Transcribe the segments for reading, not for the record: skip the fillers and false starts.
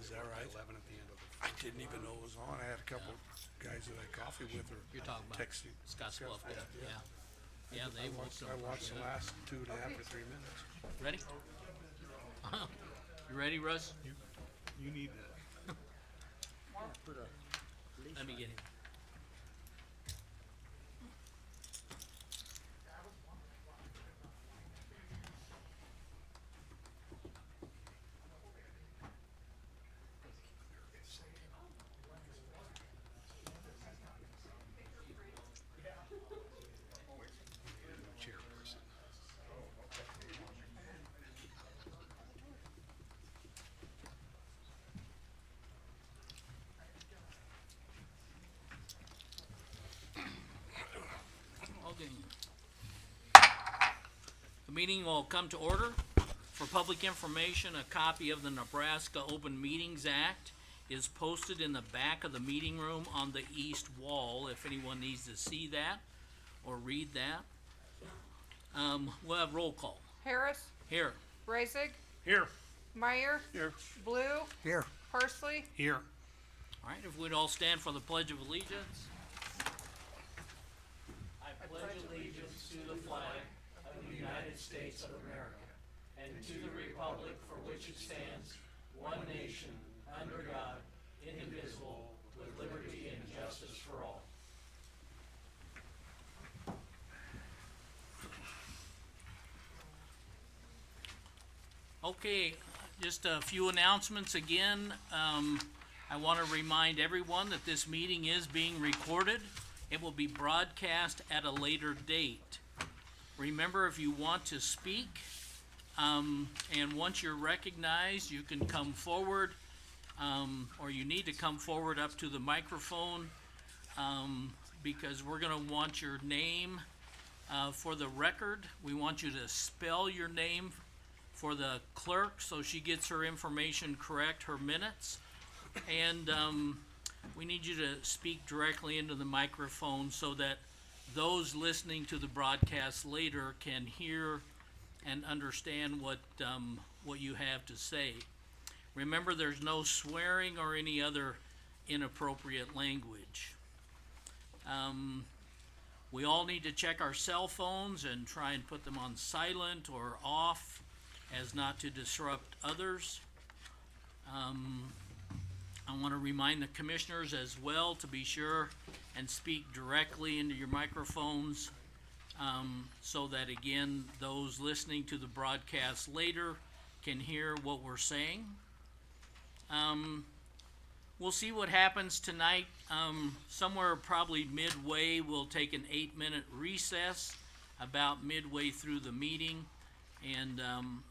Is that right? 11 at the end of the. I didn't even know it was on. I had a couple guys that I had coffee with or You're talking about texting. Scotts Bluff, Bluff, yeah. Yeah, they will. I watched the last 2.5 or 3 minutes. Ready? You ready, Russ? You need that. Let me get him. Chairperson. Okay. The meeting will come to order. For public information, a copy of the Nebraska Open Meetings Act is posted in the back of the meeting room on the east wall, if anyone needs to see that or read that. We'll have roll call. Harris, Here. Raisig, Here. Meyer, Here. Blue, Here. Parsley. Here. All right, if we'd all stand for the Pledge of Allegiance. I pledge allegiance to the flag of the United States of America and to the republic for which it stands, one nation, under God, indivisible, with liberty and justice for all. Okay, just a few announcements again. I want to remind everyone that this meeting is being recorded. It will be broadcast at a later date. Remember, if you want to speak, and once you're recognized, you can come forward, or you need to come forward up to the microphone, because we're going to want your name for the record. We want you to spell your name for the clerk so she gets her information correct, her minutes. And we need you to speak directly into the microphone so that those listening to the broadcast later can hear and understand what you have to say. Remember, there's no swearing or any other inappropriate language. We all need to check our cell phones and try and put them on silent or off as not to disrupt others. I want to remind the commissioners as well to be sure and speak directly into your microphones, so that again, those listening to the broadcast later can hear what we're saying. We'll see what happens tonight. Somewhere probably midway, we'll take an 8-minute recess about midway through the meeting. And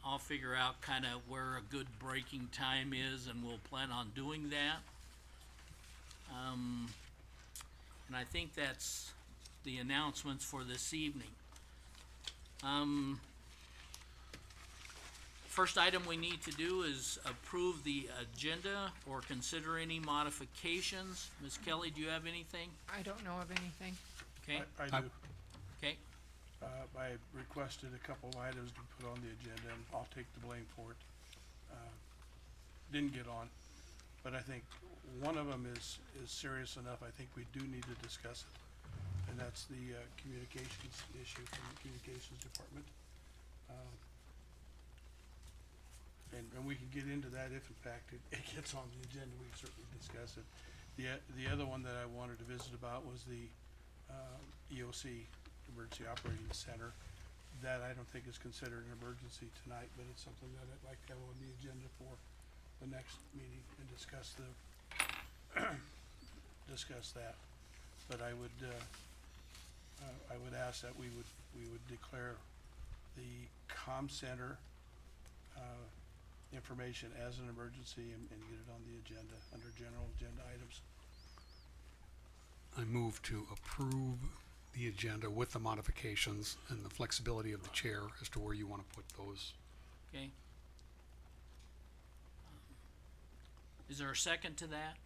I'll figure out kind of where a good breaking time is, and we'll plan on doing that. And I think that's the announcements for this evening. First item we need to do is approve the agenda or consider any modifications. Ms. Kelly, do you have anything? I don't know of anything. Okay, I do. okay, I requested a couple of items to put on the agenda, and I'll take the blame for it. Didn't get on, but I think one of them is serious enough. I think we do need to discuss it, and that's the communications issue from the communications department. And we can get into that if in fact it gets on the agenda. We can certainly discuss it. The other one that I wanted to visit about was the EOC, Emergency Operating Center. That I don't think is considered an emergency tonight, but it's something that I'd like to have on the agenda for the next meeting and discuss that. But I would ask that we would declare the comm center information as an emergency and get it on the agenda under general agenda items. I move to approve the agenda with the modifications and the flexibility of the chair as to where you want to put those. okay. Is there a second to that?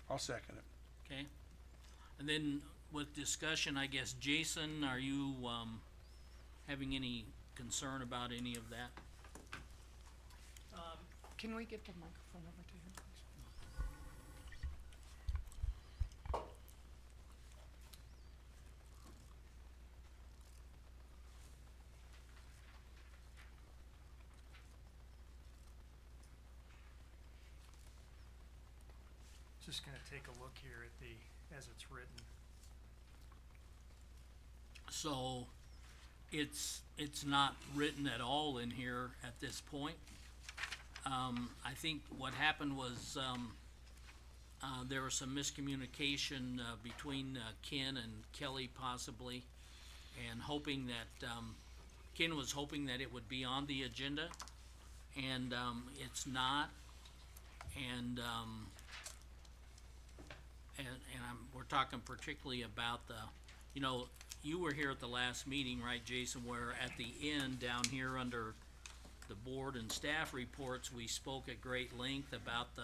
I'll second it. Okay. And then with discussion, I guess, Jason, are you having any concern about any of that? Can we get the microphone over to him, please? Just gonna take a look here at as it's written. So, it's not written at all in here at this point. I think what happened was, there was some miscommunication, between, Ken and Kelly possibly, and hoping that, Ken was hoping that it would be on the agenda, and, it's not, and we're talking particularly about you were here at the last meeting, right, Jason, where at the end, down here under the board and staff reports, we spoke at great length about the,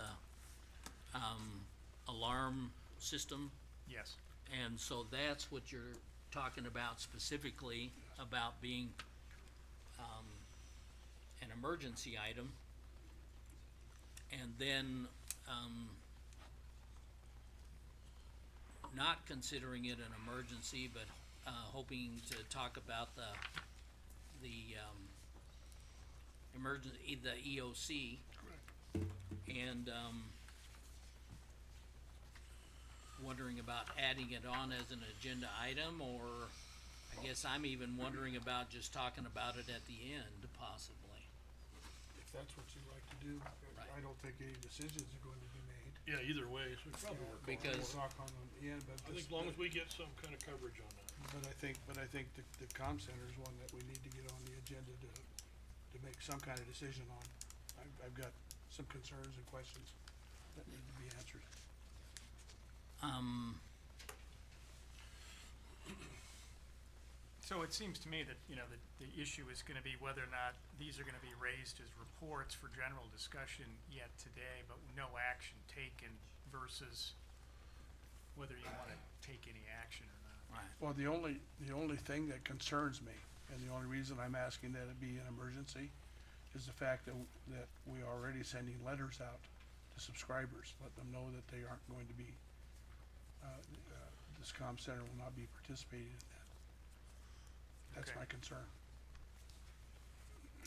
alarm system, Yes. and so that's what you're talking about specifically, about being, an emergency item. And then, not considering it an emergency, but, hoping to talk about the emergency, the EOC. And, wondering about adding it on as an agenda item, or I guess I'm even wondering about just talking about it at the end, possibly. If that's what you'd like to do, I don't think any decisions are going to be made. Yeah, either way, so we probably work on it. Because- We'll talk on the end, but. I think as long as we get some kind of coverage on that. But I think the comm center is one that we need to get on the agenda to make some kind of decision on. I've got some concerns and questions that need to be answered. So it seems to me that, the issue is gonna be whether or not these are gonna be raised as reports for general discussion yet today, but no action taken, versus whether you wanna take any action or not. Right. Well, the only thing that concerns me, and the only reason I'm asking that it be an emergency, is the fact that we are already sending letters out to subscribers, let them know that they aren't going to be, this comm center will not be participating in that. That's Okay. my concern.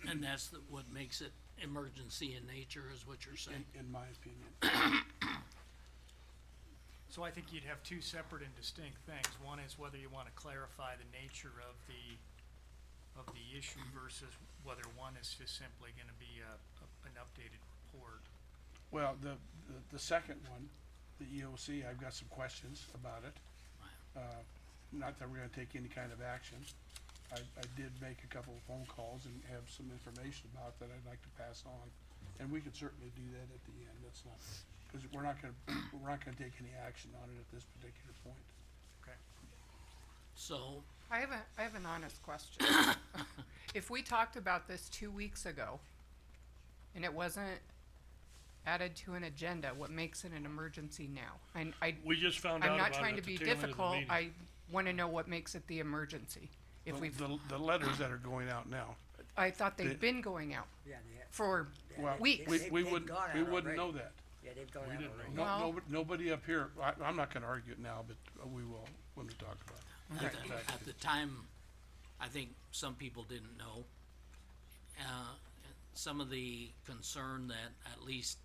And that's what makes it emergency in nature, is what you're saying. In my opinion. So I think you'd have two separate and distinct things. One is whether you wanna clarify the nature of the issue versus whether one is just simply gonna be an updated report. Well, the second one, the EOC, I've got some questions about it. Not that we're gonna take any kind of action. I did make a couple of phone calls and have some information about that I'd like to pass on. And we could certainly do that at the end, that's not, cause we're not gonna take any action on it at this particular point. Okay. So, I have an honest question. If we talked about this 2 weeks ago, and it wasn't added to an agenda, what makes it an emergency now? We just found out I'm about not it trying to at the be tail end of the difficult, meeting. I wanna know what makes it the emergency. If Well, we've, the letters that are going out now, I thought the- they've been going out Yeah, they have. for well, weeks. we They've wouldn't, gone we out wouldn't know already. that. Yeah, they've gone We out didn't already. know. Well- Nobody up here, I'm not gonna argue it now, but we will when we talk about it. at the time, I think some people didn't know. Some of the concern that at least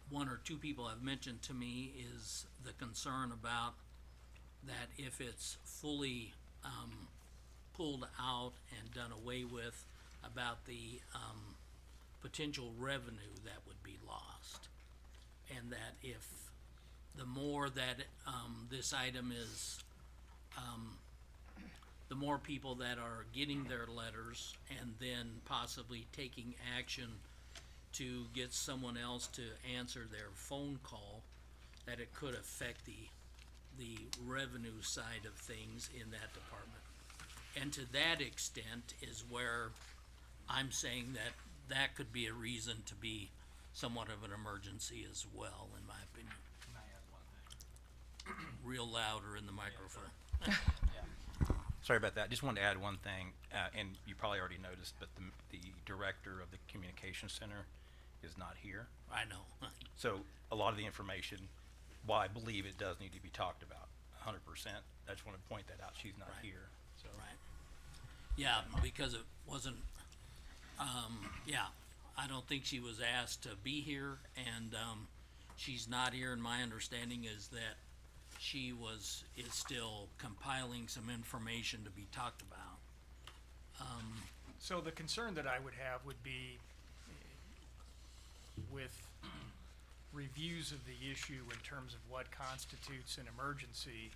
one or two people have mentioned to me is the concern about that if it's fully, pulled out and done away with, about the, potential revenue that would be lost. And that if the more that, this item is, the more people that are getting their letters and then possibly taking action to get someone else to answer their phone call, that it could affect the revenue side of things in that department. And to that extent is where I'm saying that that could be a reason to be somewhat of an emergency as well, in my opinion. Can I add one thing? Real louder in the microphone. Sorry about that. Just wanted to add one thing, and you probably already noticed, but the director of the communication center is not here. I know. So a lot of the information, while I believe it does need to be talked about 100%, I just want to point that out. She's not Right. here, so. Right. Yeah, because it wasn't, yeah, I don't think she was asked to be here, and, she's not here, and my understanding is that is still compiling some information to be talked about. So the concern that I would have would be with reviews of the issue in terms of what constitutes an emergency.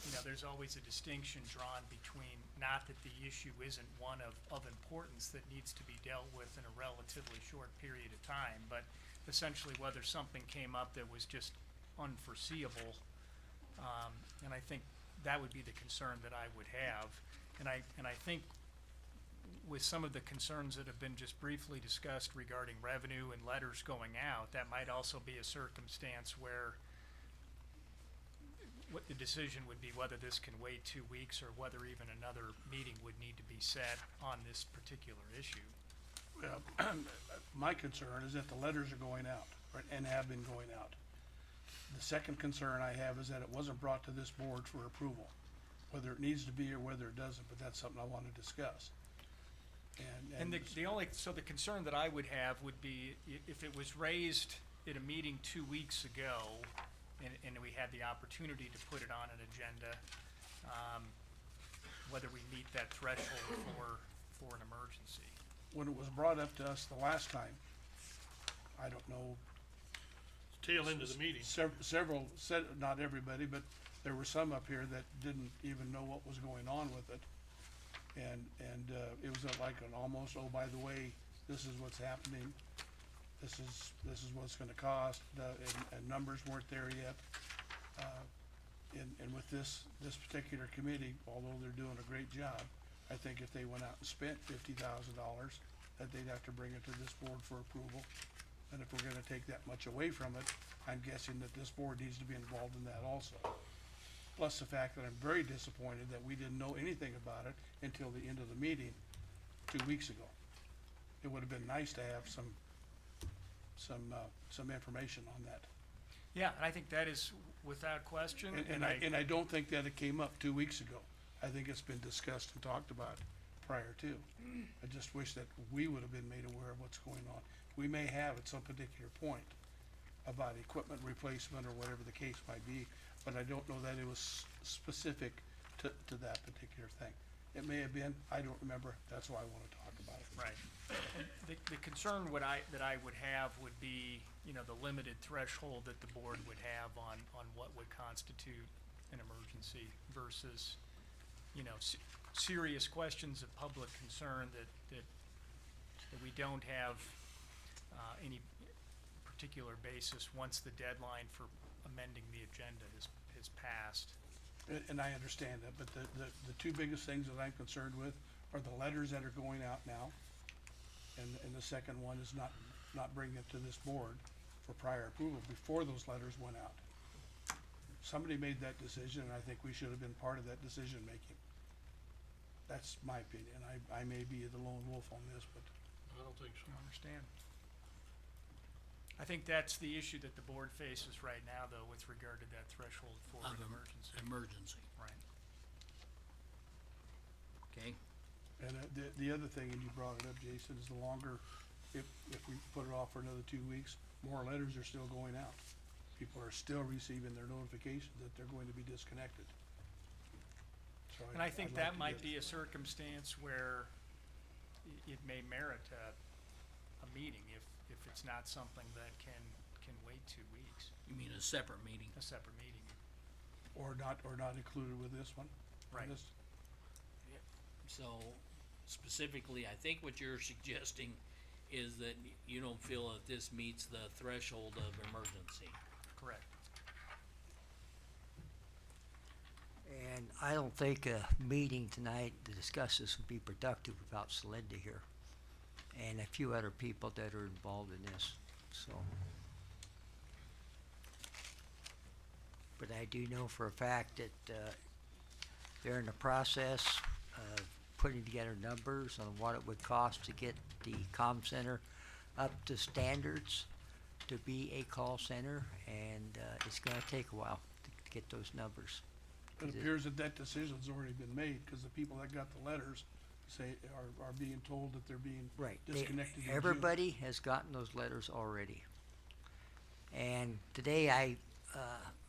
You know, there's always a distinction drawn between, not that the issue isn't one of importance that needs to be dealt with in a relatively short period of time, but essentially whether something came up that was just unforeseeable. And I think that would be the concern that I would have. And I think with some of the concerns that have been just briefly discussed regarding revenue and letters going out, that might also be a circumstance where what the decision would be whether this can wait 2 weeks or whether even another meeting would need to be set on this particular issue. Well, my concern is that the letters are going out, right, and have been going out. The second concern I have is that it wasn't brought to this board for approval, whether it needs to be or whether it doesn't, but that's something I want to discuss. And so the concern that I would have would be if it was raised at a meeting 2 weeks ago and we had the opportunity to put it on an agenda, whether we meet that threshold for an emergency. When it was brought up to us the last time, I don't know, Tail end of the meeting. several, not everybody, but there were some up here that didn't even know what was going on with it. And it was like an almost, oh, by the way, this is what's happening, this is what it's gonna cost, and numbers weren't there yet. And with this particular committee, although they're doing a great job, I think if they went out and spent $50,000, that they'd have to bring it to this board for approval. And if we're gonna take that much away from it, I'm guessing that this board needs to be involved in that also. Plus the fact that I'm very disappointed that we didn't know anything about it until the end of the meeting 2 weeks ago. It would have been nice to have some information on that. Yeah, and I think that is without question. And I don't think that it came up 2 weeks ago. I think it's been discussed and talked about prior to. I just wish that we would have been made aware of what's going on. We may have at some particular point about equipment replacement or whatever the case might be, but I don't know that it was specific to that particular thing. It may have been, I don't remember, that's why I wanna talk about it. Right. And the concern that I would have would be, you know, the limited threshold that the board would have on what would constitute an emergency versus, you know, serious questions of public concern that we don't have any particular basis once the deadline for amending the agenda is passed. And I understand that, but the two biggest things that I'm concerned with are the letters that are going out now. And the second one is not bringing it to this board for prior approval before those letters went out. Somebody made that decision, and I think we should have been part of that decision making. That's my opinion. I may be the lone wolf on this, but I don't think so. I understand. I think that's the issue that the board faces right now, though, with regard to that threshold for an emergency. Emergency, Right. okay? and the other thing, and you brought it up, Jason, is the longer, if we put it off for another 2 weeks, more letters are still going out. People are still receiving their notification that they're going to be disconnected. So And I think I'd like that to might get- be a circumstance where it may merit a meeting if it's not something that can wait 2 weeks, You mean a separate meeting? a separate meeting. Or not included with this one? on Right. this? So specifically, I think what you're suggesting is that you don't feel that this meets the threshold of emergency. Correct. And I don't think a meeting tonight to discuss this would be productive without Celinda here. And a few other people that are involved in this, so. But I do know for a fact that, they're in the process of putting together numbers on what it would cost to get the comm center up to standards to be a call center, and, it's gonna take a while to get those numbers. It appears that decision's already been made, cause the people that got the letters say, are being told that they're being Right. disconnected in June. Everybody has gotten those letters already. And today I,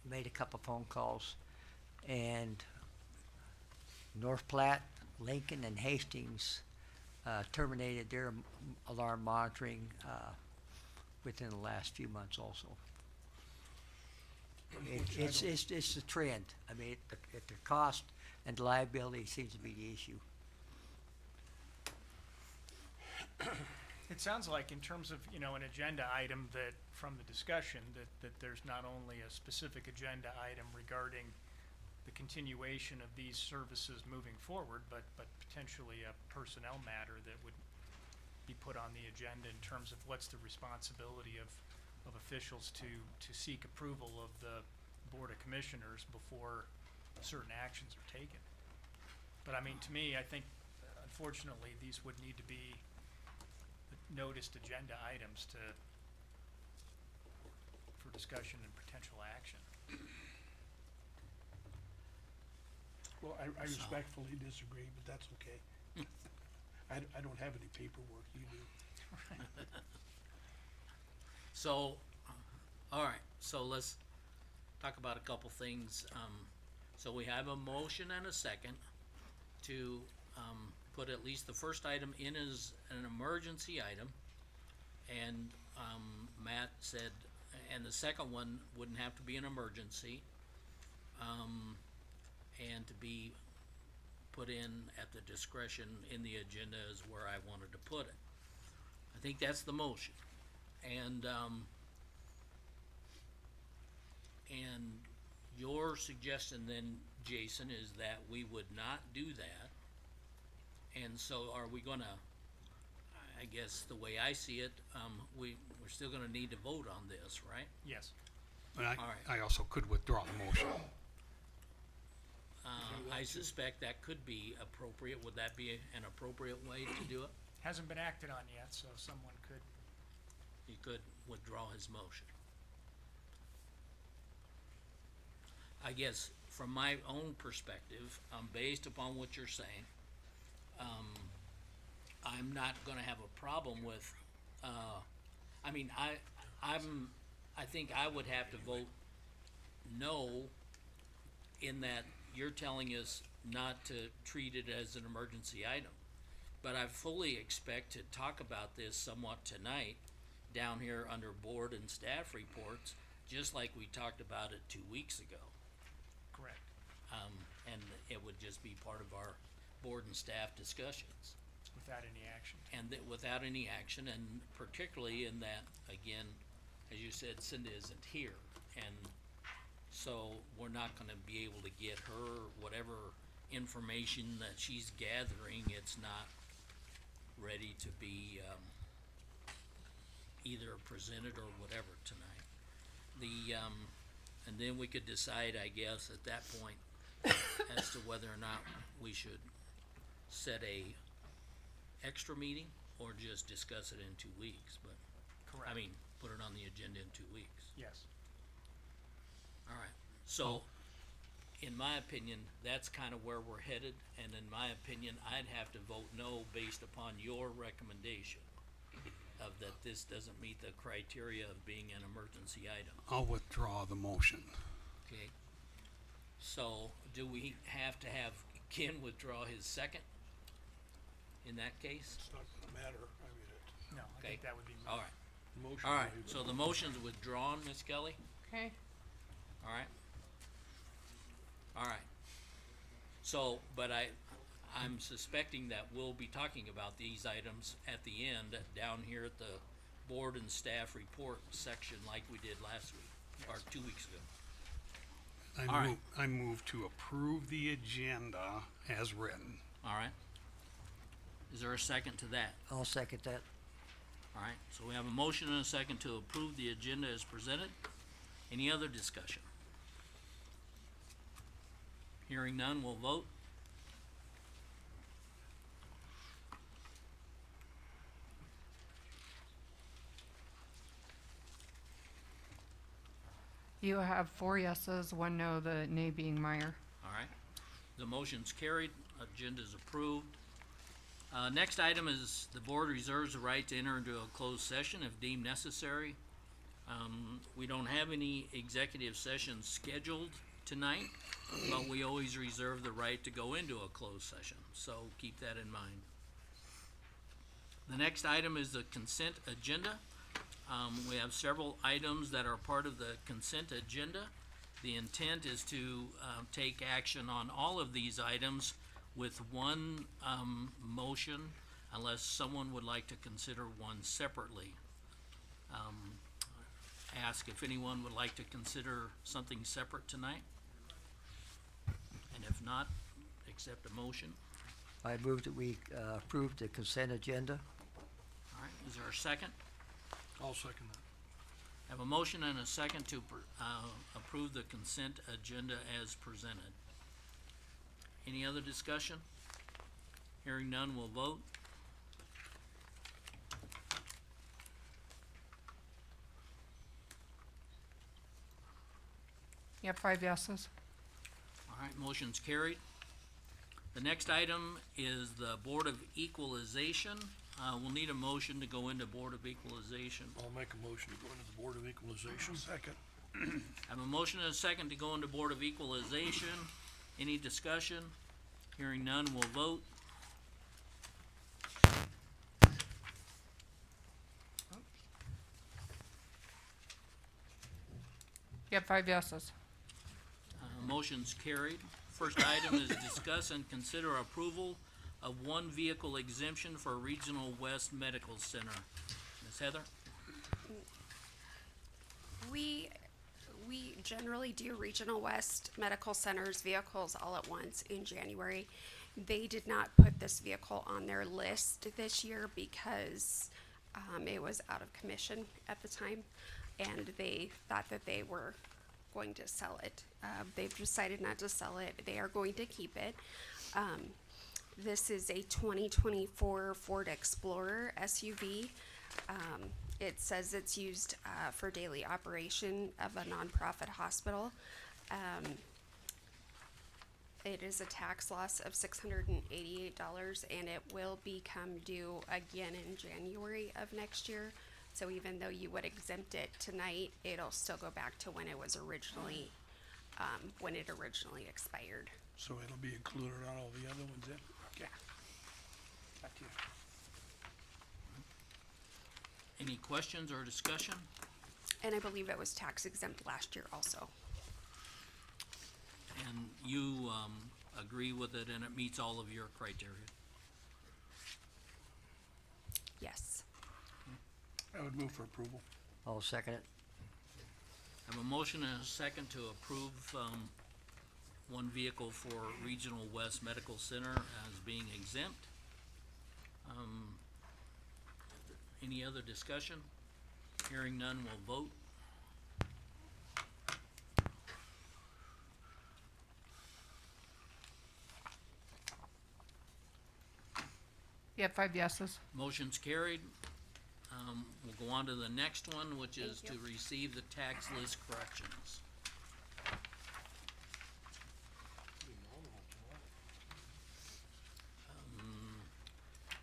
made a couple phone calls, and North Platte, Lincoln, and Hastings, terminated their alarm monitoring, within the last few months also. It's a trend. I mean, the cost and liability seems to be the issue. It sounds like in terms of, an agenda item that, from the discussion, that there's not only a specific agenda item regarding the continuation of these services moving forward, but potentially a personnel matter that would be put on the agenda in terms of what's the responsibility of officials to seek approval of the Board of Commissioners before certain actions are taken. But I mean, to me, I think unfortunately, these would need to be noticed agenda items for discussion and potential action. Well, I respectfully disagree, but that's okay. I don't have any paperwork, you do. So, all right, so let's talk about a couple things. So we have a motion and a second to, put at least the first item in as an emergency item. And, Matt said, and the second one wouldn't have to be an emergency. And to be put in at the discretion in the agenda is where I wanted to put it. I think that's the motion. And your suggestion then, Jason, is that we would not do that. And so are we gonna, I guess the way I see it, we're still gonna need to vote on this, right? Yes. But All right. I also could withdraw the motion. I suspect that could be appropriate. Would that be an appropriate way to do it? Hasn't been acted on yet, so someone could. He could withdraw his motion. I guess from my own perspective, based upon what you're saying, I'm not gonna have a problem with, I mean, I think I would have to vote no in that you're telling us not to treat it as an emergency item. But I fully expect to talk about this somewhat tonight down here under board and staff reports, just like we talked about it 2 weeks ago. Correct. And it would just be part of our board and staff discussions. Without any action. And that without any action, and particularly in that, again, as you said, Cindy isn't here. And so we're not gonna be able to get her whatever information that she's gathering. It's not ready to be, either presented or whatever tonight. And then we could decide, I guess, at that point, as to whether or not we should set a extra meeting or just discuss it in 2 weeks, but, Correct. I mean, put it on the agenda in 2 weeks. Yes. All right, so, in my opinion, that's kind of where we're headed, and in my opinion, I'd have to vote no based upon your recommendation of that this doesn't meet the criteria of being an emergency item, I'll withdraw the motion. okay? So, do we have to have Ken withdraw his second in that case? It's not gonna matter, I mean, No, I Okay. think that would be. All right, motion. all right, so the motion's withdrawn, Ms. Kelly? Okay, All right. All right. So, but I'm suspecting that we'll be talking about these items at the end, down here at the board and staff report section like we did last week, or 2 weeks ago. All right. I move to approve the agenda as written. All right? Is there a second to that? I'll second that. All right, so we have a motion and a second to approve the agenda as presented. Any other discussion? Hearing none, we'll vote. you have 4 yeses, 1 no, the nay being Meyer. All right, the motion's carried, agenda's approved. Next item is the board reserves the right to enter into a closed session if deemed necessary We don't have any executive sessions scheduled tonight, but we always reserve the right to go into a closed session, so keep that in mind. The next item is the consent agenda. We have several items that are part of the consent agenda. The intent is to take action on all of these items with one motion, unless someone would like to consider one separately. Ask if anyone would like to consider something separate tonight. And if not, accept a motion. I move that we approve the consent agenda. All right, is there a second? I'll second that. Have a motion and a second to approve the consent agenda as presented. Any other discussion? Hearing none, we'll vote. You have 5 yeses. All right, motion's carried. The next item is the Board of Equalization. We'll need a motion to go into Board of Equalization. I'll make a motion to go into the Board of Equalization. Second. I have a motion and a second to go into Board of Equalization. Any discussion? Hearing none, we'll vote. You have 5 yeses. Motion's carried. First item is discuss and consider approval of one vehicle exemption for Regional West Medical Center. Ms. Heather? We generally do Regional West Medical Center's vehicles all at once in January. They did not put this vehicle on their list this year because it was out of commission at the time, and they thought that they were going to sell it. They've decided not to sell it. They are going to keep it. This is a 2024 Ford Explorer SUV. It says it's used for daily operation of a nonprofit hospital. It is a tax loss of $688, and it will become due again in January of next year. So even though you would exempt it tonight, it'll still go back to when it was originally, when it originally expired. So it'll be included on all the other ones then? Okay. Back to you. Any questions or discussion? And I believe it was tax exempt last year also. And you agree with it and it meets all of your criteria? Yes. I would move for approval. I'll second it. I have a motion and a second to approve one vehicle for Regional West Medical Center as being exempt. Any other discussion? Hearing none, we'll vote. You have 5 yeses. Motion's carried. We'll go on to the next one, which is to Thank you. receive the tax list corrections.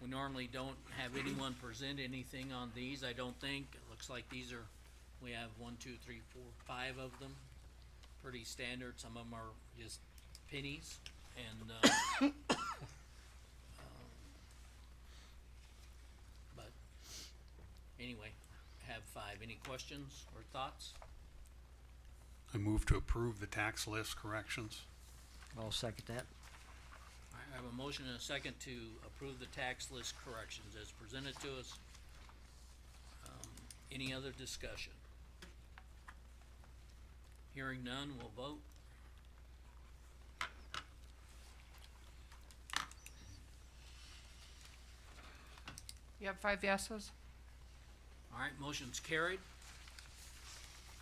We normally don't have anyone present anything on these, I don't think. It looks like these are, we have 1, 2, 3, 4, 5 of them. Pretty standard, some of them are just pennies, and, but, anyway, have 5. Any questions or thoughts? I move to approve the tax list corrections. I'll second that. All right, I have a motion and a second to approve the tax list corrections as presented to us. Any other discussion? Hearing none, we'll vote. You have 5 yeses. All right, motion's carried.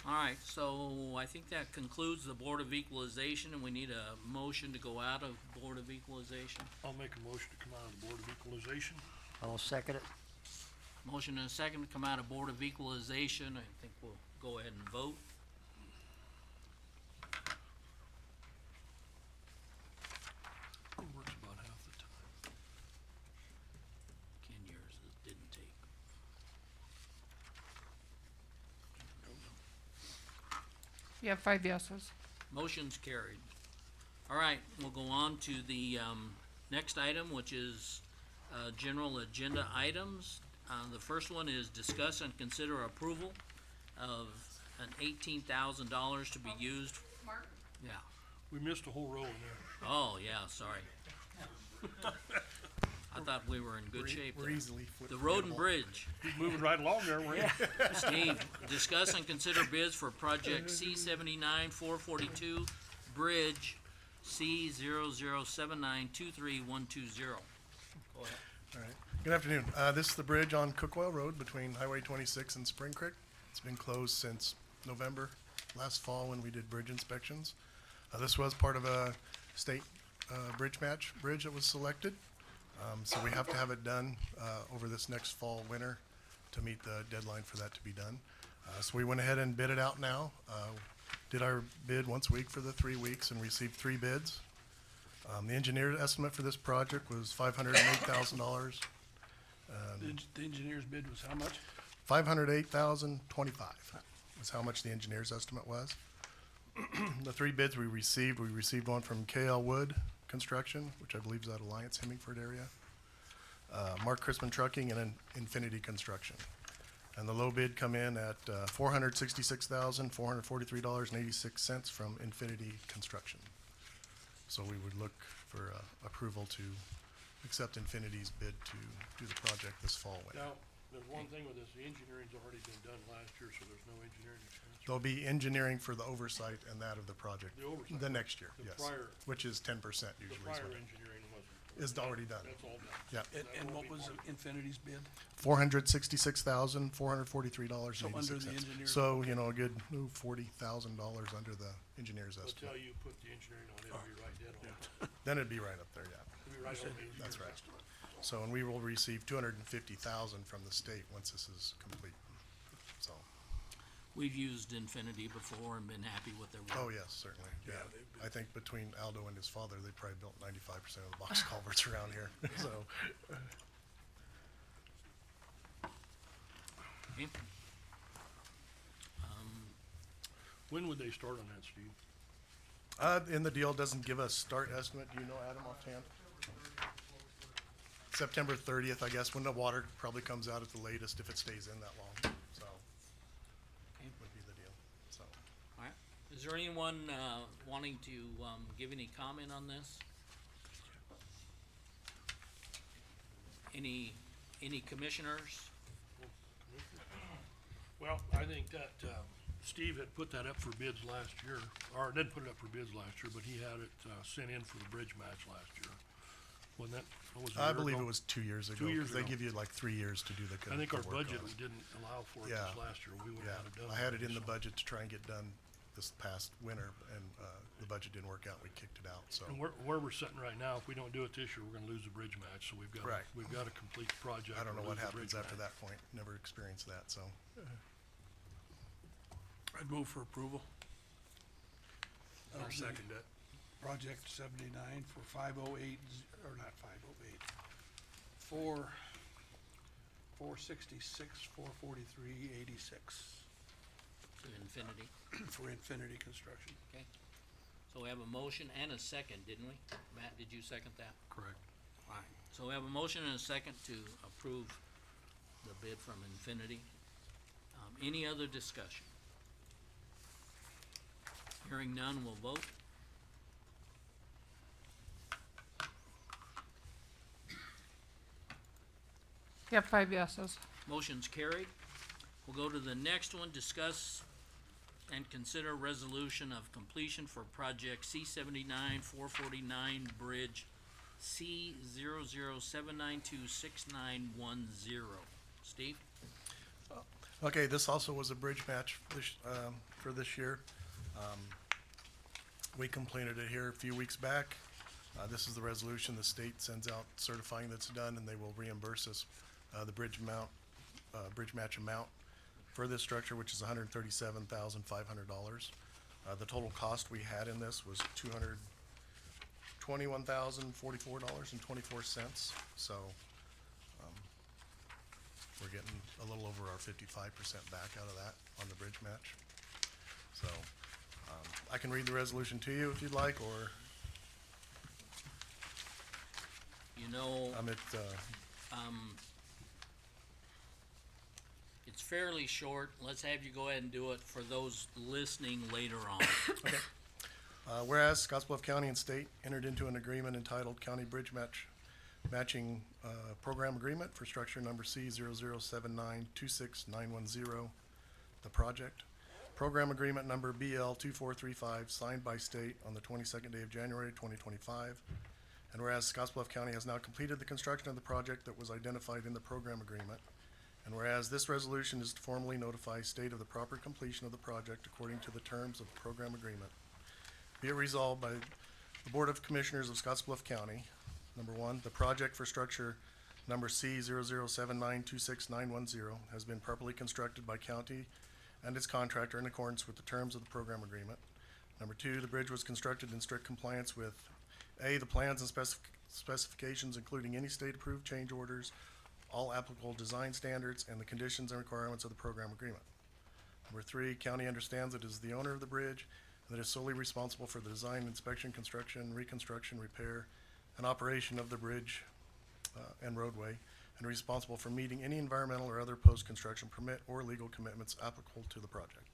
All right, so I think that concludes the Board of Equalization, and we need a motion to go out of Board of Equalization. I'll make a motion to come out of the Board of Equalization. I'll second it. Motion and a second to come out of Board of Equalization. I think we'll go ahead and vote. It works about half the time. Ken, yours didn't take. Nope. You have 5 yeses. Motion's carried. All right, we'll go on to the, next item, which is, general agenda items. The first one is discuss and consider approval of an $18,000 to be used. Mark? Yeah. We missed a whole row in there. Oh, yeah, sorry. I thought we were in good shape We're there. easily The road and bridge. Keep moving right along there, we're in. Steve, discuss and consider bids for project C 79-442, bridge C 007923-120. Go ahead. All right. Good afternoon. This is the bridge on Cookwell Road between Highway 26 and Spring Creek. It's been closed since November last fall when we did bridge inspections. This was part of a state bridge that was selected. So we have to have it done over this next fall, winter to meet the deadline for that to be done. So we went ahead and bid it out now. Did our bid once a week for the 3 weeks and received 3 bids. The engineer's estimate for this project was $508,000. The engineer's bid was how much? $508,025 was how much the engineer's estimate was. The 3 bids we received one from KL Wood Construction, which I believe is out of Alliance Hemingford area, Mark Crispin Trucking, and then Infinity Construction. And the low bid come in at $466,443.86 from Infinity Construction. So we would look for approval to accept Infinity's bid to do the project this fall winter. Now, there's one thing with this, the engineering's already been done last year, so there's no engineering expense. There'll be engineering for the oversight and that of the project. The oversight. The next year, The yes. prior- Which is 10% The usually. prior is what it engineering wasn't. is already done. That's all done. Yeah. And what was Infinity's bid? $466,443.86. So under the engineer's- So, you know, a good $40,000 under the engineer's Until estimate. you put the engineering on it, it'll be right dead on. Then it'd be right up there, yeah. It'll be right on the engineer's That's right. estimate. So, and we will receive $250,000 from the state once this is complete. So, We've used Infinity before and been happy with their work. oh yes, certainly, yeah. I think between Aldo and his father, they probably built 95% of the box culverts around here, so. Okay. When would they start on that, Steve? In the deal doesn't give us start estimate. Do you know, Adam, offhand? September 30th, I guess, when the water probably comes out at the latest if it stays in that long, so. Okay. Would be the deal, so. All right. Is there anyone, wanting to, give any comment on this? Any commissioners? Well, I think that, Steve had put that up for bids last year, or didn't put it up for bids last year, but he had it, sent in for the bridge match last year. Wasn't that, what was it? I believe it was 2 years ago. 2 years 'Cause they ago. give you like 3 years to do the I think our the work budget on it. didn't allow for it Yeah. this last year, we would've Yeah, had it done. I had it in the so. budget to try and get done this past winter, and, the budget didn't work out, we kicked it out, so. And where we're sitting right now, if we don't do it this year, we're gonna lose the bridge match, so we've got, Right. we've gotta complete the project. I don't know or what lose the happens bridge after match. that point, never experienced that, so. I'd move for approval. I'll Of the second that. Project 79 for 508, or not 508, 466, 443.86 Infinity. for Infinity Construction. Okay. So we have a motion and a second, didn't we? Matt, did you second that? Correct. All right. So we have a motion and a second to approve the bid from Infinity. Any other discussion? Hearing none, we'll vote. You have 5 yeses. Motion's carried. We'll go to the next one, discuss and consider resolution of completion for project C 79-449 bridge C 0079269110. Steve? Okay, this also was a bridge match this, for this year. We completed it here a few weeks back. This is the resolution the state sends out certifying that's done, and they will reimburse us, the bridge match amount for this structure, which is $137,500. The total cost we had in this was $221,044.24, so, we're getting a little over our 55% back out of that on the bridge match. So, I can read the resolution to you if you'd like, or You know, I'm at, it's fairly short. Let's have you go ahead and do it for those listening later on. whereas Scotts Bluff County and state entered into an agreement entitled County Bridge Matching Program Agreement for structure number C 0079269110, the project. Program agreement number BL 2435, signed by state on the 22nd day of January 2025. And whereas Scotts Bluff County has now completed the construction of the project that was identified in the program agreement. And whereas this resolution is to formally notify state of the proper completion of the project according to the terms of the program agreement. Be it resolved by the Board of Commissioners of Scotts Bluff County, number one, the project for structure number C 0079269110 has been properly constructed by county and its contractor in accordance with the terms of the program agreement. Number two, the bridge was constructed in strict compliance with A, the plans and specifications, including any state-approved change orders, all applicable design standards, and the conditions and requirements of the program agreement. Number three, county understands it is the owner of the bridge and that is solely responsible for the design, inspection, construction, reconstruction, repair, and operation of the bridge and roadway, and responsible for meeting any environmental or other post-construction permit or legal commitments applicable to the project.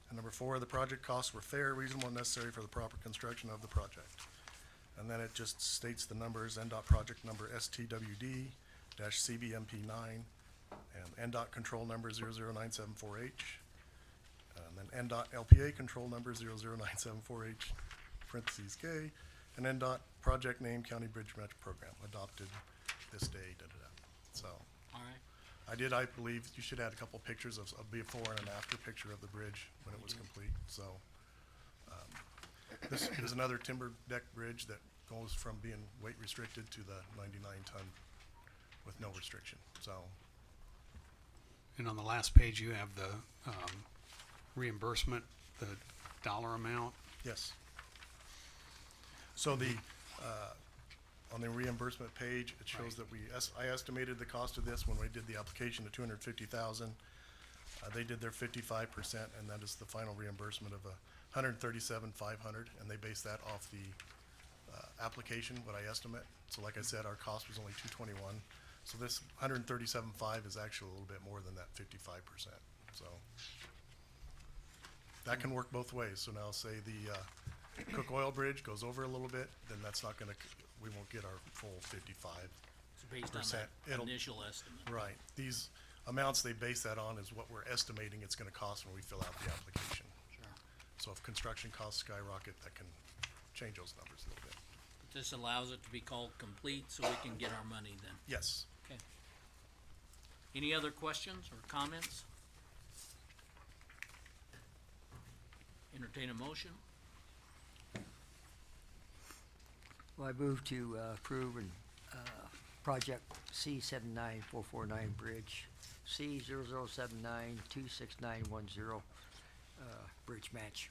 And number four, the project costs were fair, reasonable, and necessary for the proper construction of the project. And then it just states the numbers, NDOT project number STWD-CBMP9, and NDOT control number 009748H, and then NDOT LPA control number 009748H, parentheses K, and NDOT project name County Bridge Match Program, adopted this day, da-da-da. So, All right, I believe you should add a couple pictures of a before and an after picture of the bridge when it was complete, so. This is another timber deck bridge that goes from being weight restricted to the 99-ton with no restriction, so. And on the last page, you have the reimbursement, the dollar amount. Yes. So the, on the reimbursement page, it shows that I estimated the cost of this when we did the application to $250,000. They did their 55%, and that is the final reimbursement of $137,500, and they based that off the application, what I estimate. So like I said, our cost was only $221. So this $137,500 is actually a little bit more than that 55%. So that can work both ways. So now say the Cook Oil Bridge goes over a little bit, then that's not gonna, we won't get our full 55. it's based on Percent. that It'll- initial estimate. Right. These amounts they base that on is what we're estimating it's gonna cost when we fill out the application. Sure. So if construction costs skyrocket, that can change those numbers a little bit. But this allows it to be called complete so we can get our money then. Yes. Okay. Any other questions or comments? Entertain a motion? Well, I move to approve and project C 79449 bridge, C 0079269110 bridge match.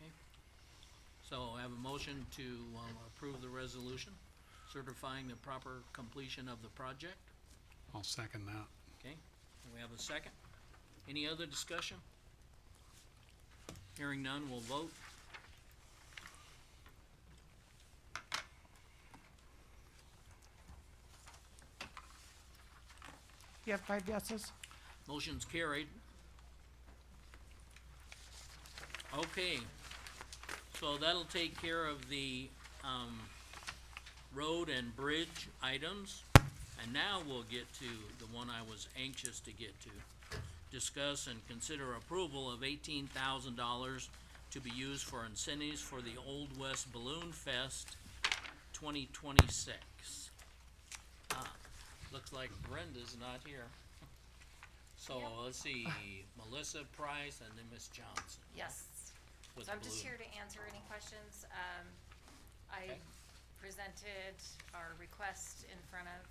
Okay. So I have a motion to approve the resolution certifying the proper completion of the project. I'll second that. Okay, we have a second. Any other discussion? Hearing none, we'll vote. You have 5 yeses? Motion's carried. Okay, so that'll take care of the, road and bridge items. And now we'll get to the one I was anxious to get to. Discuss and consider approval of $18,000 to be used for incentives for the Old West Balloon Fest 2026. Looks like Brenda's not here. So let's see, Melissa Price and then Miss Johnson. Yes, with so I'm just balloon. here to answer any questions. I Okay. presented our request in front of,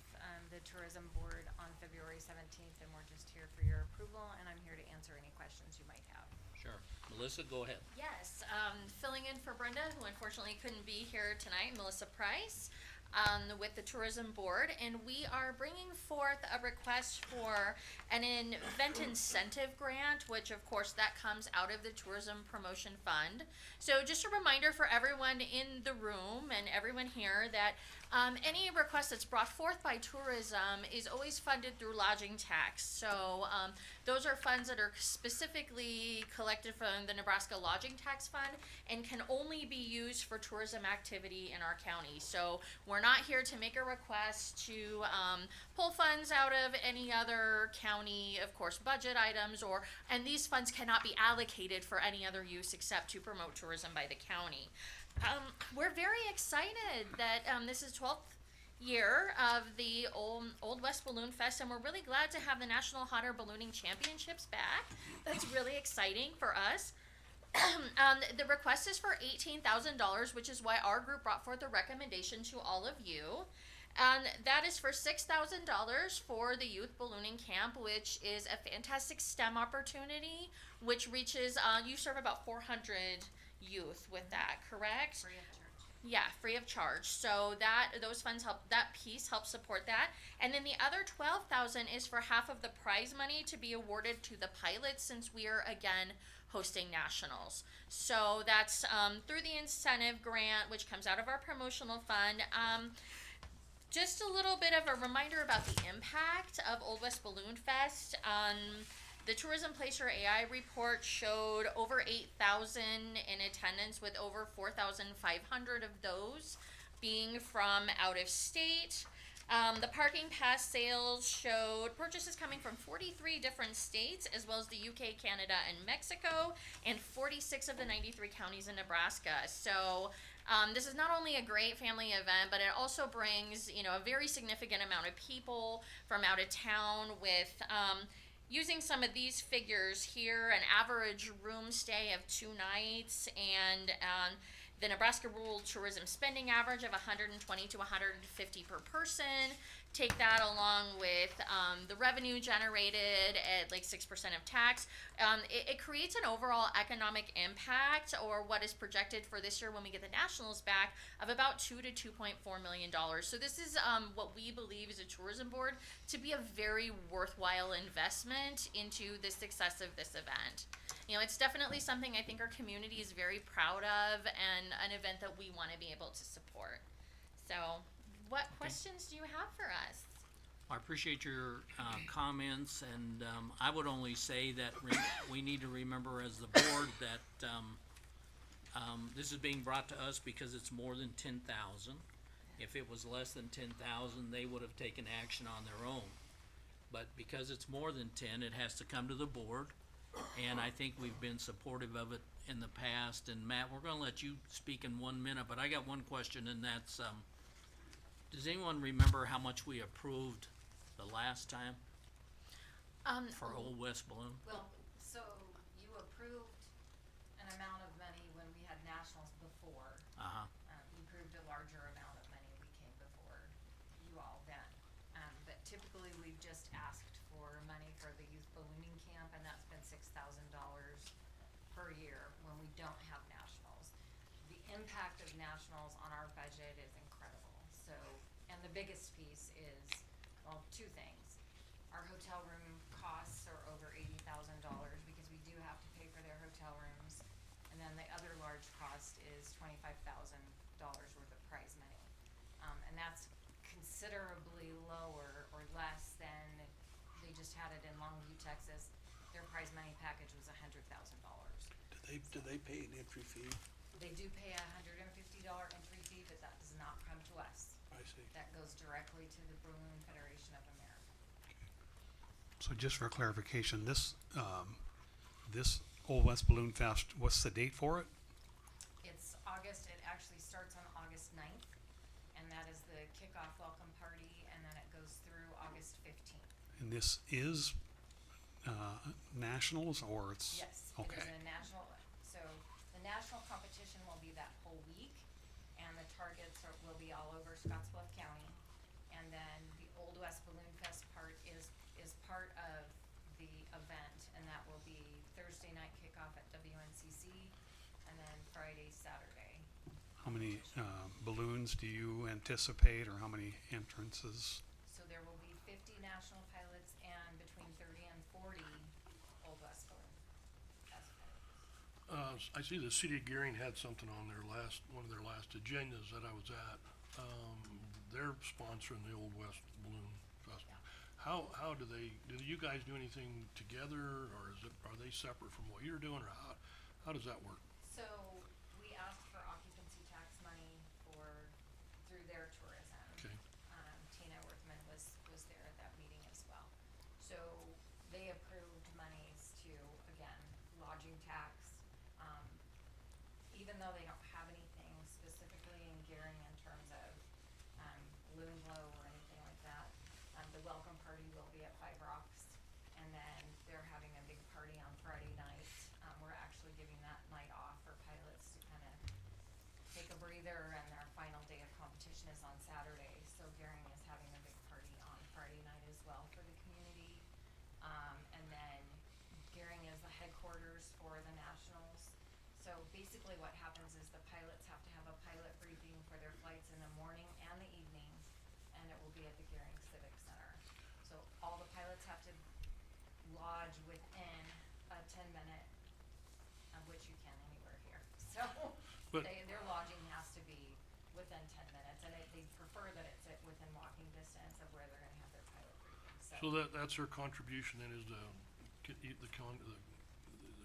the tourism board on February 17th, and we're just here for your approval, and I'm here to answer any questions you might have. Sure. Melissa, go ahead. Yes, filling in for Brenda, who unfortunately couldn't be here tonight, Melissa Price. with the tourism board, and we are bringing forth a request for an event incentive grant, which of course that comes out of the tourism promotion fund. So just a reminder for everyone in the room and everyone here that any request that's brought forth by tourism is always funded through lodging tax. So those are funds that are specifically collected from the Nebraska Lodging Tax Fund and can only be used for tourism activity in our county. So we're not here to make a request to pull funds out of any other county, of course, budget items, and these funds cannot be allocated for any other use except to promote tourism by the county. We're very excited that this is 12th year of the Old West Balloon Fest, and we're really glad to have the National Hot Air Ballooning Championships back. That's really exciting for us. The request is for $18,000, which is why our group brought forth a recommendation to all of you. And that is for $6,000 for the youth ballooning camp, which is a fantastic STEM opportunity, which reaches, you serve about 400 youth with that, correct? Free of charge. Yeah, free of charge. So those funds help, that piece helps support that. And then the other $12,000 is for half of the prize money to be awarded to the pilots, since we are again hosting nationals. So that's through the incentive grant, which comes out of our promotional fund. Just a little bit of a reminder about the impact of Old West Balloon Fest. The Tourism Placer AI report showed over 8,000 in attendance, with over 4,500 of those being from out of state. The parking pass sales showed purchases coming from 43 different states, as well as the UK, Canada, and Mexico, and 46 of the 93 counties in Nebraska. So this is not only a great family event, but it also brings, a very significant amount of people from out of town with, using some of these figures here, an average room stay of 2 nights, and the Nebraska Rural Tourism spending average of $120 to $150 per person. Take that along with the revenue generated at like 6% of tax. It creates an overall economic impact, or what is projected for this year when we get the nationals back, of about $2 to $2.4 million. So this is what we believe as a tourism board to be a very worthwhile investment into the success of this event. It's definitely something I think our community is very proud of, and an event that we want to be able to support. So, what questions do you have for us? I appreciate your comments, and I would only say that we need to remember as the board that this is being brought to us because it's more than 10,000. If it was less than 10,000, they would have taken action on their own. But because it's more than 10, it has to come to the board, and I think we've been supportive of it in the past. And Matt, we're gonna let you speak in 1 minute, but I got one question, and that's, does anyone remember how much we approved the last time for Old West Balloon? Well, so you approved an amount of money when we had nationals before. Uh-huh. You approved a larger amount of money we came before you all then. But typically, we've just asked for money for the youth ballooning camp, and that's been $6,000 per year when we don't have nationals. The impact of nationals on our budget is incredible. So, and the biggest piece is, well, 2 things. Our hotel room costs are over $80,000 because we do have to pay for their hotel rooms. And then the other large cost is $25,000 worth of prize money. And that's considerably lower or less than they just had it in Longview, Texas. Their prize money package was $100,000. Do they pay an entry fee? They do pay a $150 entry fee, but that does not come to us. I see. That goes directly to the Balloon Federation of America. So just for clarification, this Old West Balloon Fest, what's the date for it? It's August, it actually starts on August 9th, and that is the kickoff welcome party, and then it goes through August 15th. And this is nationals, or it's? Yes, Okay. it is a national, so the national competition will be that whole week, and the targets will be all over Scotts Bluff County. And then the Old West Balloon Fest part is part of the event, and that will be Thursday night kickoff at WNCC, and then Friday, Saturday. How many, balloons do you anticipate, or how many entrances? So there will be 50 national pilots and between 30 and 40 Old West balloon test pilots. I see the city of Gearing had something on their one of their last agendas that I was at. They're sponsoring the Old West Balloon Festival. How do you guys do anything together, or are they separate from what you're doing, or how does that work? So we asked for occupancy tax money through their tourism. Okay. Tina Worthman was there at that meeting as well. So they approved monies to, again, lodging tax. Even though they don't have anything specifically in Gearing in terms of, balloon blow or anything like that, the welcome party will be at Five Rocks. And then they're having a big party on Friday night. We're actually giving that night off for pilots to kind of take a breather, and their final day of competition is on Saturday. So Gearing is having a big party on Friday night as well for the community. And then Gearing is the headquarters for the Nationals. So basically what happens is the pilots have to have a pilot briefing for their flights in the morning and the evening, and it will be at the Gearing Civic Center. So all the pilots have to lodge within a 10-minute, which you can anywhere here. So But- their lodging has to be within 10 minutes, and they prefer that it's within walking distance of where they're gonna have their pilot briefing, So that's their contribution then, is the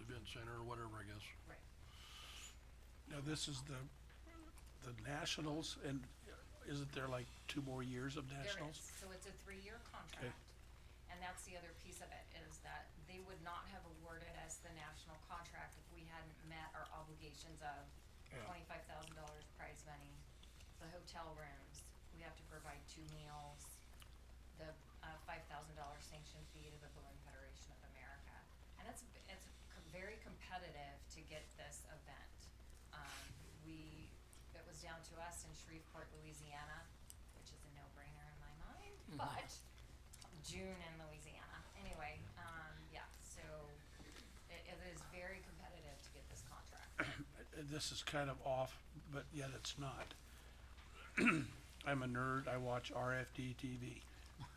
event center or whatever, I guess. Right. Now, this is the Nationals, and isn't there like 2 more years of There Nationals? is, so it's a 3-year contract, and that's the other piece of it, is that they would not have awarded us the national contract if we hadn't met our obligations of Yeah. $25,000 prize money, the hotel rooms, we have to provide 2 meals, the $5,000 sanction fee to the Balloon Federation of America. And it's very competitive to get this event. It was down to us in Shreveport, Louisiana, which is a no-brainer in my mind, but June in Louisiana. Anyway, yeah, so it is very competitive to get this contract. This is kind of off, but yet it's not. I'm a nerd, I watch RFD TV.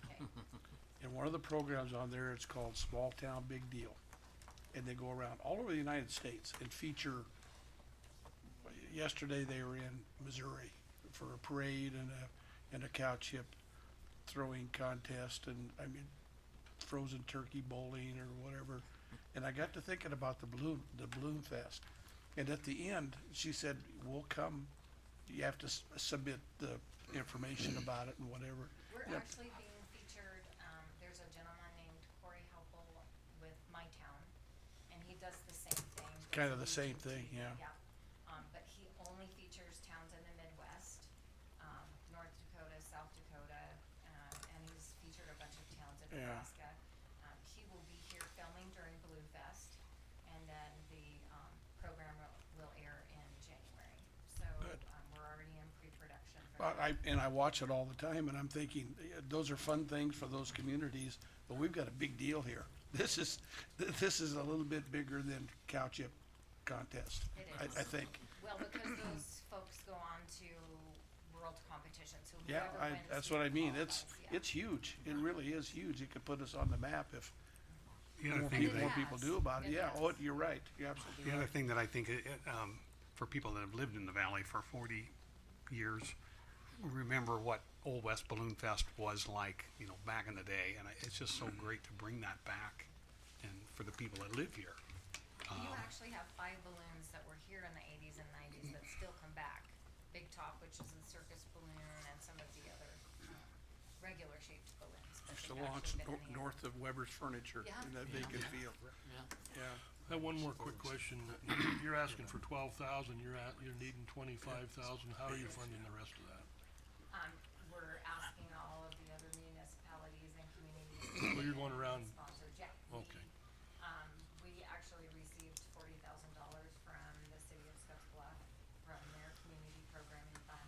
Okay. And one of the programs on there, it's called Small Town Big Deal. And they go around all over the United States and feature, yesterday they were in Missouri for a parade and a cow chip throwing contest, and I mean, frozen turkey bowling or whatever. And I got to thinking about the balloon fest. And at the end, she said, we'll come, you have to submit the information about it and whatever. We're Yep. actually being featured, there's a gentleman named Corey Helpel with My Town, and he does the same thing. Kind of the It's same YouTube thing, TV, yeah. But he only features towns in the Midwest, North Dakota, South Dakota, and he's featured a bunch of towns in Yeah. Nebraska. He will be here filming during Balloon Fest, and then the, program will air in January. So, Good. we're already in pre-production for that. I watch it all the time, and I'm thinking, those are fun things for those communities, but we've got a big deal here. This is a little bit bigger than cow chip contest, It I is. think. Well, because those folks go on to world competition, so Yeah, whoever wins. that's here what I mean, it's qualifies, yeah. huge, it really is huge, it could put us on the map if The other more thing people, that, more people has. do about it, It yeah, has. you're right, you're absolutely the other right. thing that I think, for people that have lived in the valley for 40 years, remember what Old West Balloon Fest was like, back in the day, and it's just so great to bring that back, and for the people that live here. You actually have 5 balloons that were here in the 80s and 90s that still come back. Big Top, which is the circus balloon, and some of the other, regular shaped balloons. but Used to they've launch actually been in the air. north of Weber's Furniture Yeah. in that vacant field, yeah. I have one more quick question. You're asking for 12,000, you're needing 25,000, how are you funding the rest of that? We're asking all of the other municipalities and communities. Well, you're going around- Sponsored, yeah. Okay. We actually received $40,000 from the city of Scotts Bluff, from their community programming fund.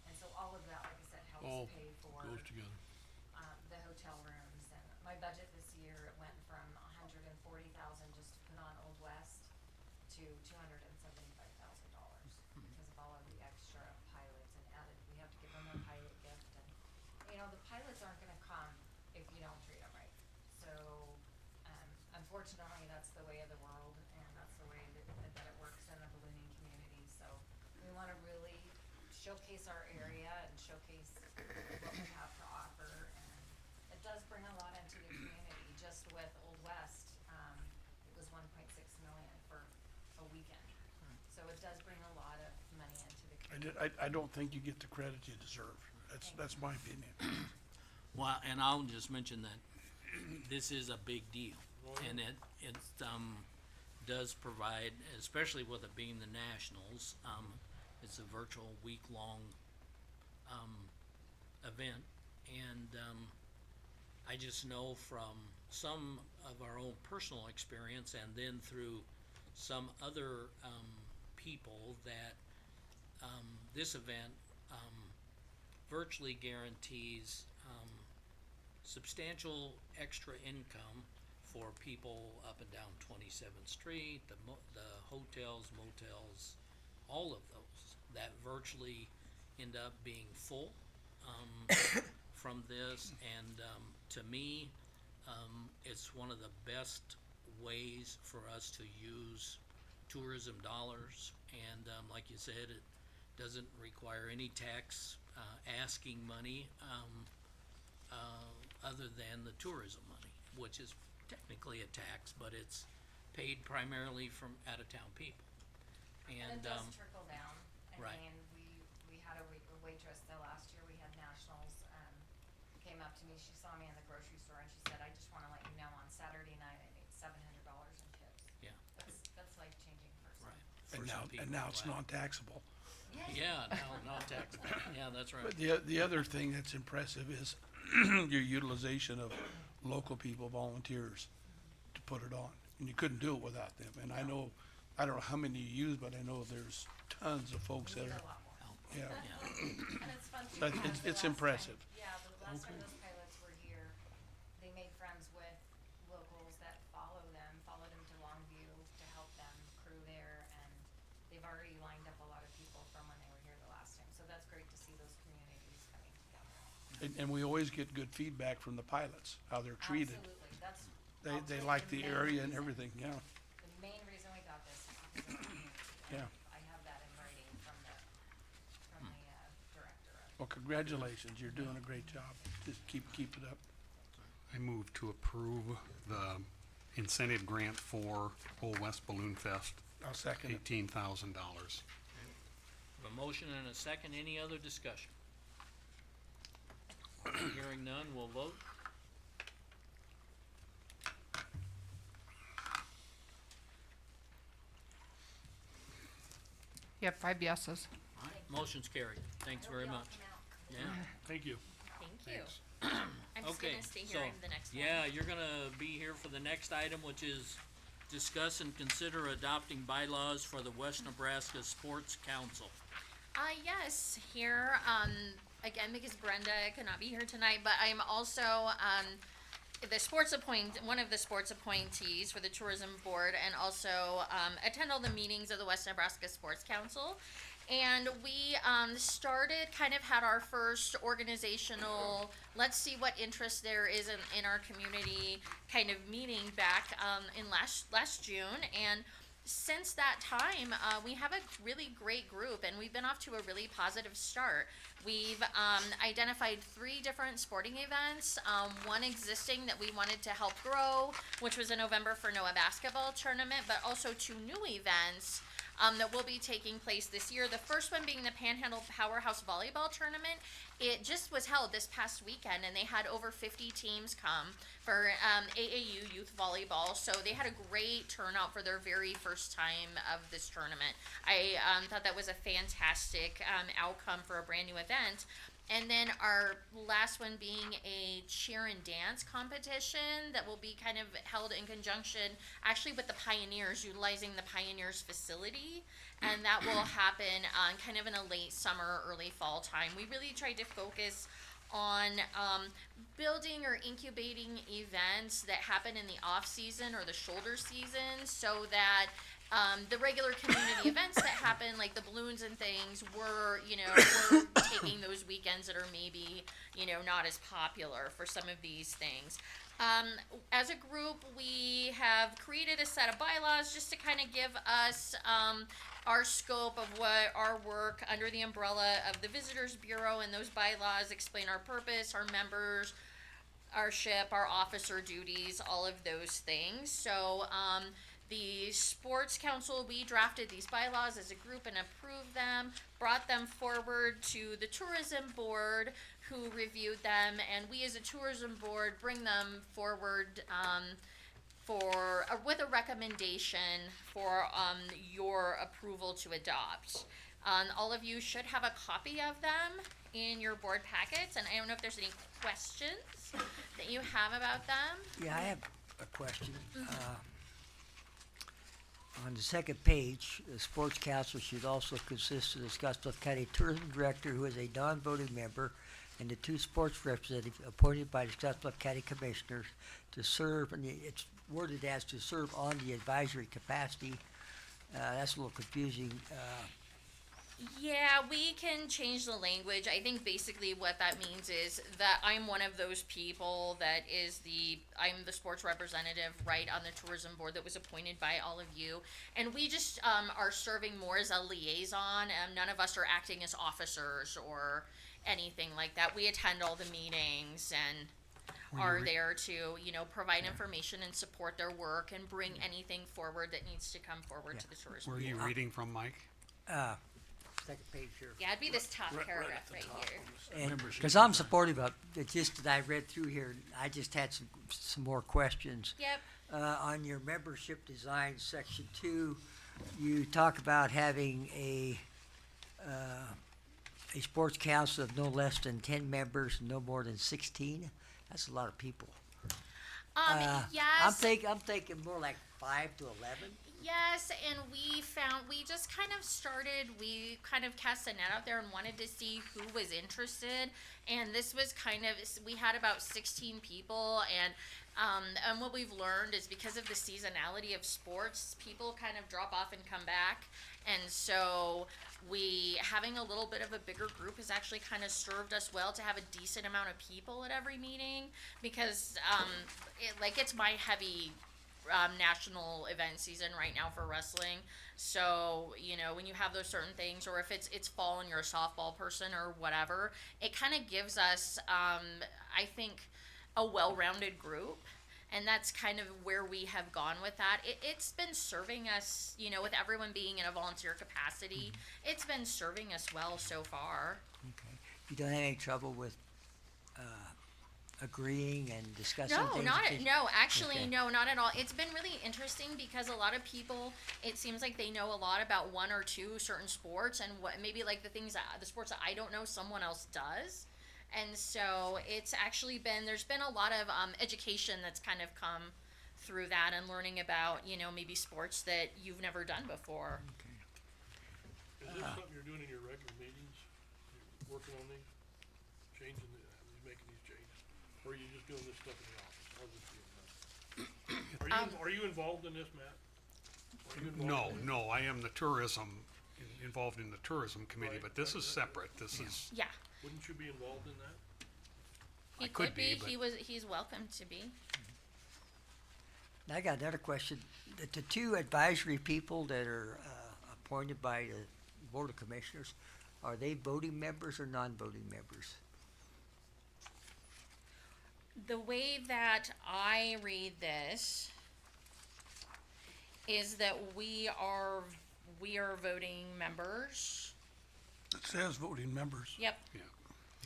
And so all of that, like I said, All helps pay for, goes together. the hotel rooms. And my budget this year, it went from $140,000 just to put on Old West to $275,000 because of all of the extra know, the pilots aren't gonna come if you don't treat them right. So, unfortunately, that's the way of the world, and that's the way that it works in the ballooning community, so we wanna really showcase our area and showcase what we have to offer, and it does bring a lot into the community. Just with Old West, it was 1.6 million for a weekend, so it does bring a lot of money into the community. I don't think you get the credit you deserve. That's my opinion. Well, and I'll just mention that this is a big deal, and it does provide, especially with it being the Nationals, it's a virtual week-long, event, and, I just know from some of our own personal experience, and then through some other, people, that, this event, virtually guarantees, substantial extra income for people up and down 27th Street, the hotels, motels, all of those that virtually end up being full, from this, and, to me, it's one of the best ways for us to use tourism dollars, and, like you said, it doesn't require any tax, asking money, other than the tourism money, which is technically a tax, but it's paid primarily from out-of-town people. And it does trickle down. I right. mean, we had a waitress the last year, we had Nationals, came up to me, she saw me in the grocery store and she said, I just wanna let you know, on Saturday night, I made $700 in tips. Yeah. That's life changing for some. Right. And For now, some people, and now it's right. non-taxable. Yeah, no, not taxable, yeah, that's right. But the other thing that's impressive is your utilization of local people, volunteers, to put it on. And you couldn't do it without them. And I know, I don't know how many you use, but I know there's tons of folks We that need are, a lot more. yeah. Yeah. And it's fun too. But because the it's last impressive. time- Yeah, the last time those pilots were here, they made friends with locals that follow them, followed them to Longview to help them crew there, and they've already lined up a lot of people from when they were here the last time, so that's great to see those communities coming together. And we always get good feedback from the pilots, how they're treated. Absolutely, that's. They I'll tell you like the main area and reason. everything, yeah. The main reason we got this is because of the community, Yeah. and I have that in writing from the director of. Well, congratulations, you're doing a great job. Just keep it up. I move to approve the incentive grant for Old West Balloon Fest, I'll second it. $18,000. A motion and a second, any other discussion? Hearing none, we'll vote. Yep, 5 yeses. All right, motion's carried, thanks very much. Yeah. Thank you. Thank you. I'm just Okay, gonna stay so, here in the next one. yeah, you're gonna be here for the next item, which is discuss and consider adopting bylaws for the West Nebraska Sports Council. Yes, here, again, because Brenda could not be here tonight, but I'm also, one of the sports appointees for the tourism board, and also, attend all the meetings of the West Nebraska Sports Council. And we, had our first organizational, let's see what interest there is in our community kind of meeting back, in last June. And since that time, we have a really great group, and we've been off to a really positive start. We've identified 3 different sporting events, one existing that we wanted to help grow, which was a November for Noah basketball tournament, but also 2 new events that will be taking place this year. The first one being the Panhandle Powerhouse Volleyball Tournament. It just was held this past weekend, and they had over 50 teams come for AAU youth volleyball. So they had a great turnout for their very first time of this tournament. I thought that was a fantastic outcome for a brand new event. And then our last one being a cheer and dance competition that will be kind of held in conjunction actually with the Pioneers, utilizing the Pioneers facility. And that will happen kind of in a late summer, early fall time. We really tried to focus on building or incubating events that happen in the off season or the shoulder season, so that The regular community events that happen, like the balloons and things, we're taking those weekends that are maybe, not as popular for some of these things. As a group, we have created a set of bylaws just to kind of give us our scope of what our work under the umbrella of the Visitors Bureau, and those bylaws explain our purpose, our members, our ship, our officer duties, all of those things. So, the Sports Council, we drafted these bylaws as a group and approved them, brought them forward to the Tourism Board, who reviewed them, and we as a Tourism Board bring them forward with a recommendation for your approval to adopt. All of you should have a copy of them in your board packets, and I don't know if there's any questions that you have about them. Yeah, I have a question. On the second page, the Sports Council should also consist of the Scotts Bluff County Tourism Director, who is a non-voting member, and the 2 sports representatives appointed by the Scotts Bluff County Commissioners to serve, and it's worded as to serve on the advisory capacity. That's a little confusing. Yeah, we can change the language. I think basically what that means is that I'm one of those people that I'm the sports representative, right, on the tourism board that was appointed by all of you. And we just are serving more as a liaison. None of us are acting as officers or anything like that. We attend all the meetings and are there to, provide information and support their work and bring anything forward that needs to come forward to the tourism Where are board. you reading from, Mike? Second page here. Yeah, it'd be this top paragraph right here. And, because I'm supportive of it, just that I read through here, I just had some more questions. Yep. On your membership design, section 2, you talk about having a sports council of no less than 10 members, no more than 16. That's a lot of people. Yes. I'm thinking more like 5 to 11. Yes, and we just kind of cast a net out there and wanted to see who was interested. And this was we had about 16 people, and what we've learned is because of the seasonality of sports, people kind of drop off and come back. And so having a little bit of a bigger group has actually kind of served us well to have a decent amount of people at every meeting, because it's my heavy national event season right now for wrestling. So, when you have those certain things, or if it's fall and you're a softball person or whatever, it kind of gives us, I think, a well-rounded group. And that's kind of where we have gone with that. It's been serving us, with everyone being in a volunteer capacity, it's been serving us well so far. Okay. You don't have any trouble with agreeing and discussing things? Actually, Okay. no, not at all. It's been really interesting because a lot of people, it seems like they know a lot about one or two certain sports, and what maybe like the sports that I don't know, someone else does. And so it's actually there's been a lot of education that's kind of come through that, and learning about, maybe sports that you've never done before. Is this something you're doing in your regular meetings? You're working on these, making these changes? Or are you just doing this stuff in the office? How's this being done? Are you involved in this, Matt? Are you involved in this? No, I am involved in the tourism committee, Right, but this right, is right. separate. This is, Yeah, Wouldn't you be involved in that? he I could be, he's welcome to be. I got another question. The 2 advisory people that are appointed by the Board of Commissioners, are they voting members or non-voting members? The way that I read this is that we are voting members. It says voting members. Yep,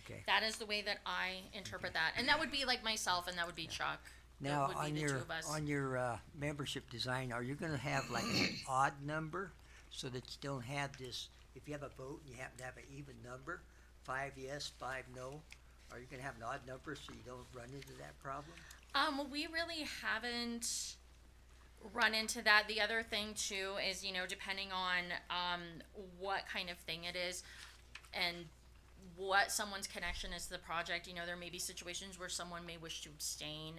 Okay. that is the way that I interpret that, and that would be like myself, and that would be Chuck. Now, That would be the two of us. on your membership design, are you gonna have like an odd number so that you don't have this, if you have a vote and you happen to have an even number, 5 yes, 5 no, are you gonna have an odd number so you don't run into that problem? We really haven't run into that. The other thing too is, depending on what kind of thing it is and what someone's connection is to the project, there may be situations where someone may wish to abstain.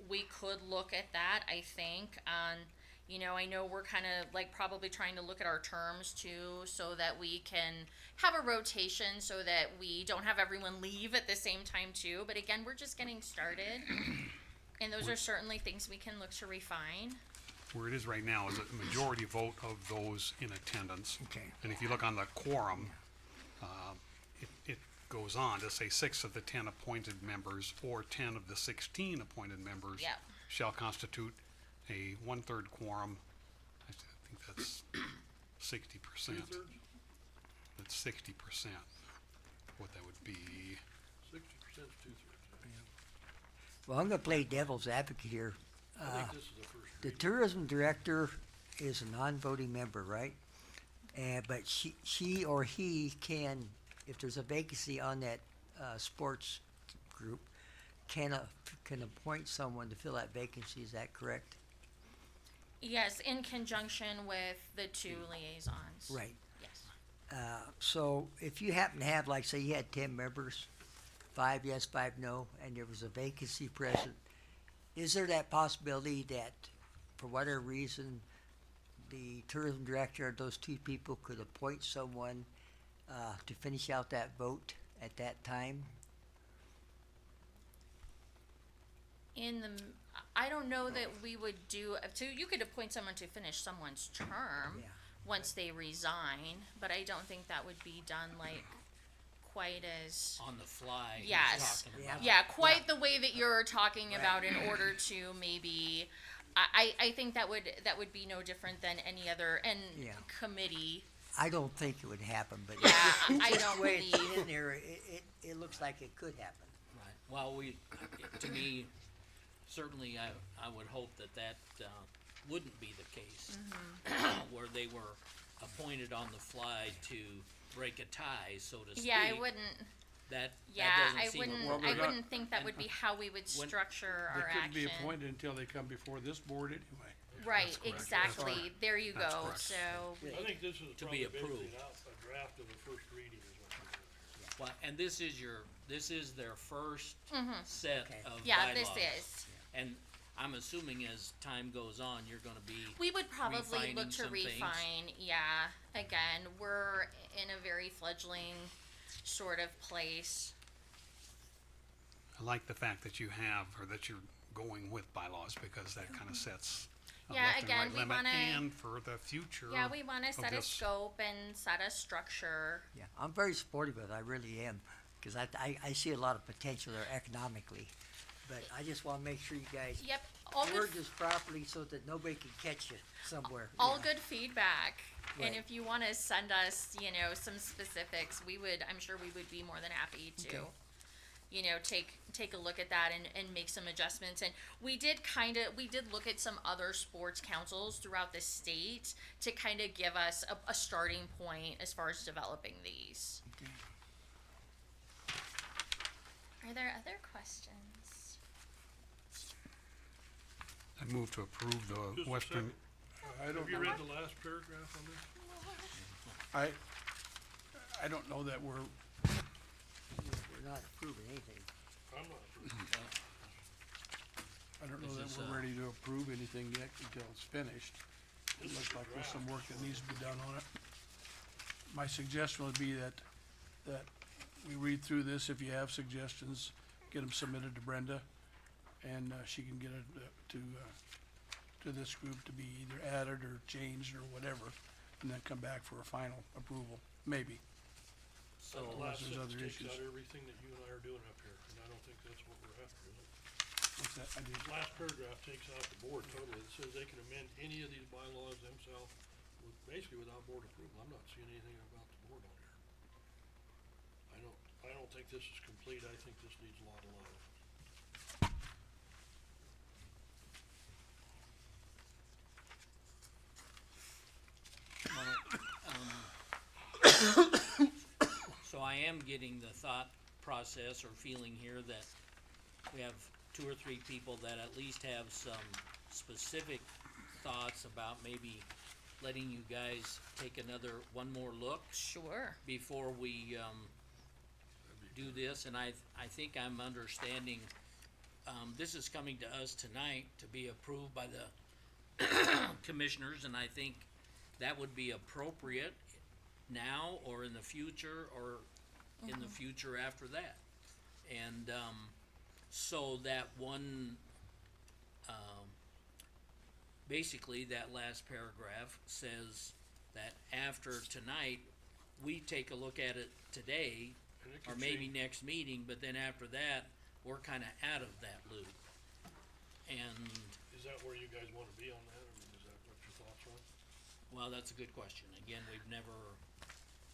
we could look at that, I think, you know, I know we're kind of like probably trying to look at our terms too, so that we can have a rotation so that we don't have everyone leave at the same time too. But again, we're just getting started. And those are certainly things we can look to refine. Where it is right now is a majority vote of those in attendance. Okay. And if you look on the quorum, it goes on to say 6 of the 10 appointed members or 10 of the 16 appointed members Yep. shall constitute a 1/3 quorum. I think that's 60%. Two-thirds? That's 60%. What that would be. 60% is two-thirds. Well, I'm gonna play devil's advocate here. I think this is the first The reading. tourism director is a non-voting member, right? But she or he can, if there's a vacancy on that, sports group, can appoint someone to fill that vacancy, is that correct? Yes, in conjunction with the 2 liaisons. Right. Yes. So if you happen to have, like, say you had 10 members, 5 yes, 5 no, and there was a vacancy present, is there that possibility that, for whatever reason, the tourism director or those 2 people could appoint someone to finish out that vote at that time? I don't know that we would do, so you could appoint someone to finish someone's term Yeah. once they resign, but I don't think that would be done like quite as, On the fly, he's Yes. talking Yeah. about. yeah, quite the way that you're talking Right. about in order to maybe, I think that would be no different than any other, and Yeah. committee. I don't think it would happen, but Yeah, I just don't the way it's believe. in there, it looks like it could happen. Right, well, to me, certainly I would hope that wouldn't be the case. Where they were appointed on the fly to break a tie, so to speak. Yeah, I wouldn't, That yeah, doesn't I seem wouldn't, Well, I we're not- wouldn't think that would be how we would when- structure They our couldn't be action. appointed until they come before this board anyway. Right, correct. exactly, there you That's go, correct. so, I think this is To be probably basically approved. a draft of the first reading is what you're doing. Well, and this is their first set Okay. of bylaws. yeah, this is. And I'm assuming as time goes on, you're gonna be, We would probably refining look to some things. refine, yeah, again, we're in a very fledgling sort of place. I like the fact that you have, or that you're going with bylaws, because that kind of sets a Yeah, left and again, right we limit, wanna- and for the future. Yeah, we wanna set a this. scope and set a structure. Yeah, I'm very supportive of it, I really am, because I see a lot of potential there economically. But I just wanna make sure you guys Yep, all good, word this properly so that nobody can catch you somewhere. all Yeah. good feedback. And Right. if you wanna send us, some specifics, I'm sure we would be more than happy to. Okay. Take a look at that and make some adjustments. And we did look at some other sports councils throughout the state to kind of give us a starting point as far as developing these. Okay. Are there other questions? I move to approve the Just a Western, I don't Have you know, read the last paragraph on this? I don't know that we're We're not approving anything. I'm not approving. I don't know that This is, we're ready to approve anything yet until it's finished. It looks like there's some work that needs to be done on it. My suggestion would be that we read through this, if you have suggestions, get them submitted to Brenda, and, she can get it, to this group to be either added or changed or whatever, and then come back for a final approval, maybe. so, The last there's sentence other takes issues. out everything that you and I are doing up here, and I don't think that's what we're after, is it? What's that? I did, Last paragraph takes out the board totally. It says they can amend any of these bylaws themselves, basically without board approval. I'm not seeing anything about the board on here. I don't think this is complete. I think this needs a lot of love. so I am getting the thought process or feeling here that we have 2 or 3 people that at least have some specific thoughts about maybe letting you guys take one more look Sure. before we, do this, and I think I'm understanding this is coming to us tonight to be approved by the commissioners, and I think that would be appropriate now or in the future or in the future after that. And, so that one, basically that last paragraph says that after tonight, we take a look at it today, And it or can maybe change. next meeting, but then after that, we're kinda out of that loop. And, Is that where you guys wanna be on that, or is that what your thoughts are? well, that's a good question. Again, we've never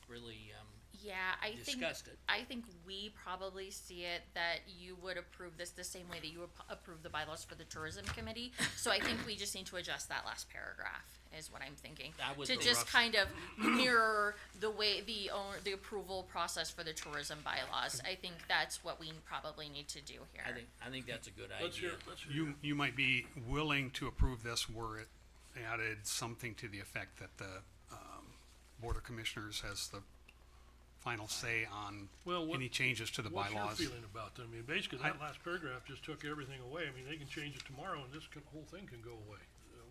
really, Yeah, I think discussed it. I think we probably see it that you would approve this the same way that you would approve the bylaws for the tourism committee. So I think we just need to adjust that last paragraph, is what I'm thinking. That was To the just rough- kind of mirror the way the approval process for the tourism bylaws. I think that's what we probably need to do here. I think that's a good Let's hear, idea. let's hear. You might be willing to approve this were it added something to the effect that the, Board of Commissioners has the final say on Well, what- any changes to the What's your bylaws. feeling about that? I mean, basically, that last paragraph just took everything away. I mean, they can change it tomorrow and whole thing can go away.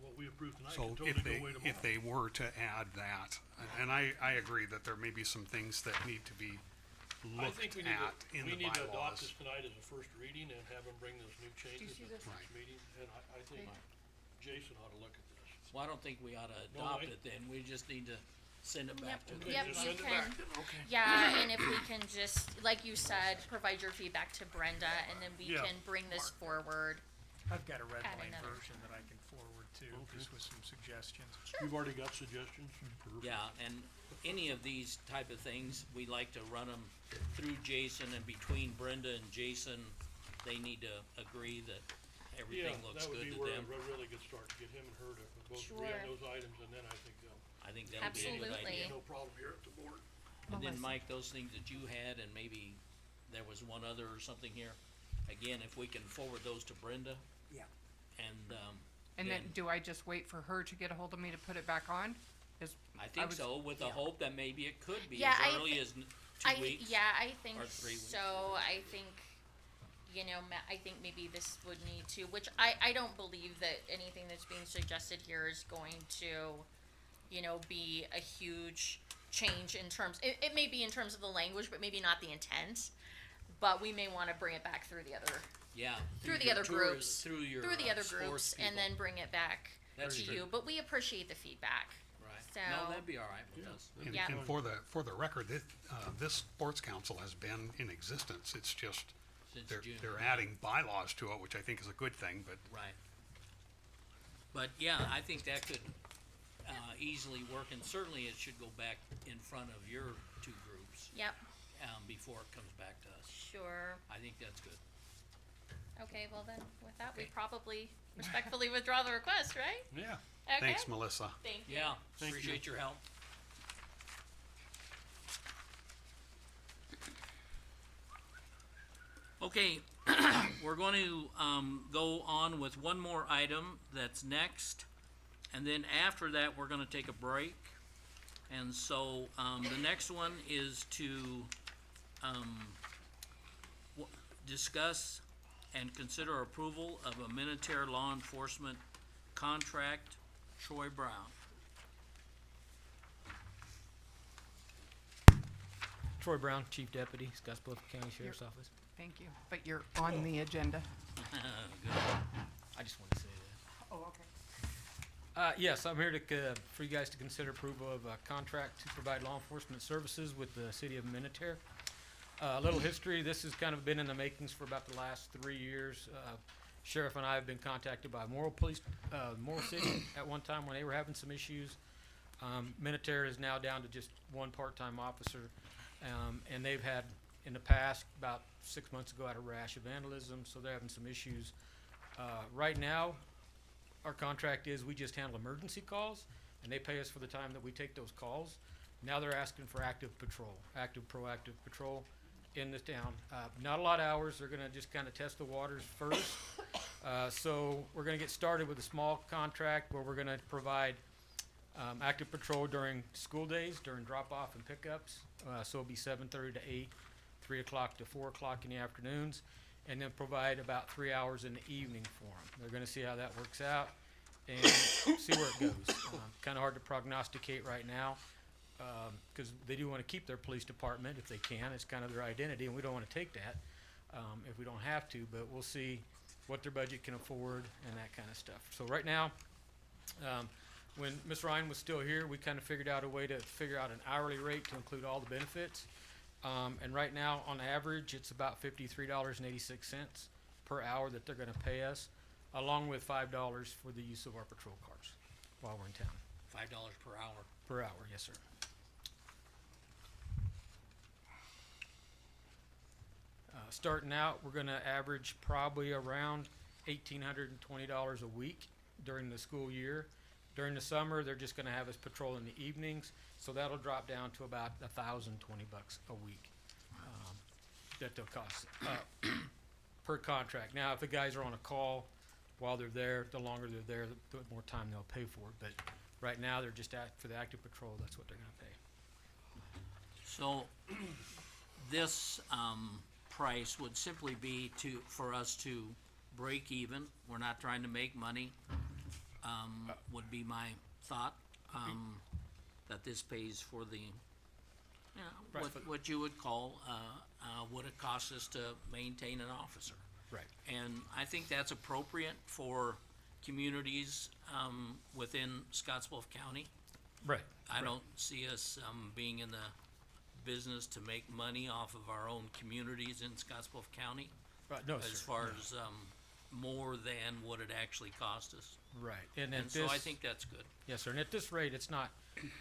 What we approved tonight So can totally if go away tomorrow. if they were to add that, and I agree that there may be some things that need to be I looked think at in we the need to adopt bylaws. this tonight as a first reading and have them bring those new changes see at the this? next meeting. And I think Jason ought to look at this. Well, I don't think we ought to No, adopt I- it then. We just need to send it back to them. Yep, Just you send it can. back then, okay. Yeah, and if we can just, like you said, provide your feedback to Brenda, and then we Yeah. can bring this forward. I've got a red Add line another. version that I can forward too, Okay. just with some suggestions. You've already got suggestions? Perfect. Yeah, and any of these type of things, we like to run them through Jason, and between Brenda and Jason, they need to agree that Yeah, everything looks that would good be to where them. a really good start, to get him and her to both agree Sure. on those items, and then I think I think that'll be a good Absolutely. idea. no problem here at the board. And then, Melissa. Mike, those things that you had, and maybe there was one other or something here, again, if we can forward those to Brenda. Yeah. And, And then, do I just wait for her to get a hold of me to put it back on? I think was- so, with the hope that maybe it could be Yeah, as I early thi- as 2 weeks. Yeah, I think or 3 weeks. so. I think, you know, I think maybe this would need to, which I don't believe that anything that's being suggested here is going to, you know, be a huge change in terms, it may be in terms of the language, but maybe not the intent. But we may wanna bring it back through the other, Yeah. through the your other tours- groups, Through your, through the other sports groups, and people. then bring it back That's to true. you. But we appreciate the feedback. Right. So- No, that'd be all right with us. And, Yeah. and for the record, this sports council has been in existence. It's just, Since they're, June. they're adding bylaws to it, which I think is a good thing, but Right. But yeah, I think that could, easily work, and certainly it should go back in front of your two groups, Yep, before it comes back to us. sure. I think that's good. Okay, well then, with that, we Okay. probably respectfully withdraw the request, right? Yeah. Okay. thanks, Melissa. Thank you. Yeah, Thank you. appreciate your help. Okay, we're going to, go on with one more item that's next, and then after that, we're gonna take a break. And so, the next one is to, discuss and consider approval of a military law enforcement contract, Troy Brown. Troy Brown, Chief Deputy, Scotts Bluff County Sheriff's Office. Thank you, but you're on the agenda. Good. I just wanted to say that. Oh, okay. Yes, I'm here to, for you guys to consider approval of a contract to provide law enforcement services with the city of Minutair. A little history, this has kind of been in the makings for about the last 3 years. Sheriff and I have been contacted by Morrill City at one time when they were having some issues. Minutair is now down to just one part-time officer, and they've had, in the past, about 6 months ago, had a rash of vandalism, so they're having some issues. Right now, our contract is we just handle emergency calls, and they pay us for the time that we take those calls. Now they're asking for active patrol, proactive patrol in this town. Not a lot of hours, they're gonna just kinda test the waters first. So we're gonna get started with a small contract where we're gonna provide active patrol during school days, during drop-off and pickups. So it'll be 7:30 to 8, 3 o'clock to 4 o'clock in the afternoons. and then provide about 3 hours in the evening for them. They're gonna see how that works out and see where it goes. Kinda hard to prognosticate right now, cause they do wanna keep their police department if they can. It's kind of their identity, and we don't wanna take that, if we don't have to, but we'll see what their budget can afford and that kinda stuff. So right now, when Ms. Ryan was still here, we kinda figured out a way to figure out an hourly rate to include all the benefits. And right now, on average, it's about $53.86 per hour that they're gonna pay us, along with $5 for the use of our patrol cars while we're in town. $5 per hour. Per hour, yes, sir. Starting out, we're gonna average probably around $1,820 a week during the school year. During the summer, they're just gonna have us patrol in the evenings, so that'll drop down to about $1,020 a week, that they'll cost, per contract. Now, if the guys are on a call while they're there, the longer they're there, the more time they'll pay for it, but right now, they're just for the active patrol, that's what they're gonna pay. So, this, price would simply be for us to break even. We're not trying to make money, would be my thought, that this pays for the, Right, what you would call, what it costs us to maintain an officer. Right. And I think that's appropriate for communities, within Scotts Bluff County. Right. I don't see us, being in the business to make money off of our own communities in Scotts Bluff County, Right, no, as sir. far as, more than what it actually cost us. Right, and at And so I this, think that's good. yes, sir, and at this rate, it's not,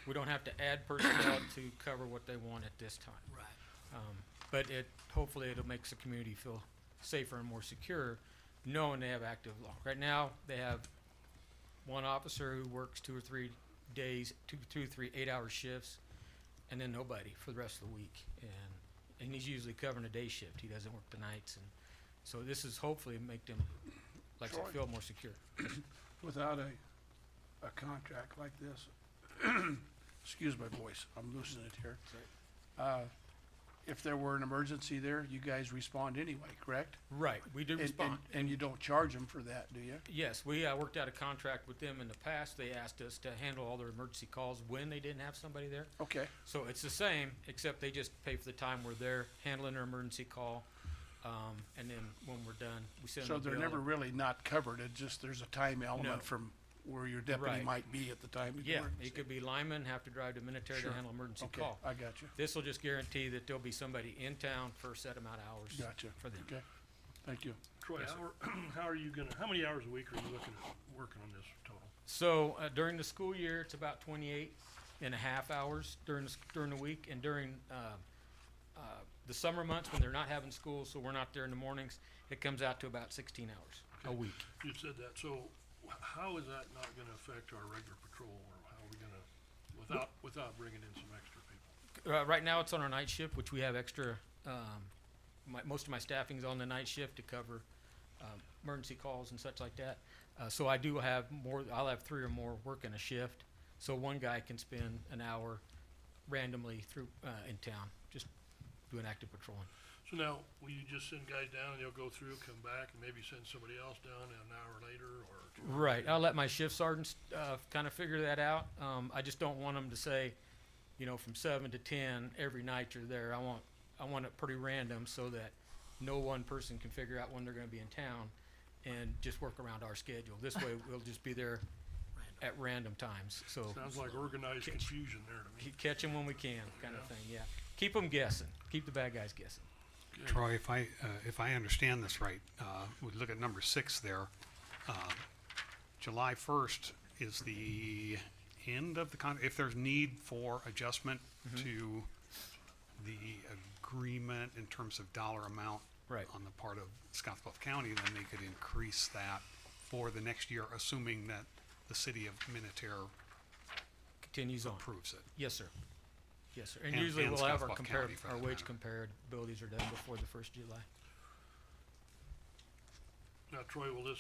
we don't have to add personnel to cover what they want at this time. Right. But hopefully it'll make the community feel safer and more secure, knowing they have active law. Right now, they have one officer who works 2 or 3 days, 2 or 3 8-hour shifts, and then nobody for the rest of the week. And he's usually covering a day shift. He doesn't work the nights, and so this is hopefully make them, like I said, Troy? feel more secure. Without a contract like this, excuse my voice, I'm losing it here. If there were an emergency there, you guys respond anyway, correct? Right, we do respond. And you don't charge them for that, do you? Yes, we worked out a contract with them in the past. They asked us to handle all their emergency calls when they didn't have somebody there. Okay, So it's the same, except they just pay for the time we're there handling their emergency call. And then when we're done, we send so them a they're bill. never really not covered, it's just there's a time No. element from where your deputy Right. might be at the time of the Yeah, emergency. it could be linemen have to drive to Minnetonka Sure. to handle emergency Okay, call. I got you, This will just guarantee that there'll be somebody in town for a set amount of hours gotcha, for them. okay, thank you. Troy, Yes, sir. how are you gonna, how many hours a week are you looking at working on this total? So during the school year, it's about 28 and a half hours during the week, and during the summer months when they're not having school, so we're not there in the mornings, it comes out to about 16 hours a Okay. week. You said that, so how is that not gonna affect our regular patrol, or how are we gonna, without bringing in some extra people? Right now, it's on our night shift, which we have extra. Most of my staffing's on the night shift to cover emergency calls and such like that. So I do have more. I'll have 3 or more working a shift, so one guy can spend an hour randomly through in town, just doing active patrolling. So now, will you just send guys down and they'll go through, come back, and maybe send somebody else down an hour later, or 2 hours Right. later? I'll let my shift sergeants kind of figure that out. I just don't want them to say, from 7 to 10 every night you're there. I want it pretty random so that no one person can figure out when they're going to be in town and just work around our schedule. This way, we'll just be there at random times. So Sounds like organized confusion there to me. catch them when we can, kind of thing. Yeah. Keep them guessing. Keep the bad guys guessing. Troy, if I understand this right, we look at number 6 there. July 1st is the end of the if there's need for adjustment to the agreement in terms of dollar amount Right. on the part of Scotts Bluff County, then they could increase that for the next year, assuming that the city of Minnetonka Continues on. approves it. Yes, sir. Yes, sir. And And- usually and we'll have Scotts Bluff County, for our that wage matter. comparabilities are done before the 1st of July. Now, Troy, will this,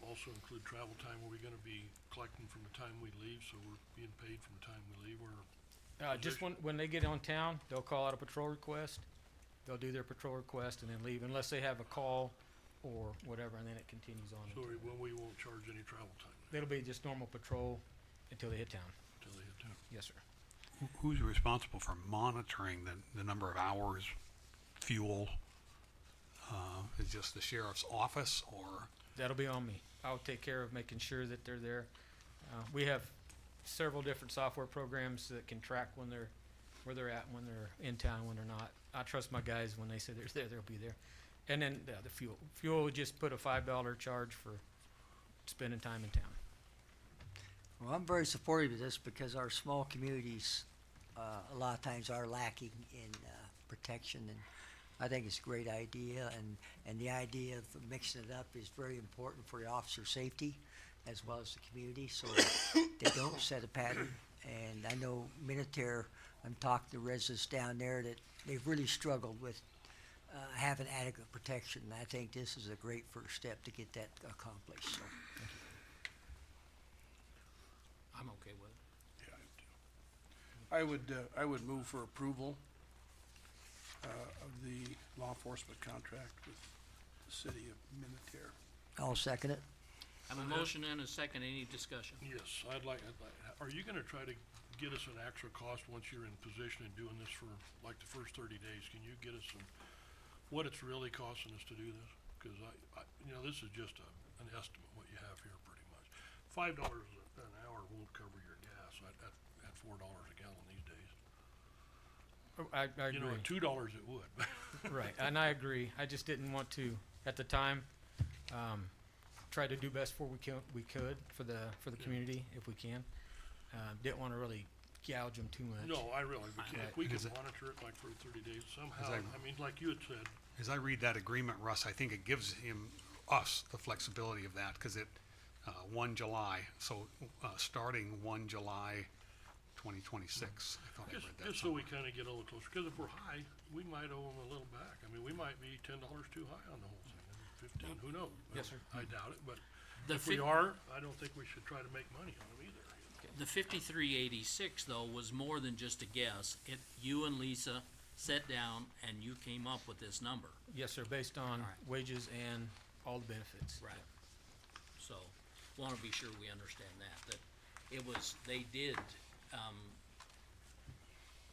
also include travel time? Are we gonna be collecting from the time we leave, so we're being paid from the time we leave, or? Just when they get on town, they'll call out a patrol request, They'll do their patrol request and then leave unless they have a call or whatever, and then it continues on. So we won't charge any travel time It'll be just normal patrol until they hit town. until they hit town. Yes, sir. Who's responsible for monitoring the number of hours, fuel? Is it just the sheriff's office, or? That'll be on me. I'll take care of making sure that they're there. We have several different software programs that can track where they're at, when they're in town, when they're not. I trust my guys. When they say they're there, they'll be there. And then the fuel. Fuel, we just put a $5 charge for spending time in town. Well, I'm very supportive of this because our small communities, a lot of times are lacking in, protection, and I think it's a great idea, and the idea of mixing it up is very important for the officer safety as well as the community, so they don't set a pattern. And I know Minutair, I'm talking to residents down there that they've really struggled with, having adequate protection, and I think this is a great first step to get that accomplished, so. I'm okay with it. Yeah, I would move for approval, of the law enforcement contract with the city of Minutair. I'll second it. Have a motion and a second, any discussion? Yes, I'd like, are you gonna try to get us an actual cost once you're in position and doing this for like the first 30 days? Can you get us some, what it's really costing us to do this? Cause this is just an estimate, what you have here pretty much. $5 an hour won't cover your gas at $4 a gallon these days. I agree. You know, at $2 it would. Right, and I agree. I just didn't want to, at the time, try to do best we could for the community if we can. Didn't want to really gouge them too much. No, we can't. If we Is could it- monitor it like for 30 days somehow, that- I mean, like you had said, As I read that agreement, Russ, I think it gives us the flexibility of that, cause 1 July, so, starting 1 July 2026. I thought I read that just so we somewhere. kinda get a little closer, cause if we're high, we might owe them a little back. I mean, we might be $10 too high on the whole thing, 15, who knows? Yes, sir. I doubt it, but The if we fif- are, I don't think we should try to make money on them either. The 5386 though was more than just a guess. You and Lisa sat down and you came up with this number. Yes, sir, based on All right. wages and all the benefits. Right. So, wanna be sure we understand that they did,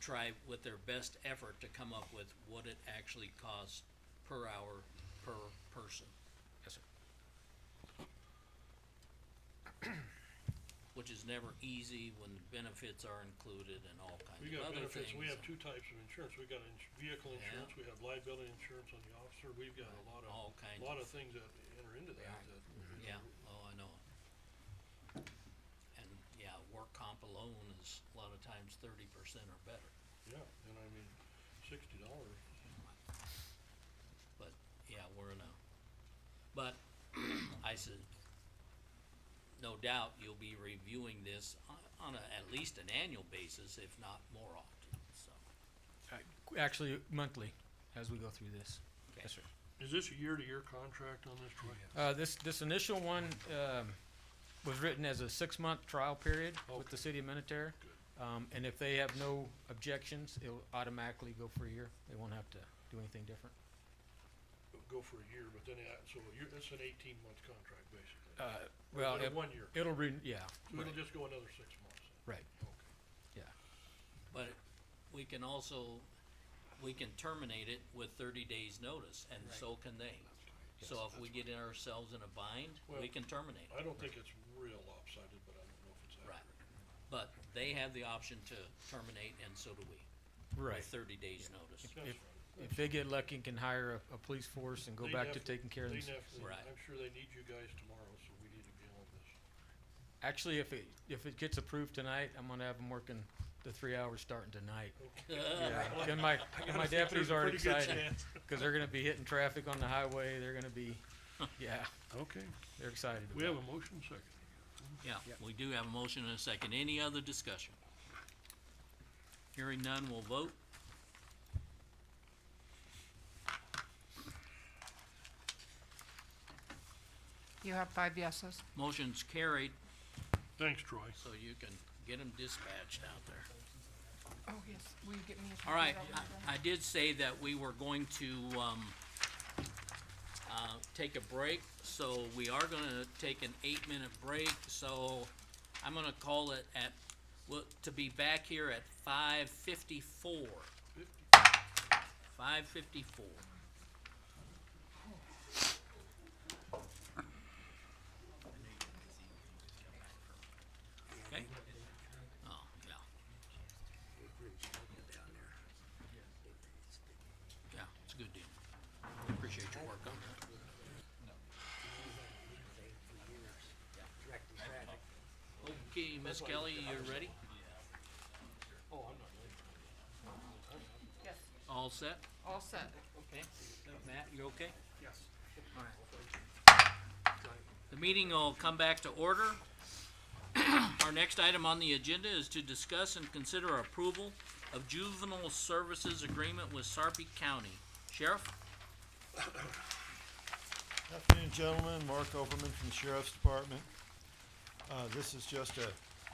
try with their best effort to come up with what it actually costs per hour, per person. Yes, sir. Which is never easy when benefits are incled and all kinds We of got other benefits, things. we have two types of insurance, we got vehicle Yeah. insurance, we have liability insurance on the officer, we've got a All kinds lot of- of things that enter into that, Yeah, oh, I know. And, yeah, work comp alone is a lot of times 30% or better, yeah, and I mean, $60. but, yeah, but, I said, no doubt you'll be reviewing this on at least an annual basis, if not more often, so. Actually, monthly, as we go through this. Okay. Yes, sir. Is this a year-to-year contract on this, Troy? This initial one, was written as a 6-month trial period with the Okay. city of Minutair. And if they have no objections, it'll automatically go for a year. They won't have to do anything different. Go for a year, but then, it's an 18-month contract, basically. Well, Or 1 year, it'll yeah, so right, it'll just go another 6 months then. right, Okay. yeah. But we can also, terminate it with 30 days' notice, and so can they. So if we get ourselves in a bind, we Well, can terminate it. I don't think it's real lopsided, but I don't know if it's Right. accurate. But they have the option to terminate, and so do we. Right. With 30 days' notice. That's fine. If they get lucky and can hire a police force and go They back to definitely- taking care of they themselves. definitely- Right. I'm sure they need you guys tomorrow, so we need to be on this. Actually, if it gets approved tonight, I'm gonna have them working the 3 hours starting tonight. Yeah, and my deputies are Pretty good excited, chance. cause they're gonna be hitting traffic on the highway, they're gonna be, yeah, Okay, they're excited we about have a motion second. Yeah, we do have a motion and a second. Any other discussion? Hearing none, we'll vote. You have 5 yeses. Motion's carried, Thanks, Troy. so you can get them dispatched out there. Oh, yes. Will you get me a copy All right, of that one, Brenda? I did say that we were going to, take a break, so we are gonna take an 8-minute break, so I'm gonna call it at, well, to be back here at 5:54. 5:54. Okay? Oh, yeah. Yeah, it's a good deal. Appreciate your work on that. Okay, Miss Kelly, you ready? Yes, All set? all set. Okay. Matt, you okay? Yes. The meeting will come back to order. Our next item on the agenda is to discuss and consider approval of juvenile services agreement with Sarpy County. Sheriff? Afternoon, gentlemen. Mark Overman from the Sheriff's Department. This is just a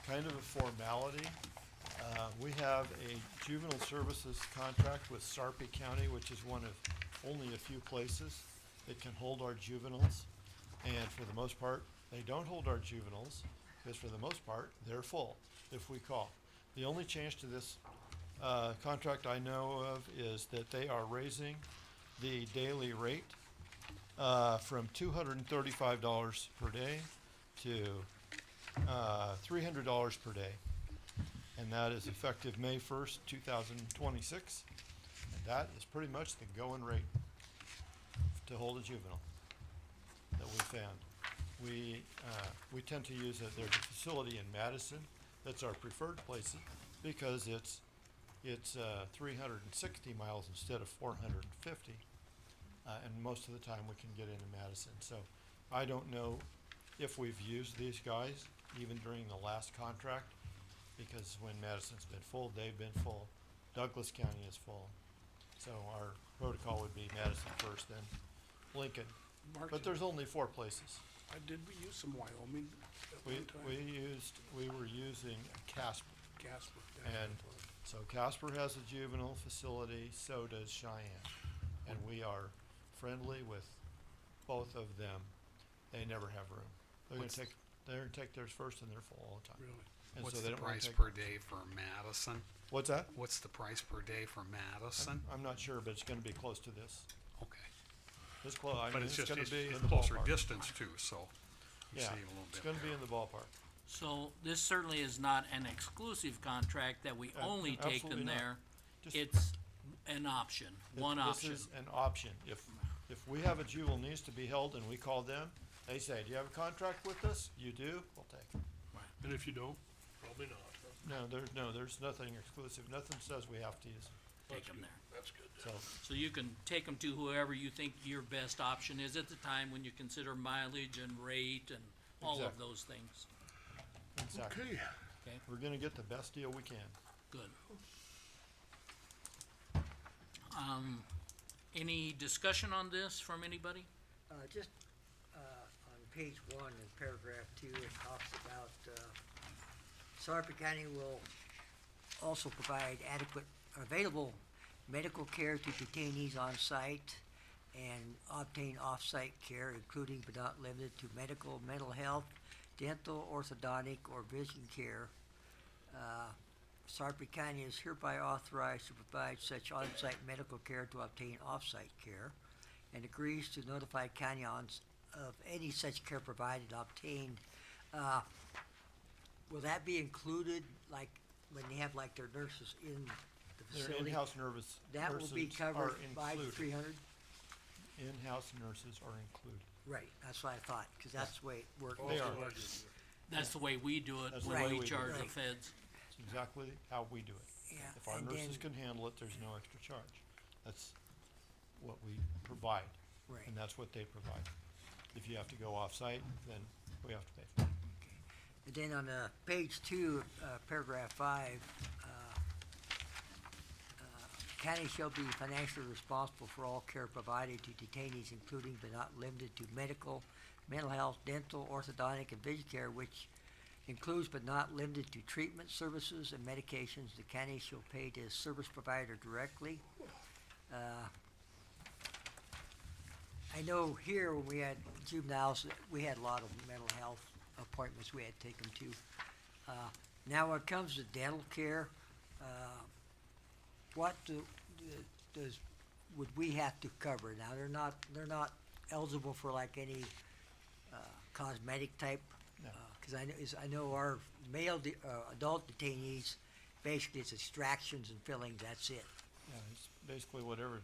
kind of a formality. We have a juvenile services contract with Sarpy County, which is one of only a few places that can hold our juveniles. And for the most part, they don't hold our juveniles, because for the most part, they're full if we call. The only change to this contract I know of is that they are raising the daily rate from $235 per day to $300 per day. And that is effective May 1st, 2026. And that is pretty much the going rate to hold a juvenile that we found. We tend to use there's a facility in Madison that's our preferred place because it's 360 miles instead of 450. And most of the time we can get into Madison. So I don't know if we've used these guys even during the last contract, because when Madison's been full, they've been full. Douglas County is full. So our protocol would be Madison first, then Lincoln. Mark, But there's only 4 places. did we use some Wyoming at We one time? we were using Casper. Casper. yeah. And so Casper has a juvenile facility, so does Cheyenne. And we are friendly with both of them. They never have room. They're gonna take theirs first, and they're full all the time. Really? And What's so they the don't wanna price take- per day for Madison? What's that? What's the price per day for Madison? I'm not sure, but it's gonna be close to this. Okay. It's close, I But mean, it's it's just, gonna be it's in the closer ballpark. distance too, so you Yeah, save a little it's bit gonna be there. in the ballpark. So this certainly is not an exclusive contract that we only take absolutely them not. there. Just- It's an option, one option. This is an option. If we have a juvenile needs to be held and we call them, they say, do you have a contract with us? You do? We'll take it. And if you don't, probably not. There's nothing exclusive. Nothing says we have to use them. Take them there. That's good. So, So you can take them to whoever you think your best option is at the time when you consider mileage and rate and all of Exactly. those things. exactly. Okay. Okay, We're gonna get the best deal we can. good. Any discussion on this from anybody? Just, on page 1 in paragraph 2, it talks about, Sarpy County will also provide adequate, available medical care to detainees on site and obtain off-site care, including but not limited to medical, mental health, dental, orthodontic, or vision care. Sarpy County is hereby authorized to provide such on-site medical care to obtain off-site care, and agrees to notify county of any such care provided and obtained. Will that be included, like, when they have like their nurses in the Their facility? in-house nurses That will be are covered by the included. 300? In-house nurses are included. Right, that's what I thought, cause that's the way it works. They are. That's the way we do it That's the when way we we do charge it. the feds. It's exactly how we do it. Yeah, If our and nurses then- can handle it, there's no extra charge. That's what we provide, Right. and that's what they provide. If you have to go off-site, then we have to pay for it. And then on, page 2, paragraph 5, county shall be financially responsible for all care provided to detainees, including but not limited to medical, mental health, dental, orthodontic, and vision care, which includes but not limited to treatment services and medications the county shall pay to service provider directly. I know here when we had juveniles, we had a lot of mental health appointments we had to take them to. Now when it comes to dental care, what would we have to cover? Now, they're not eligible for like any, cosmetic type. No. Cause I know our male, adult detainees, basically it's extractions and fillings, that's it. Yeah, it's basically whatever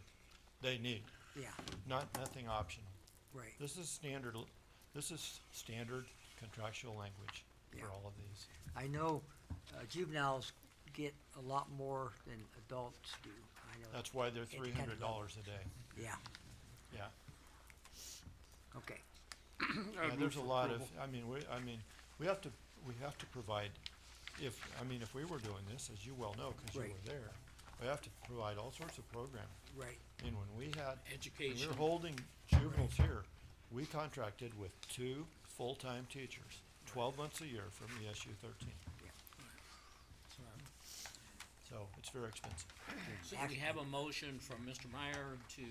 they need, Yeah, nothing optional. right. This is standard contractual language Yeah. for all of these. I know juveniles get a lot more than adults do. I know. That's why they're It depends on- $300 a day. Yeah, Yeah. okay. Yeah, there's a lot of, we have to provide, if we were doing this, as you well know, cause you Right. were there, we have to provide all sorts of programming. Right. And when we Education. were holding juveniles here, we contracted with 2 full-time teachers, 12 months a year from ESU 13. Yeah. So it's very expensive. So we have a motion from Mr. Meyer to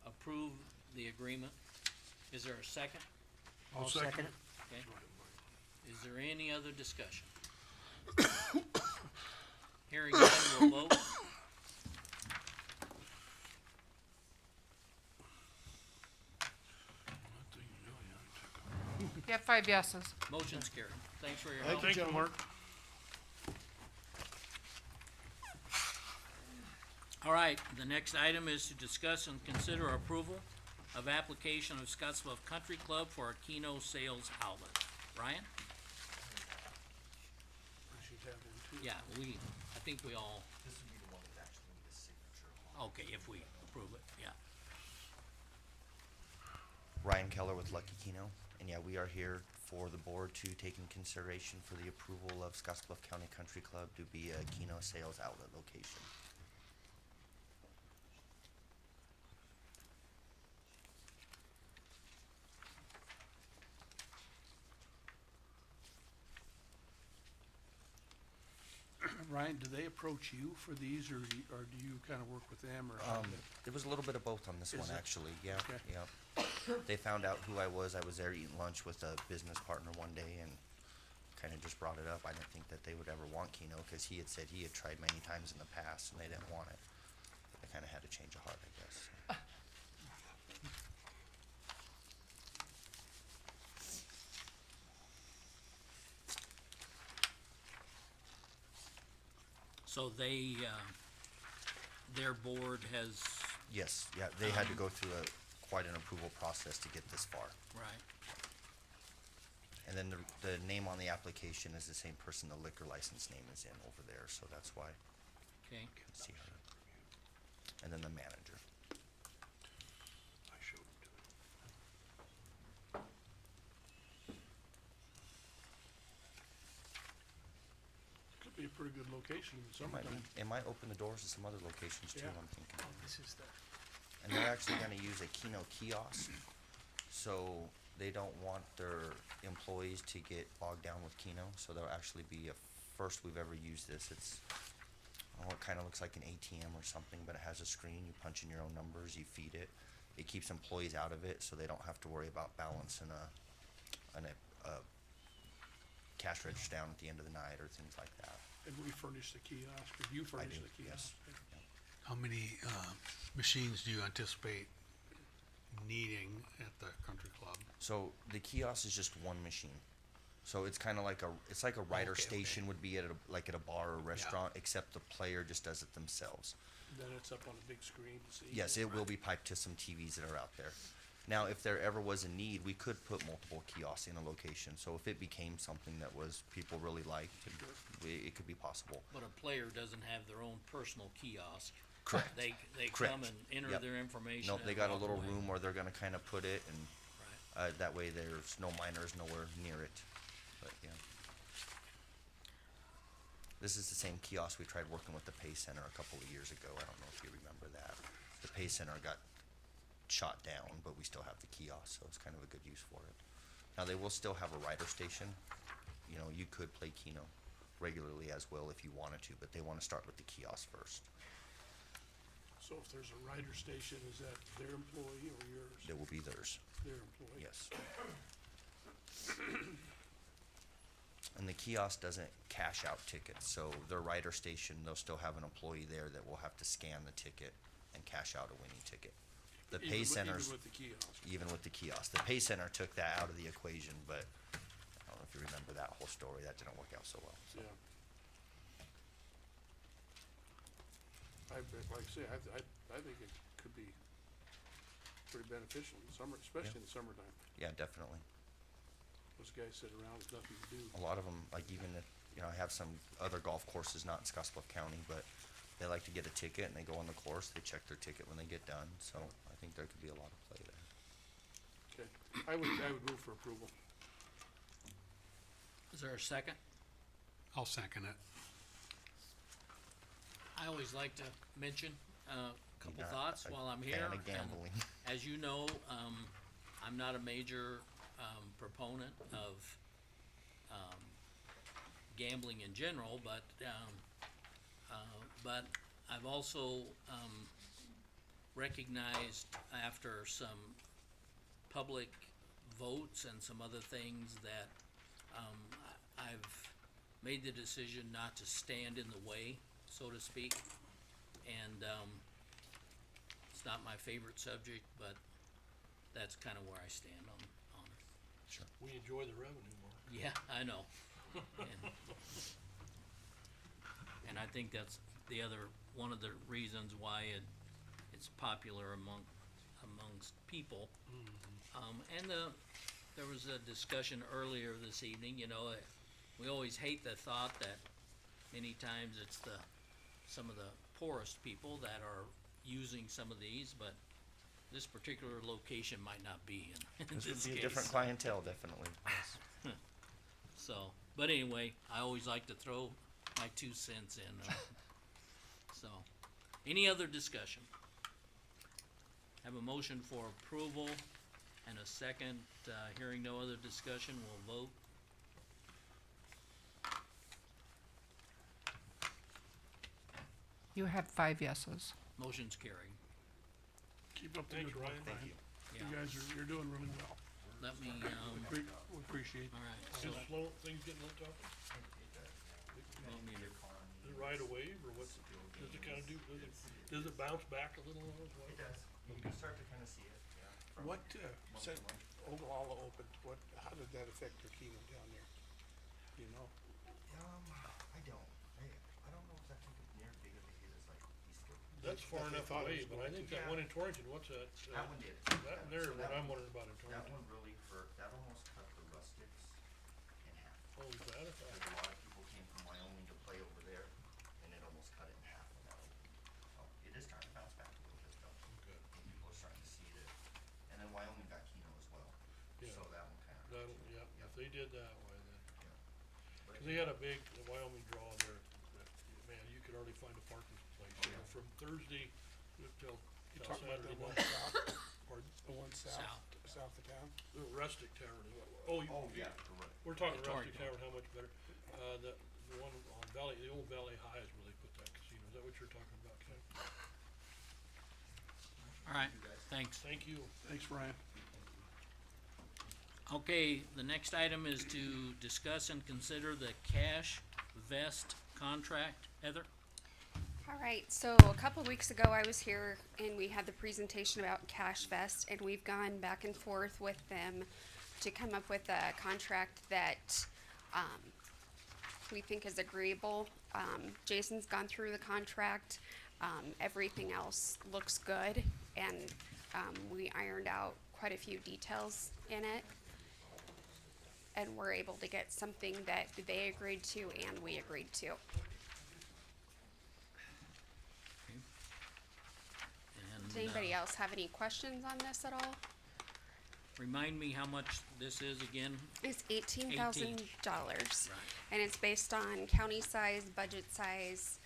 approve the agreement. Is there a second? I'll second it. Okay. Is there any other discussion? Hearing none, we'll vote. You have 5 yeses. Motion's carried. Thanks for your help. Thank you, Thank you, Mark. All right, the next item is to discuss and consider approval of application of Scotts Bluff Country Club for a Keno sales outlet. Ryan? I should have one too. Yeah, I think we all. This would be the one that actually needs a signature on. Okay, if we approve it, yeah. Ryan Keller with Lucky Keno, and yeah, we are here for the board to take in consideration for the approval of Scotts Bluff County Country Club to be a Keno sales outlet location. Ryan, do they approach you for these, or do you kind of work with them, or? how does it- It was a little bit of both on this Is one, it? actually, yeah, Okay. yeah. They found out who I was there eating lunch with a business partner one day and kinda just brought it up. I didn't think that they would ever want Keno, cause he had said he had tried many times in the past and they didn't want it. They kinda had a change of heart, I guess. So their board has, Yes, yeah, they had to go through quite an approval process to get this far. right, And then the name on the application is the same person the liquor license name is in over there, so that's why okay. you can see her. And then the manager. I showed them to him. Could be a pretty good location in the summertime. It might open the doors to some other locations too, Yeah. I'm thinking. Oh, this is the, And they're actually gonna use a Keno kiosk, so they don't want their employees to get bogged down with Keno, so there'll actually be first we've ever used this, it kinda looks like an ATM or something, but it has a screen, you punch in your own numbers, you feed it. It keeps employees out of it, so they don't have to worry about balancing a cash register down at the end of the night or things like that. And we furnish the kiosk, or you furnish do, the kiosk? yes. How many, machines do you anticipate needing at the country club? So the kiosk is just one machine. So it's kinda like it's like a rider Okay, okay. station would be at a bar or restaurant, except the player just does it themselves. Then it's up on a big screen to see. Yes, it will be piped to some TVs that are out there. Now, if there ever was a need, we could put multiple kiosks in a location, so if it became something that was, people really liked, it could be possible. But a player doesn't have their own personal kiosk. Correct. They Correct. come and enter Yep. their information. Nope, they and got a walk little away. room where they're gonna kinda put it, and, Right. that way there's no minors nowhere near it, but, yeah. This is the same kiosk we tried working with the Pay Center a couple of years ago, I don't know if you remember that. The Pay Center got shot down, but we still have the kiosk, so it's kind of a good use for it. Now, they will still have a rider station, you know, you could play Keno regularly as well if you wanted to, but they wanna start with the kiosk first. So if there's a rider station, is that their employee or yours? That will be theirs, Their employee? yes. And the kiosk doesn't cash out tickets, so their rider station, they'll still have an employee there that will have to scan the ticket and cash out a winning ticket. The pay centers, Even with the kiosk? even with the kiosk, the pay center took that out of the equation, but I don't know if you remember that whole story, that didn't work out so well, so. Yeah. Like I say, I think it could be pretty beneficial in the summer, especially in the summertime. Yeah, definitely. Those guys sit around with nothing to do. A lot of them, like even if, you know, I have some other golf courses, not in Scotts Bluff County, but they like to get a ticket and they go on the course, they check their ticket when they get done, so I think there could be a lot of play there. Okay, I would move for approval. Is there a second? I'll second it. I always like to mention a couple You're not thoughts a while I'm fan here. of and gambling. As you know, I'm not a major proponent of gambling in general, but I've also recognized after some public votes and some other things that I've made the decision not to stand in the way, so to speak. And it's not my favorite subject, but that's kind of where I stand on it. We enjoy the revenue, Mark. Yeah, I know. And I think that's the other, one of the reasons why it's popular amongst people. And there was a discussion earlier this evening, you know, we always hate the thought that many times it's some of the poorest people that are using some of these, but this particular location might not be in This this would be a case. different clientele, definitely, yes. So, but anyway, I always like to throw my 2 cents in. So, any other discussion? Have a motion for approval and a second. Hearing no other discussion, we'll vote. You had 5 yeses. Motion's carried. Keep up the Thanks, good work, Ryan. Thank Ryan. you. You Yeah, guys you're doing really well. let me, We appreciate all right, so, Just slow, things getting a little tougher? want me to, Is it right away, or what's, does it kinda do, does it bounce back a little on its way? It does, you can start to kinda see it, yeah. What, said Oglala opened, how did that affect your Keno down there? You know? I don't know if that took near as big of a hit as like Eastgate. That's far But they enough thought it away, was but I going think to. that one in Torrington, what's that? That one did. That one there, So what that I'm one- wondering about in That Torrington. one really hurt, that almost cut the rustics in half. Oh, is that a Because fact? a lot of people came from Wyoming to play over there, and it almost cut it in half when that opened. So it is starting to bounce back a little bit though. Okay. And people are starting to see that. And then Wyoming got Keno as well. Yeah. So that one kinda. That'll, yeah, if they did that way, then, But cause they had a big Wyoming draw there, that, man, you could hardly find a parking place, you know, from Thursday till You talking about Saturday the one night. south, Pardon? the one south of town? The Rustic Tavern is what, oh, you, Yeah, correct. we're talking The Rustic Torrington. Tavern, how much better? The one on Valley, the old Valley High has really put that casino, is that what you're talking about, Ken? all right, thanks. Thank you. Thanks, Ryan. Okay, the next item is to discuss and consider the cash vest contract. Heather? All right, so a couple of weeks ago, I was here and we had the presentation about Cash Vest, and we've gone back and forth with them to come up with a contract that we think is agreeable. Jason's gone through the contract, everything else looks good, and we ironed out quite a few details in it. And we're able to get something that they agreed to and we agreed to. And, Does anybody else have any questions on this at all? Remind me how much this is again? It's $18,000, Right. and it's based on county size, budget size.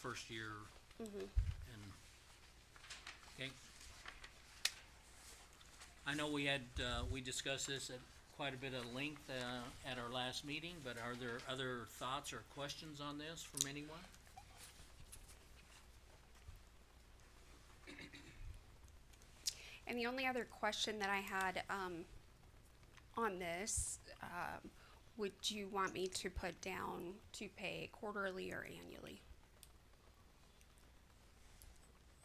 First year and, okay. I know we had, we discussed this at quite a bit of length, at our last meeting, but are there other thoughts or questions on this from anyone? And the only other question that I had, on this, would you want me to put down to pay quarterly or annually?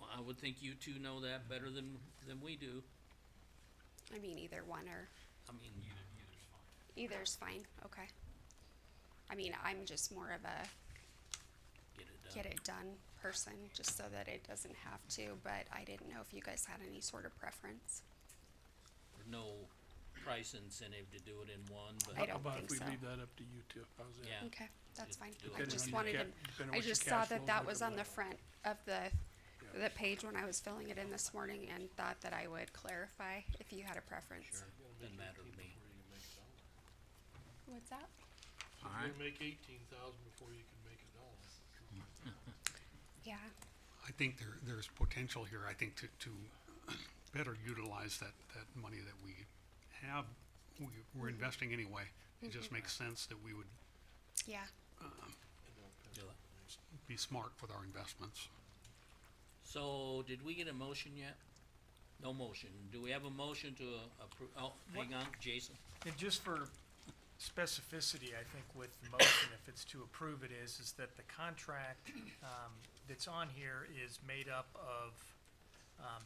Well, I would think you two know that better than we do. I mean, either one or, I mean, either's fine, okay. I mean, I'm just more of a get it done. get it done person, just so that it doesn't have to, but I didn't know if you guys had any sort of preference. There's no price incentive to do it in one, but. I don't How about think if we so. leave that up to you two? How's that? Yeah. Okay, that's Just fine. do I it just when you wanted to, depending on I what your just cash saw flow that is that was looking on the like. front of the page when I was filling it in this morning and thought that I would clarify if you had a preference. Sure, doesn't matter to me. What's that? All You're right, gonna make 18,000 before you can make $1. Yeah, I think there's potential here, I think, to better utilize that money that we have. We're investing anyway. It just makes sense that we would yeah. do it. be smart with our investments. So, did we get a motion yet? No motion. Do we have a motion to approve? Oh, hang on, Jason. And just for specificity, I think with the motion, if it's to approve it, is that the contract, that's on here is made up of,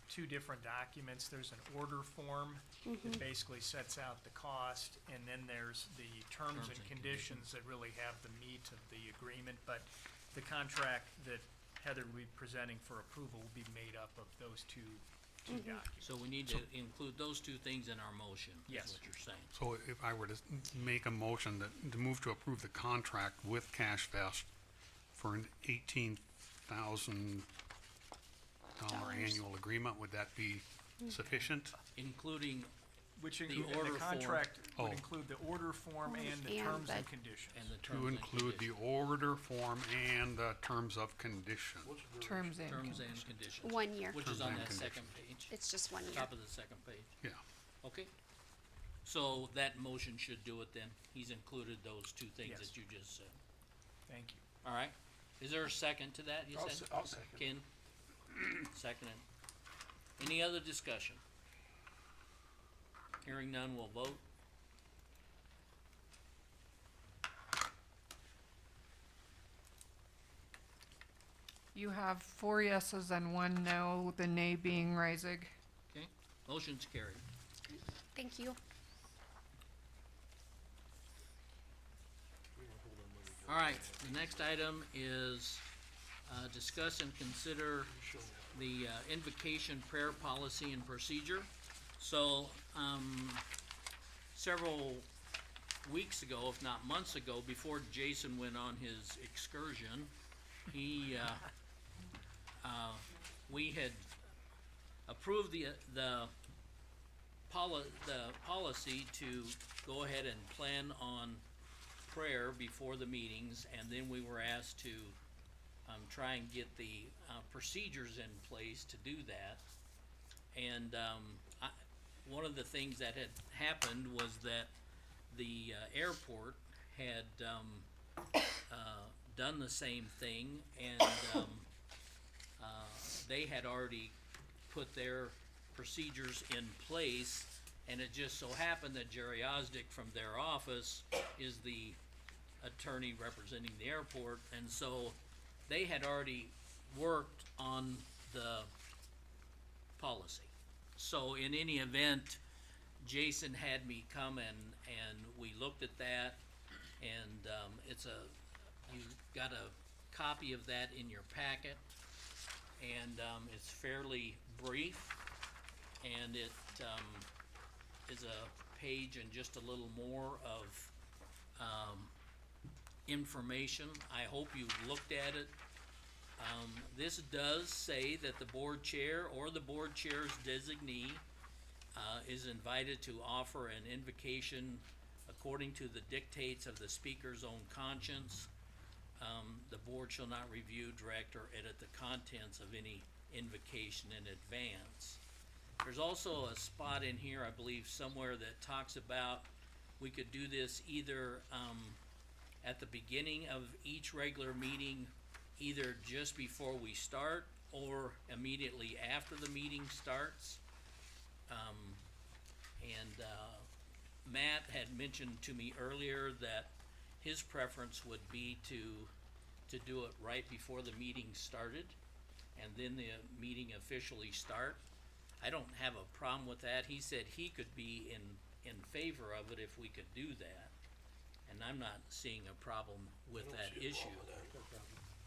two different documents. There's an order form that basically sets out the cost, and then there's the terms and conditions that really have the meat of the agreement, but the contract that Heather will be presenting for approval will be made up of those two documents. So we need to include those two things in our motion, is Yes. what you're saying. So if I were to make a motion to move to approve the contract with CashVest for an $18,000 annual agreement, would that be sufficient? Including, Which The include, order the form. contract Oh. would include the order form and the And terms and the- conditions. and the terms To and include the conditions. order form and the terms of condition. Terms and Terms conditions. and conditions. 1 year. Which is Terms on and that conditions. second page, It's just 1 year. top of the second page. Yeah. Okay. So that motion should do it then. He's included those two things Yes. that you just said. Thank you. All right. Is there a second to that, you said? I'll second. Ken? Seconded. Any other discussion? Hearing none, we'll vote. You have 4 yeses and 1 no, the nay being Reisig. Okay, motion's carried. Thank you. All right, the next item is, discuss and consider the, invocation prayer policy and procedure. So, several weeks ago, if not months ago, before Jason went on his excursion, he, we had approved the policy to go ahead and plan on prayer before the meetings, and then we were asked to, try and get the, procedures in place to do that. And, one of the things that had happened was that the, airport had, done the same thing, and, they had already put their procedures in place, and it just so happened that Jerry Osdick from their office is the attorney representing the airport, and so they had already worked on the policy. So in any event, Jason had me come and we looked at that, and, it's you got a copy of that in your packet, and, it's fairly brief, and it, is a page and just a little more of, information. I hope you looked at it. This does say that the board chair or the board chair's designee, is invited to offer an invocation according to the dictates of the speaker's own conscience. The board shall not review, direct, or edit the contents of any invocation in advance. There's also a spot in here, I believe, somewhere that talks about we could do this either, at the beginning of each regular meeting, either just before we start or immediately after the meeting starts. Matt had mentioned to me earlier that his preference would be to do it right before the meeting started, and then the meeting officially start. I don't have a problem with that. He said he could be in favor of it if we could do that, and I'm not seeing a problem with that issue.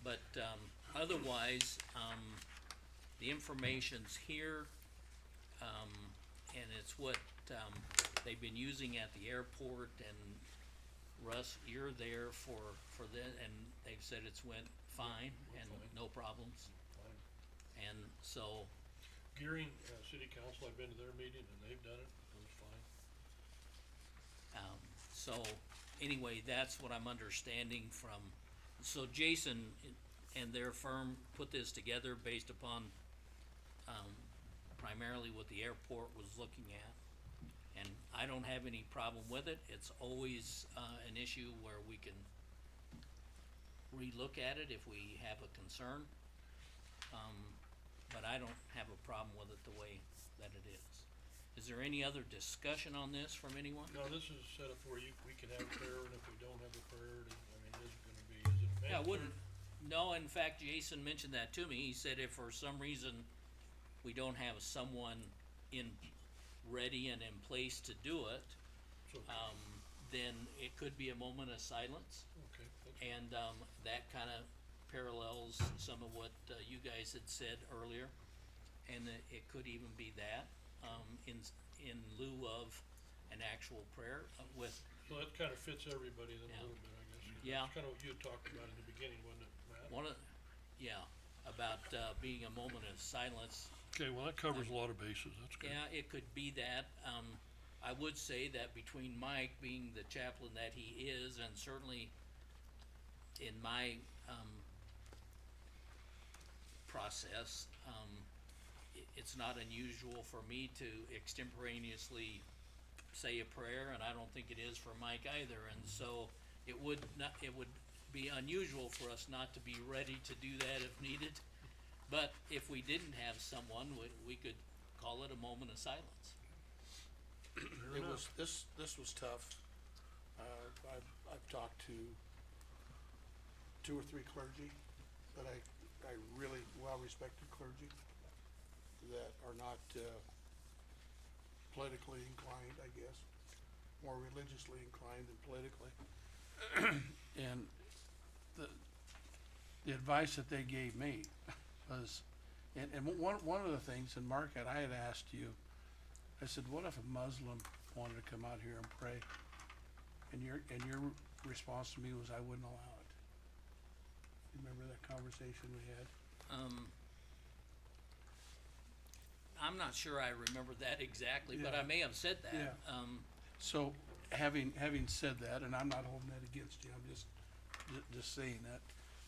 But, otherwise, the information's here, and it's what, they've been using at the airport, and Russ, you're there for and they've said it's went fine and no problems. And so, Gearing, city council, I've been to their meeting and they've done it, it was fine. so, anyway, that's what I'm understanding from, so Jason and their firm put this together based upon, primarily what the airport was looking at. And I don't have any problem with it. It's always, an issue where we can relook at it if we have a concern. But I don't have a problem with it the way that it is. Is there any other discussion on this from anyone? No, this is set up where we can have a prayer, and if we don't have a prayer, is it gonna be, is it mandatory? Yeah, I wouldn't, no, in fact, Jason mentioned that to me. He said if for some reason we don't have someone ready and in place to do it, It's okay. then it could be a moment of silence. Okay, And, that kinda parallels some of what, you guys had said earlier. And it could even be that, in lieu of an actual prayer, with, so that kinda fits everybody then Yeah. a little bit, I guess. Yeah. That's kinda what you had talked about in the beginning, wasn't it, Matt? one of, yeah, about, being a moment of silence. Okay, well, that covers a lot of bases, that's good. Yeah, it could be that. I would say that between Mike being the chaplain that he is, and certainly in my, process, it's not unusual for me to extemporaneously say a prayer, and I don't think it is for Mike either, and so it would be unusual for us not to be ready to do that if needed. But if we didn't have someone, we could call it a moment of silence. It was, this was tough. I've talked to 2 or 3 clergy that I really well-respected clergy that are not, politically inclined, I guess, more religiously inclined than politically. And the advice that they gave me was, and one of the things, and Mark, I had asked you, I said, what if a Muslim wanted to come out here and pray? And your response to me was, I wouldn't allow it. You remember that conversation we had? I'm not sure I remember that exactly, but I may have said that. Yeah. So, having said that, and I'm not holding that against you, I'm just saying that,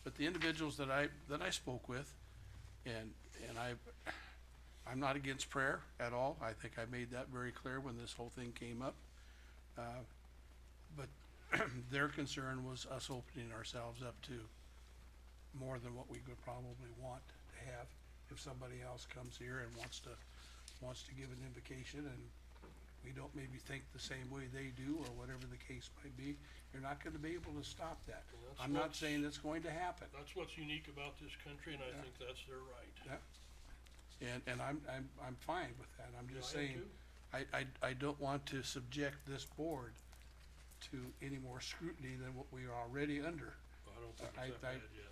but the individuals that I spoke with, and I'm not against prayer at all. I think I made that very clear when this whole thing came up. But their concern was us opening ourselves up to more than what we could probably want to have if somebody else comes here and wants to give an invocation, and we don't maybe think the same way they do, or whatever the case might be. You're not gonna be able to stop that. Well, that's I'm not what's- saying it's going to happen. That's what's unique about this country, and I Yeah. think that's their right. Yeah. And I'm fine with that. I'm just I am saying, too. I don't want to subject this board to any more scrutiny than what we are already under. I don't think I- it's that I- bad yet.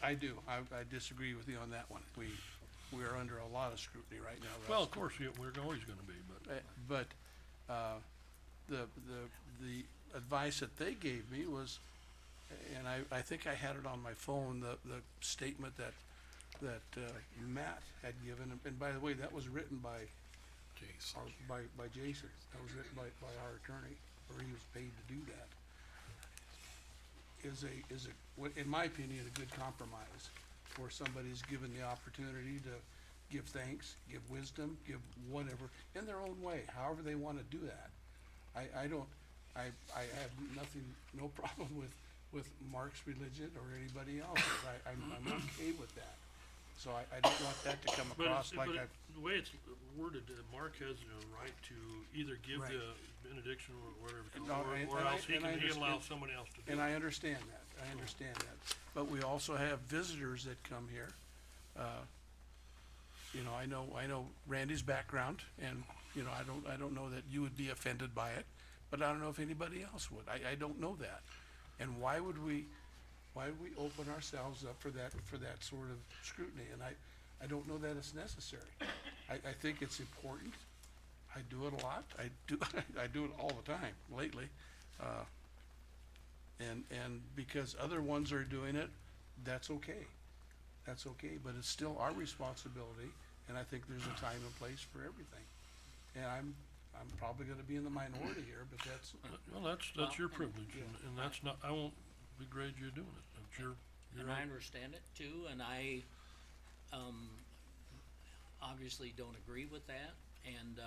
I do. I disagree with you on that one. We are under a lot of scrutiny right now, Russ. Well, of course, we're always gonna be, but. But, the advice that they gave me was, and I think I had it on my phone, the statement that Matt had given, and by the way, that was written by Jason. by Jason. That was written by our attorney, or he was paid to do that. Is in my opinion, a good compromise, where somebody's given the opportunity to give thanks, give wisdom, give whatever, in their own way, however they wanna do that. I don't, I have nothing, no problem with Mark's religion or anybody else's. I'm okay with that. So I don't want that to come across like I, the way it's worded, Mark has a right to either give Right. the benediction or whatever, No, or else he can allow somebody else to do it. and I understand that, I understand that. But we also have visitors that come here. You know, I know Randy's background, and, you know, I don't know that you would be offended by it, but I don't know if anybody else would. I don't know that. And why would we open ourselves up for that sort of scrutiny? And I don't know that it's necessary. I think it's important. I do it a lot. I do it all the time lately. And because other ones are doing it, that's okay. That's okay, but it's still our responsibility, and I think there's a time and place for everything. And I'm probably gonna be in the minority here, but that's, Well, that's your privilege, and that's not, I won't begrade you doing it. That's your And I right. understand it too, and I, obviously don't agree with that, and,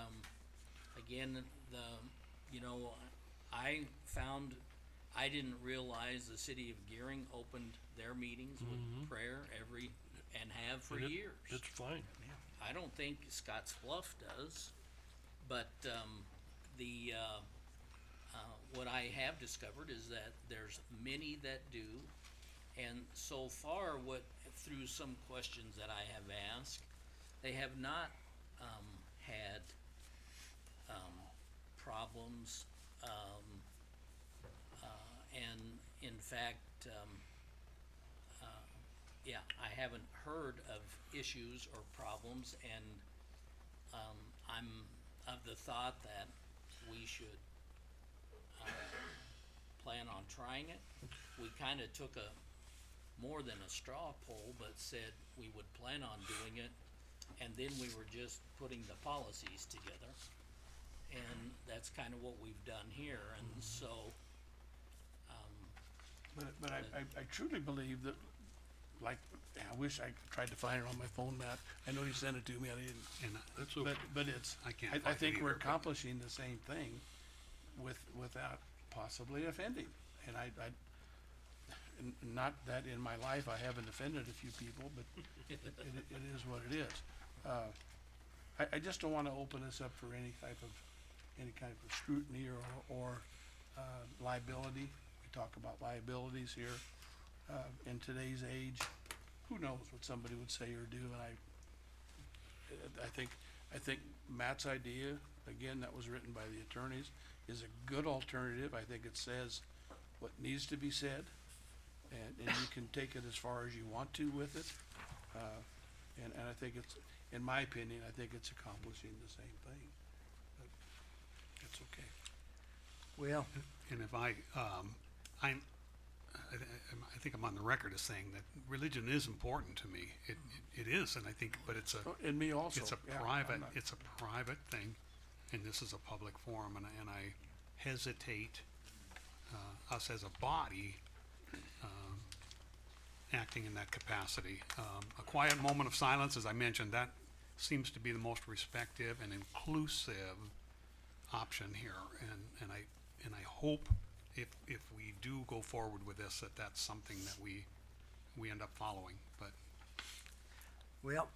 again, you know, I didn't realize the city of Gearing opened their meetings with prayer and have for And years. It's fine. I don't think Scotts Bluff does, but, what I have discovered is that there's many that do. And so far, through some questions that I have asked, they have not, had, problems, and in fact, yeah, I haven't heard of issues or problems, and, I'm of the thought that we should, plan on trying it. We kinda took more than a straw poll, but said we would plan on doing it, and then we were just putting the policies together. And that's kinda what we've done here, and so, but I truly believe that, like, I wish I tried to find it on my phone, Matt. I know you sent it to me, I didn't. And That's okay. But it's, I can't I find it think we're either, but- accomplishing the same thing without possibly offending. And not that in my life I haven't offended a few people, but it is what it is. I just don't wanna open this up for any kind of scrutiny or liability. We talk about liabilities here. In today's age, who knows what somebody would say or do, and I think Matt's idea, again, that was written by the attorneys, is a good alternative. I think it says what needs to be said, and you can take it as far as you want to with it. And I think it's, in my opinion, I think it's accomplishing the same thing, but it's okay. Well, And if I think I'm on the record as saying that religion is important to me. It is, and I think, but it's Oh, and me also. it's a Yeah, I'm private, not- it's a private thing, and this is a public forum, and I hesitate, us as a body, acting in that capacity. A quiet moment of silence, as I mentioned, that seems to be the most respective and inclusive option here, and I hope if we do go forward with this, that that's something that we end up following, but well,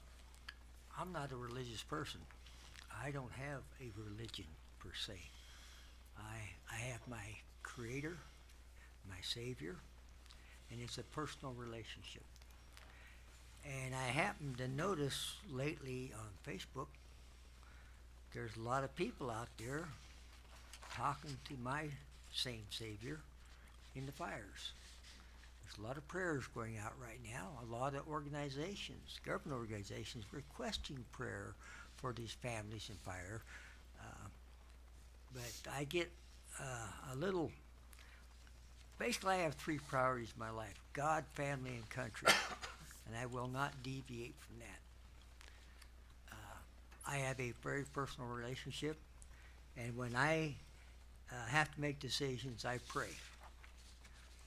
I'm not a religious person. I don't have a religion per se. I have my Creator, my Savior, and it's a personal relationship. And I happen to notice lately on Facebook, there's a lot of people out there talking to my same Savior in the fires. There's a lot of prayers going out right now. A lot of organizations, government organizations, requesting prayer for these families in fire. But I get a little. Basically, I have three priorities in my life: God, family, and country, and I will not deviate from that. I have a very personal relationship, and when I have to make decisions, I pray.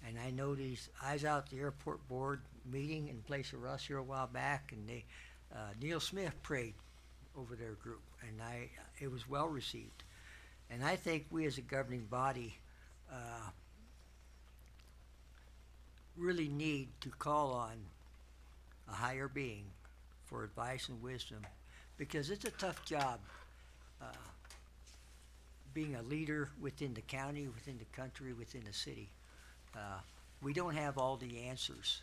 And I know I was out at the airport board meeting in place of Russ here a while back, and Neil Smith prayed over their group, and it was well received. And I think we as a governing body really need to call on a higher being for advice and wisdom, because it's a tough job, being a leader within the county, within the country, within the city. We don't have all the answers.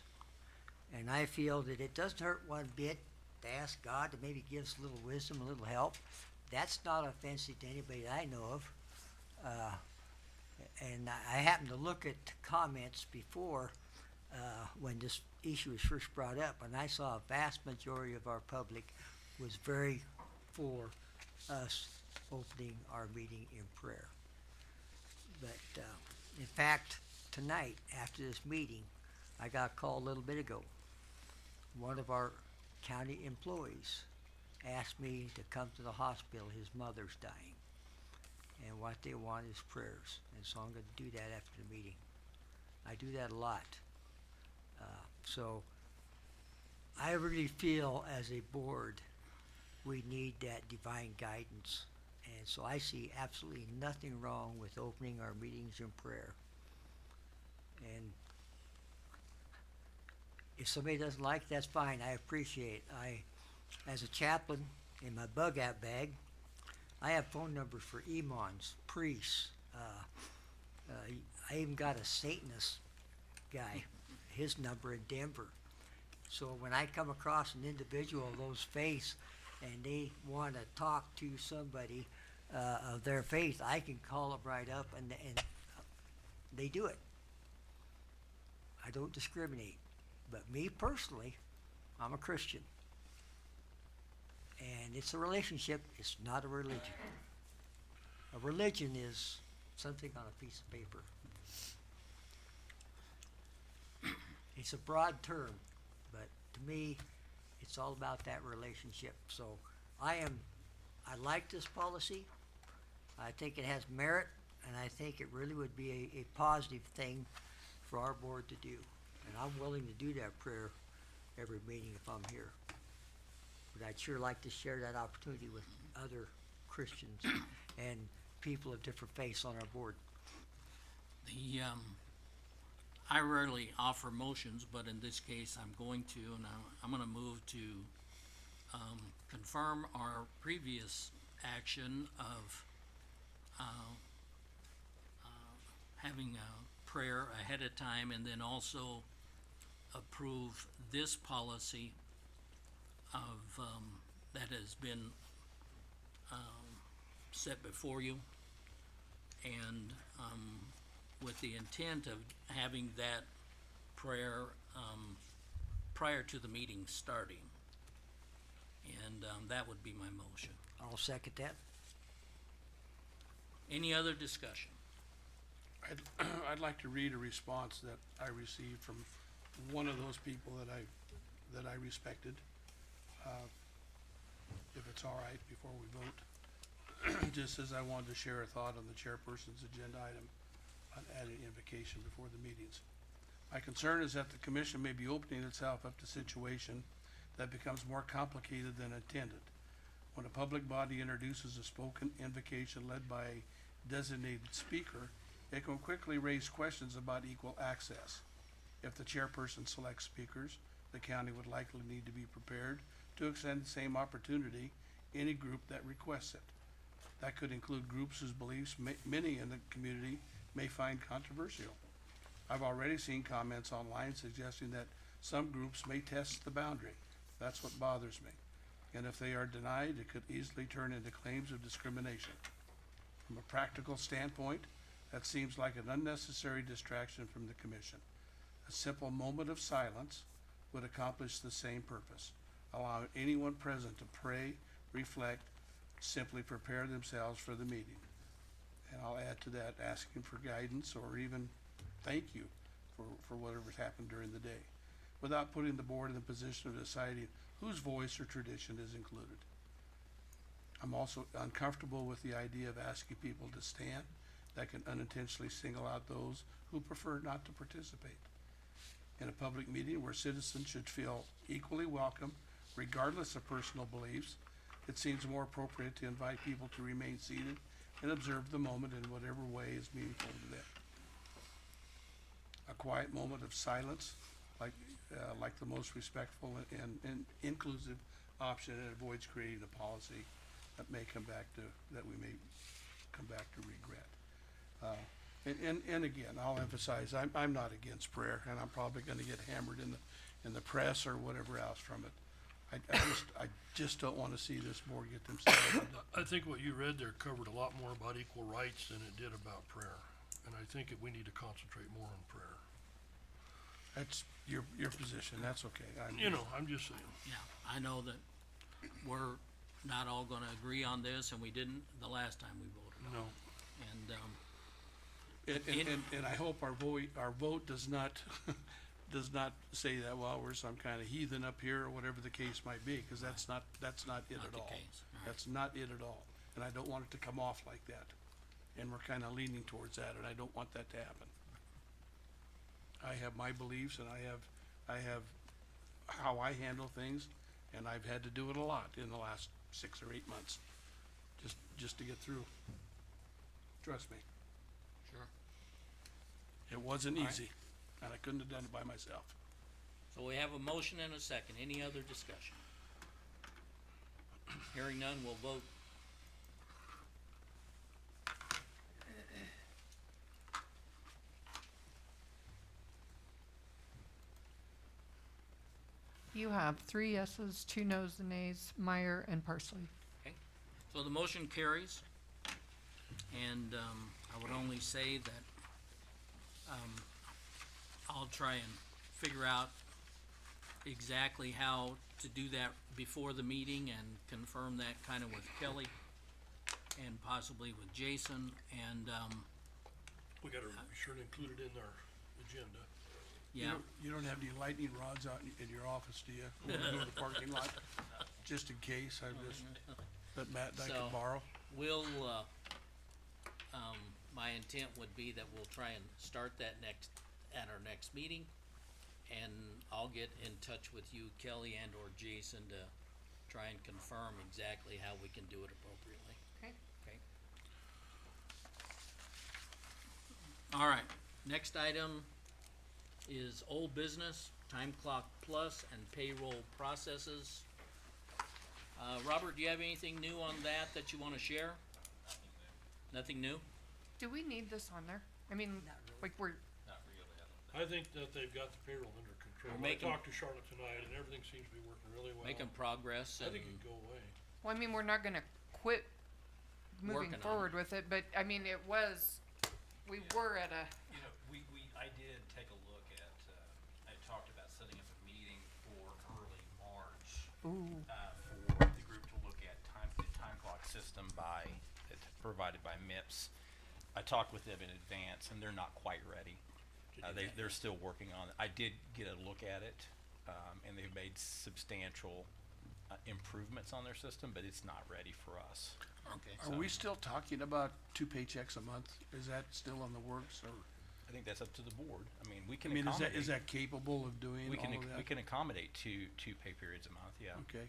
And I feel that it doesn't hurt one bit to ask God to maybe give us a little wisdom, a little help. That's not offensive to anybody that I know of. And I happened to look at comments before, when this issue was first brought up, and I saw a vast majority of our public was very for us opening our meeting in prayer. But in fact, tonight, after this meeting, I got a call a little bit ago. One of our county employees asked me to come to the hospital. His mother's dying. And what they want is prayers. And so I'm going to do that after the meeting. I do that a lot. So I really feel as a board we need that divine guidance. And so I see absolutely nothing wrong with opening our meetings in prayer. And if somebody doesn't like it, that's fine. I appreciate it. As a chaplain, in my bug-out bag, I have phone numbers for imams, priests. I even got a Satanist guy, his number in Denver. So when I come across an individual of those faiths and they want to talk to somebody of their faith, I can call them right up, and they do it. I don't discriminate. But me personally, I'm a Christian. And it's a relationship, it's not a religion. A religion is something on a piece of paper. It's a broad term, but to me, it's all about that relationship. So I like this policy. I think it has merit, and I think it really would be a positive thing for our board to do. And I'm willing to do that prayer every meeting if I'm here. But I'd sure like to share that opportunity with other Christians and people of different faiths on our board. I rarely offer motions, but in this case, I'm going to, and I'm gonna move to, confirm our previous action of, having a prayer ahead of time, and then also approve this policy of, that has been, set before you. And, with the intent of having that prayer, prior to the meeting starting. And, that would be my motion. I'll second that. Any other discussion? I'd like to read a response that I received from one of those people that I respected. If it's all right, before we vote. Just as I wanted to share a thought on the chairperson's agenda item on adding invocation before the meetings. My concern is that the commission may be opening itself up to a situation that becomes more complicated than intended. When a public body introduces a spoken invocation led by a designated speaker, it can quickly raise questions about equal access. If the chairperson selects speakers, the county would likely need to be prepared to extend the same opportunity any group that requests it. That could include groups whose beliefs many in the community may find controversial. I've already seen comments online suggesting that some groups may test the boundary. That's what bothers me. And if they are denied, it could easily turn into claims of discrimination. From a practical standpoint, that seems like an unnecessary distraction from the commission. A simple moment of silence would accomplish the same purpose, allowing anyone present to pray, reflect, simply prepare themselves for the meeting. And I'll add to that, asking for guidance or even thank you for whatever's happened during the day, without putting the board in the position of deciding whose voice or tradition is included. I'm also uncomfortable with the idea of asking people to stand. That can unintentionally single out those who prefer not to participate. In a public meeting where citizens should feel equally welcome, regardless of personal beliefs, it seems more appropriate to invite people to remain seated and observe the moment in whatever way is meaningful to them. a quiet moment of silence, like the most respectful and inclusive option, and avoids creating a policy that we may come back to regret. And again, I'll emphasize, I'm not against prayer, and I'm probably gonna get hammered in the press or whatever else from it. I just don't wanna see this board get themselves into. I think what you read there covered a lot more about equal rights than it did about prayer. And I think we need to concentrate more on prayer. That's your position, that's okay. I'm just saying. Yeah, I know that we're not all gonna agree on this, and we didn't the last time we voted on No. it. And, And I hope our vote does not, say that, well, we're some kind of heathen up here, or whatever the case might be, cause that's not it Not at the all. case, all right. That's not it at all, and I don't want it to come off like that. And we're kinda leaning towards that, and I don't want that to happen. I have my beliefs, and I have how I handle things, and I've had to do it a lot in the last 6 or 8 months, just to get through. Trust me, sure. it wasn't All right. easy, and I couldn't have done it by myself. So we have a motion and a second. Any other discussion? Hearing none, we'll vote. You have 3 yeses, 2 noes and nays, Meyer and Parsley. Okay, so the motion carries, and, I would only say that, I'll try and figure out exactly how to do that before the meeting and confirm that kinda with Kelly and possibly with Jason, and, We gotta be sure to include it in our agenda. yeah. You don't have any lightning rods out in your office, do you? When we go to the parking lot, just in case, that Matt and I So- can borrow. We'll, my intent would be that we'll try and start that at our next meeting. And I'll get in touch with you, Kelly and or Jason, to try and confirm exactly how we can do it appropriately. Okay. Okay. All right, next item is old business, time clock plus and payroll processes. Robert, do you have anything new on that you wanna share? Nothing new? Do we need this on there? I mean, like I think that they've got the payroll under control. We're I making- talked to Charlotte tonight, and everything seems to be working really well. Making progress I and, think it can go away. well, I mean, we're not gonna quit moving Working on forward with it, but I mean, we were at a, I did take a look at, I talked about setting up a meeting for early March. ooh, For the group to look at the time clock system provided by MIPS. I talked with them in advance, and they're not quite ready. They're still working on it. I did get a look at it, and they've made substantial improvements on their system, but it's not ready for us. okay. Are we still talking about 2 paychecks a month? Is that still in the works, or, I think that's up to the board. I mean, we I can mean, accommodate. is that capable of doing We all can, of that? we can accommodate two pay periods a month, yeah. Okay.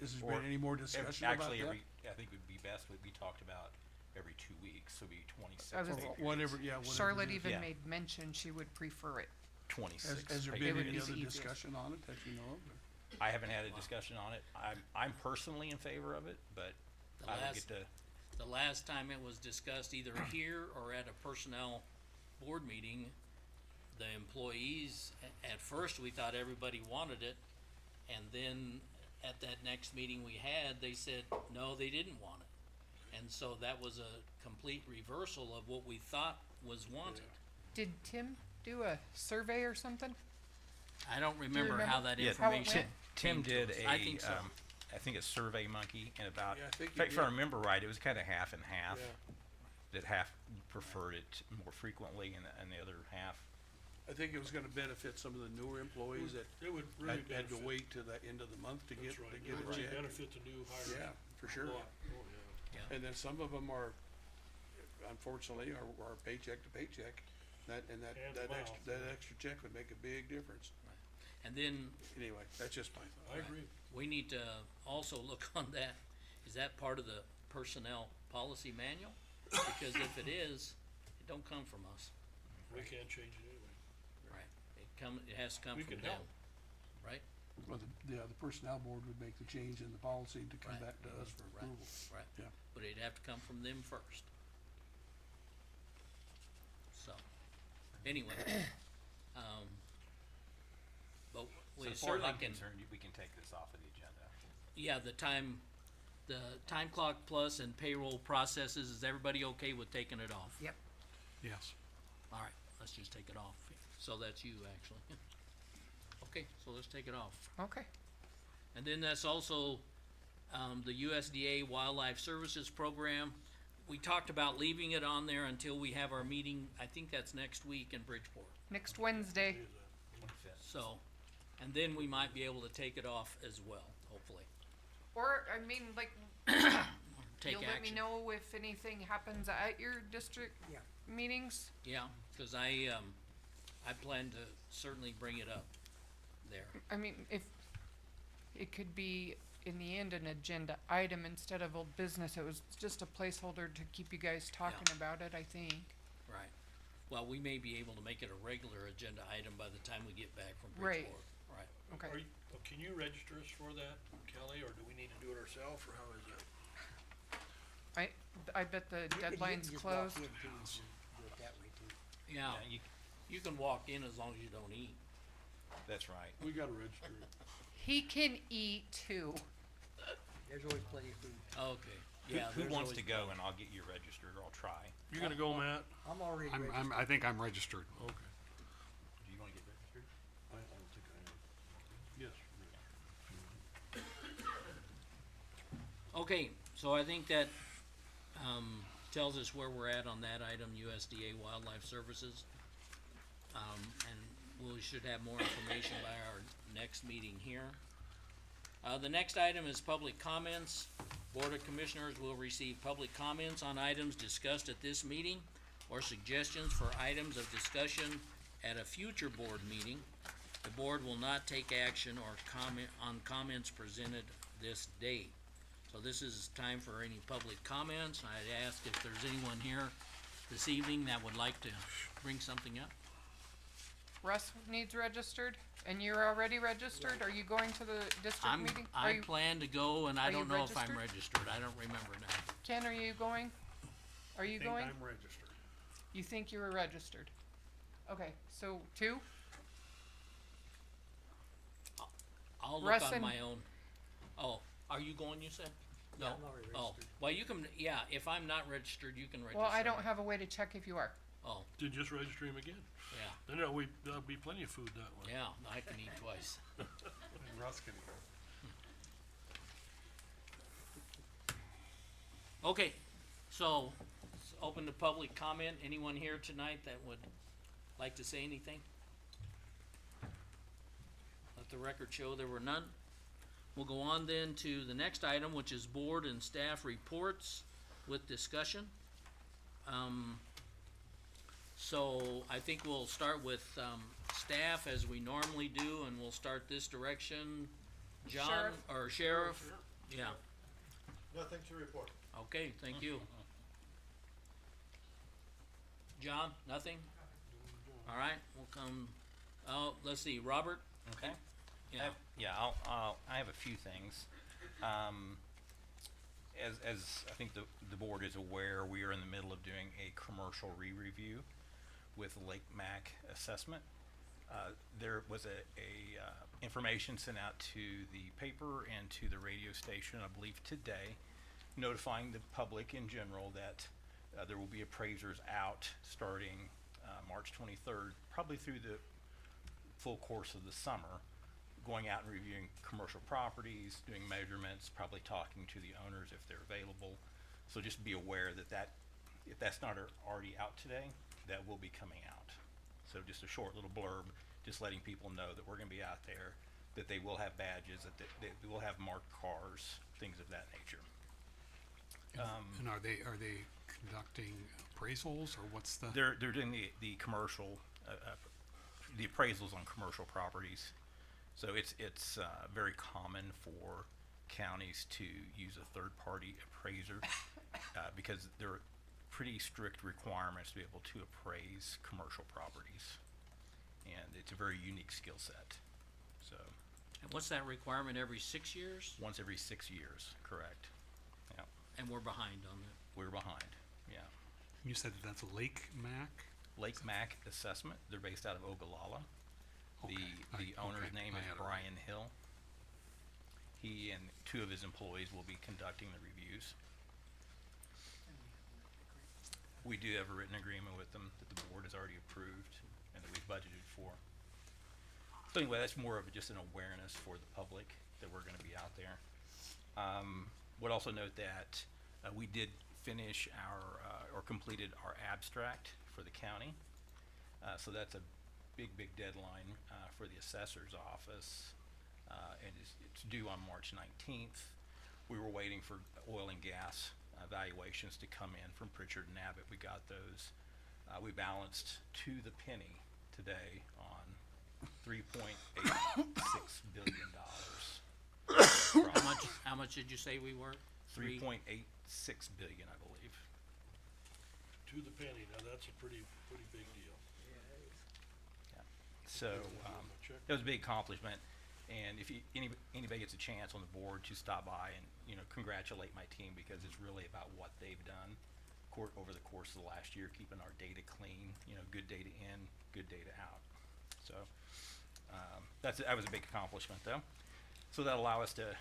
Has there Or been any more discussion about that? Actually, I think it would be best, we talked about every 2 weeks, so it'd be 26 I was- pay Or periods. whatever, yeah, whatever. Charlotte it is. even Yeah. made mention she would prefer it. 26 Has there pay been It would any be periods. other the easiest. discussion on it that you know of? or- I haven't had a discussion on it. I'm personally in favor of it, but The I don't last- get to, The last time it was discussed either here or at a personnel board meeting, the employees, at first, we thought everybody wanted it. And then at that next meeting we had, they said, no, they didn't want it. And so that was a complete reversal of what we thought was wanted. Did Tim do a survey or something? I don't remember how that yeah, information Tim came to did us. a, I think so. I think a Survey Monkey, and about, Yeah, I think if I he did. remember right, it was kinda half and half. Yeah. That half preferred it more frequently, and the other half, I think it was gonna benefit some of the newer employees that It would really had benefit. to wait to the end of the month to get, That's right. to It get would a really check. benefit the new hires. Yeah, for sure. A lot. Oh, yeah. And then some of them are, unfortunately, are paycheck to paycheck. That Hand to mouth. extra check would make a big difference. And then Anyway, that's just my thought. I agree. we need to also look on that. Is that part of the personnel policy manual? Because if it is, it don't come from us. We can't change it anyway. it has to come We from could them, help. right? Well, the personnel board would make the change in the policy to come Right. back to us for Right, approval. right. Yeah. But it'd have to come from them first. So, anyway, but So we as far as certainly I'm can, concerned, we can take this off of the agenda. yeah, the time clock plus and payroll processes, is everybody okay with taking it off? Yep. Yes. All right, let's just take it off. So that's you, actually. Okay, so let's take it off. Okay. And then that's also, the USDA Wildlife Services Program. We talked about leaving it on there until we have our meeting, I think that's next week in Bridgeport. Next Wednesday. 25th. So, and then we might be able to take it off as well, hopefully. Or, I mean, like, Take you'll let me action. know if anything happens at your district Yeah. meetings? Yeah, cause I plan to certainly bring it up there. I mean, if it could be in the end an agenda item instead of old business, it was just a placeholder to keep you guys talking about it, I think. Right. Well, we may be able to make it a regular agenda item by the time we get back from Right. Bridgeport. Right. Okay. Are you, can you register us for that, Kelly, or do we need to do it ourselves, or how is that? I bet the deadline's closed. Do it that way too. Yeah, Yeah, you can walk in as long as you don't eat. that's right. We gotta register it. He can eat too. There's always plenty of food. Okay, Who, yeah. who there's wants always- to go, and I'll get you registered, or I'll try. You're gonna go, Matt? I'm already registered. I think I'm registered. Okay. Do you wanna get registered? I don't think I am. Yes. Okay, so I think that, tells us where we're at on that item, USDA Wildlife Services. And we should have more information by our next meeting here. The next item is public comments. Board of Commissioners will receive public comments on items discussed at this meeting or suggestions for items of discussion at a future board meeting. The board will not take action or comment on comments presented this date. So this is time for any public comments. I'd ask if there's anyone here this evening that would like to bring something up. Russ needs registered, and you're already registered? Are you going to the district meeting? Are I you, plan to go, and I are you don't know if I'm registered? registered. I don't remember now. Ken, are you going? Are you going? I think I'm registered. You think you were registered? Okay, so two? I'll Russ look on and- my own. Oh, are you going, you said? No. I'm already Oh, registered. well, you can, yeah, if I'm not registered, you can register. Well, I don't me. have a way to check if you are. Oh, Then just register him again. yeah, Then there'll be plenty of food that way. yeah, I can eat twice. And Russ can go. Okay, so, it's open to public comment. Anyone here tonight that would like to say anything? Let the record show there were none. We'll go on then to the next item, which is board and staff reports with discussion. So I think we'll start with, staff as we normally do, and we'll start this direction. John, Sheriff. or Sheriff? Yeah, Nothing to report. okay, thank you. John, nothing? All right, we'll come, oh, let's see, Robert? Okay. Yeah, I have a few things. As I think the board is aware, we are in the middle of doing a commercial re-review with Lake Mac assessment. There was a information sent out to the paper and to the radio station, I believe today, notifying the public in general that there will be appraisers out starting March 23rd, probably through the full course of the summer, going out and reviewing commercial properties, doing measurements, probably talking to the owners if they're available. So just be aware that if that's not already out today, that will be coming out. So just a short little blurb, just letting people know that we're gonna be out there, that they will have badges, that they will have marked cars, things of that nature. And are they conducting appraisals, or what's the? They're doing the commercial, the appraisals on commercial properties. So it's very common for counties to use a third-party appraiser, because there are pretty strict requirements to be able to appraise commercial properties. and it's a very unique skill set. So, And what's that requirement, every 6 years? once every 6 years, correct? Yeah, And we're behind on that. we're behind, yeah. You said that's Lake Mac? Lake Mac Assessment, they're based out of Ogallala. The, Okay, the owner's okay, name I is had it right. Brian Hill. He and 2 of his employees will be conducting the reviews. We do have a written agreement with them that the board has already approved and that we've budgeted for. So anyway, that's more of just an awareness for the public that we're gonna be out there. Would also note that, we did finish our, or completed our abstract for the county. So that's a big deadline, for the assessor's office. And it's due on March 19th. We were waiting for oil and gas valuations to come in from Pritchard and Abbott. We got those. We balanced to the penny today on $3.86 billion. How much did you say we were? 3.86 billion, I believe. To the penny, now that's a pretty big deal. So, it was a big accomplishment, and if anybody gets a chance on the board to stop by and, congratulate my team, because it's really about what they've done over the course of the last year, keeping our data clean, good data in, good data out. So, that was a big accomplishment though. So that'll allow us to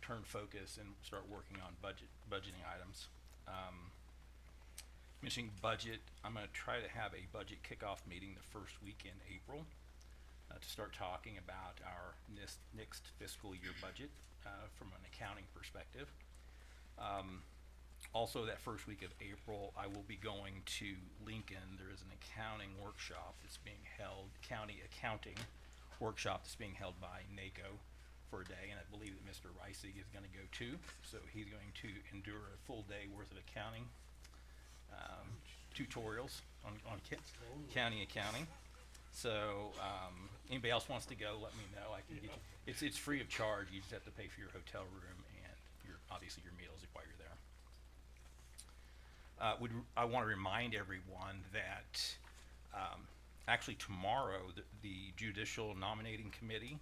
turn focus and start working on budgeting items. Mentioning budget, I'm gonna try to have a budget kickoff meeting the first week in April to start talking about our next fiscal year budget from an accounting perspective. Also, that first week of April, I will be going to Lincoln. There is an accounting workshop that's being held, county accounting workshop that's being held by NACO for a day, and I believe that Mr. Ricey is gonna go too. So he's going to endure a full day worth of accounting tutorials on county accounting. So, anybody else wants to go, let me know. I can get you. It's free of charge. You just have to pay for your hotel room and obviously your meals while you're there. I want to remind everyone that actually tomorrow the Judicial Nominating Committee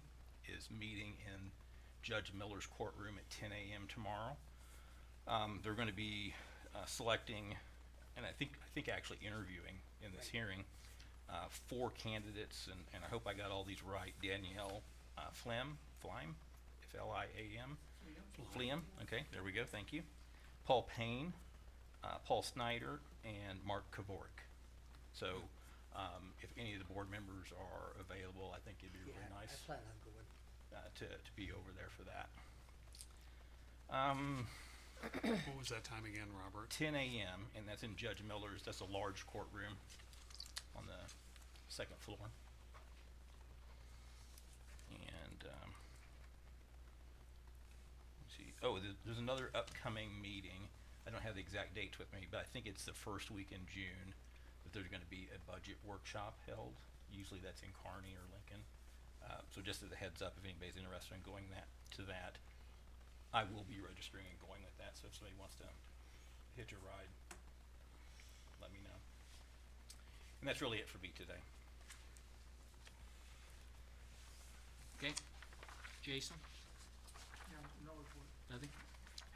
is meeting in Judge Miller's courtroom at 10 a.m. tomorrow. They're going to be selecting, and I think actually interviewing in this hearing, 4 candidates, and I hope I got all these right. Danielle Flim, F-L-I-A-M, Flim, okay, there we go, thank you. Paul Payne, Paul Snyder, and Mark Kavorik. So, if any of the board members are available, I think it'd be really nice I plan on going. to be over there for that. What was that time again, Robert? 10 a.m., and that's in Judge Miller's. That's a large courtroom on the 2nd floor. And, let's see, there's another upcoming meeting. I don't have the exact dates with me, but I think it's the first week in June that there's gonna be a budget workshop held. Usually that's in Kearney or Lincoln. So just as a heads up, if anybody's interested in going to that, I will be registering and going with that, so if somebody wants to hitch a ride, let me know. And that's really it for me today. Okay, Jason? No report. Nothing?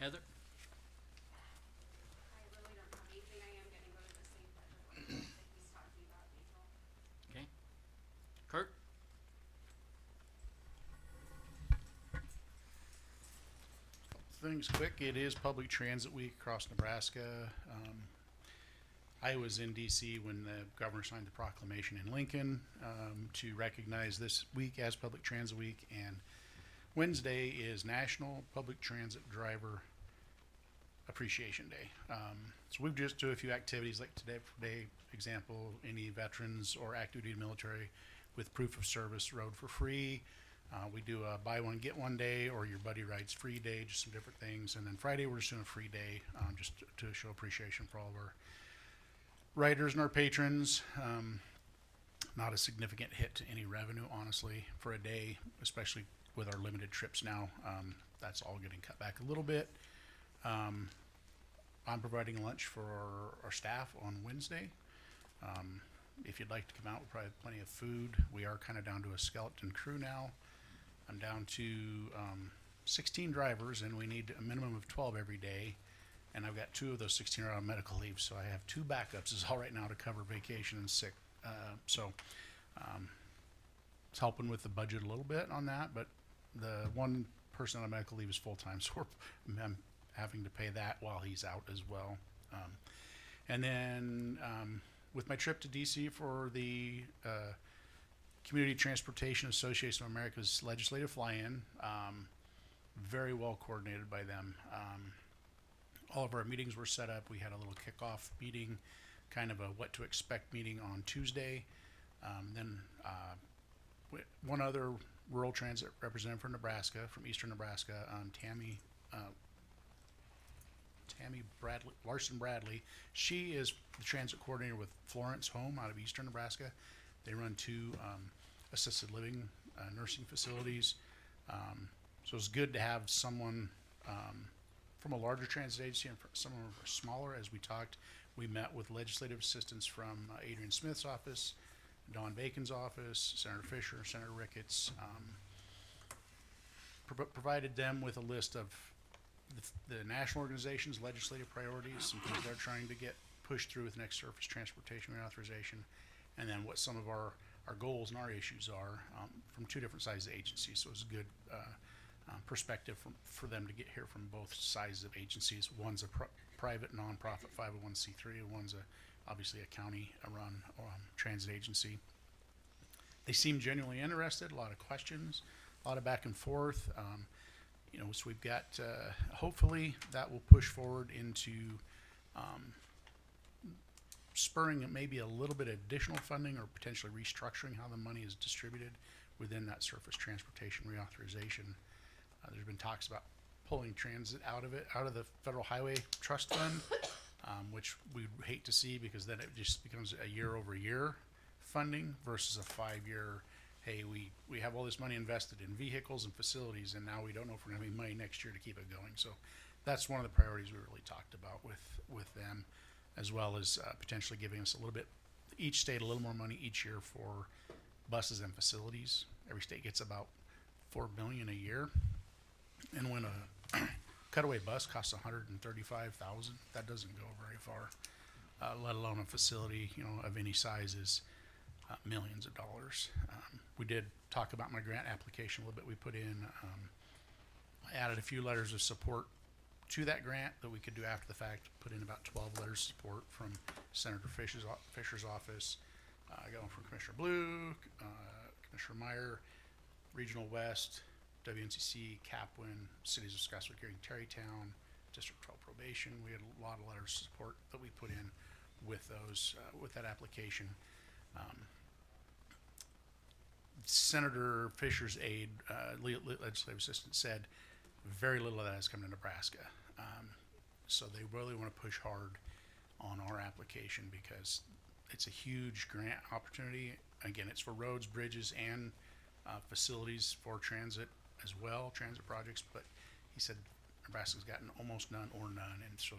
Heather? I really don't have anything. I am gonna go to the same budget workshop that he's talking about in April. Okay. Kurt? Things quick. It is Public Transit Week across Nebraska. I was in DC when the governor signed the proclamation in Lincoln to recognize this week as Public Transit Week, and Wednesday is National Public Transit Driver Appreciation Day. So we've just do a few activities like today, example, any veterans or active duty military with proof of service rode for free. We do a buy one, get one day, or your buddy rides free day, just some different things. And then Friday, we're just doing a free day, just to show appreciation for all of our riders and our patrons. Not a significant hit to any revenue, honestly, for a day, especially with our limited trips now. That's all getting cut back a little bit. I'm providing lunch for our staff on Wednesday. if you'd like to come out, we'll probably have plenty of food. We are kind of down to a skeleton crew now. I'm down to 16 drivers, and we need a minimum of 12 every day. And I've got 2 of those 16 are on medical leave, so I have 2 backups is all right now to cover vacation and sick. It's helping with the budget a little bit on that, but the one person on medical leave is full-time, so I'm having to pay that while he's out as well. And then with my trip to DC for the Community Transportation Association of America's legislative fly-in, very well coordinated by them. All of our meetings were set up. We had a little kickoff meeting, kind of a what to expect meeting on Tuesday. Then one other rural transit representative from Nebraska, from eastern Nebraska, Tammy Larson Bradley. She is the transit coordinator with Florence Home out of eastern Nebraska. They run 2 assisted living nursing facilities. So it's good to have someone from a larger transit agency and some of them are smaller. As we talked, we met with legislative assistants from Adrian Smith's office, Don Bacon's office, Senator Fisher, Senator Ricketts, provided them with a list of the national organization's legislative priorities, some things they're trying to get pushed through with next surface transportation reauthorization, and then what some of our goals and our issues are from 2 different sizes of agencies. So it's a good perspective for them to get here from both sides of agencies. One's a private nonprofit 501c3, and one's obviously a county-run transit agency. They seem genuinely interested, a lot of questions, a lot of back and forth. So we've got, hopefully that will push forward into spurring maybe a little bit of additional funding or potentially restructuring how the money is distributed within that surface transportation reauthorization. There's been talks about pulling transit out of the Federal Highway Trust Fund, which we'd hate to see, because then it just becomes a year-over-year funding versus a 5-year, hey, we have all this money invested in vehicles and facilities, and now we don't know if we're gonna have any money next year to keep it going. So that's one of the priorities we really talked about with them, as well as potentially giving us a little bit, each state a little more money each year for buses and facilities. Every state gets about $4 million a year. And when a cutaway bus costs $135,000, that doesn't go very far, let alone a facility, of any size is millions of dollars. We did talk about my grant application a little bit. We put in, I added a few letters of support to that grant that we could do after the fact. Put in about 12 letters of support from Senator Fisher's office, going from Commissioner Blue, Commissioner Meyer, Regional West, WNCC, Capwin, cities of Scotts Bluff County, Terrytown, District 12 Probation. We had a lot of letters of support that we put in with those, with that application. Senator Fisher's aide, legislative assistant, said very little of that has come to Nebraska. So they really want to push hard on our application because it's a huge grant opportunity. Again, it's for roads, bridges, and facilities for transit as well, transit projects, but he said Nebraska's gotten almost none or none, and so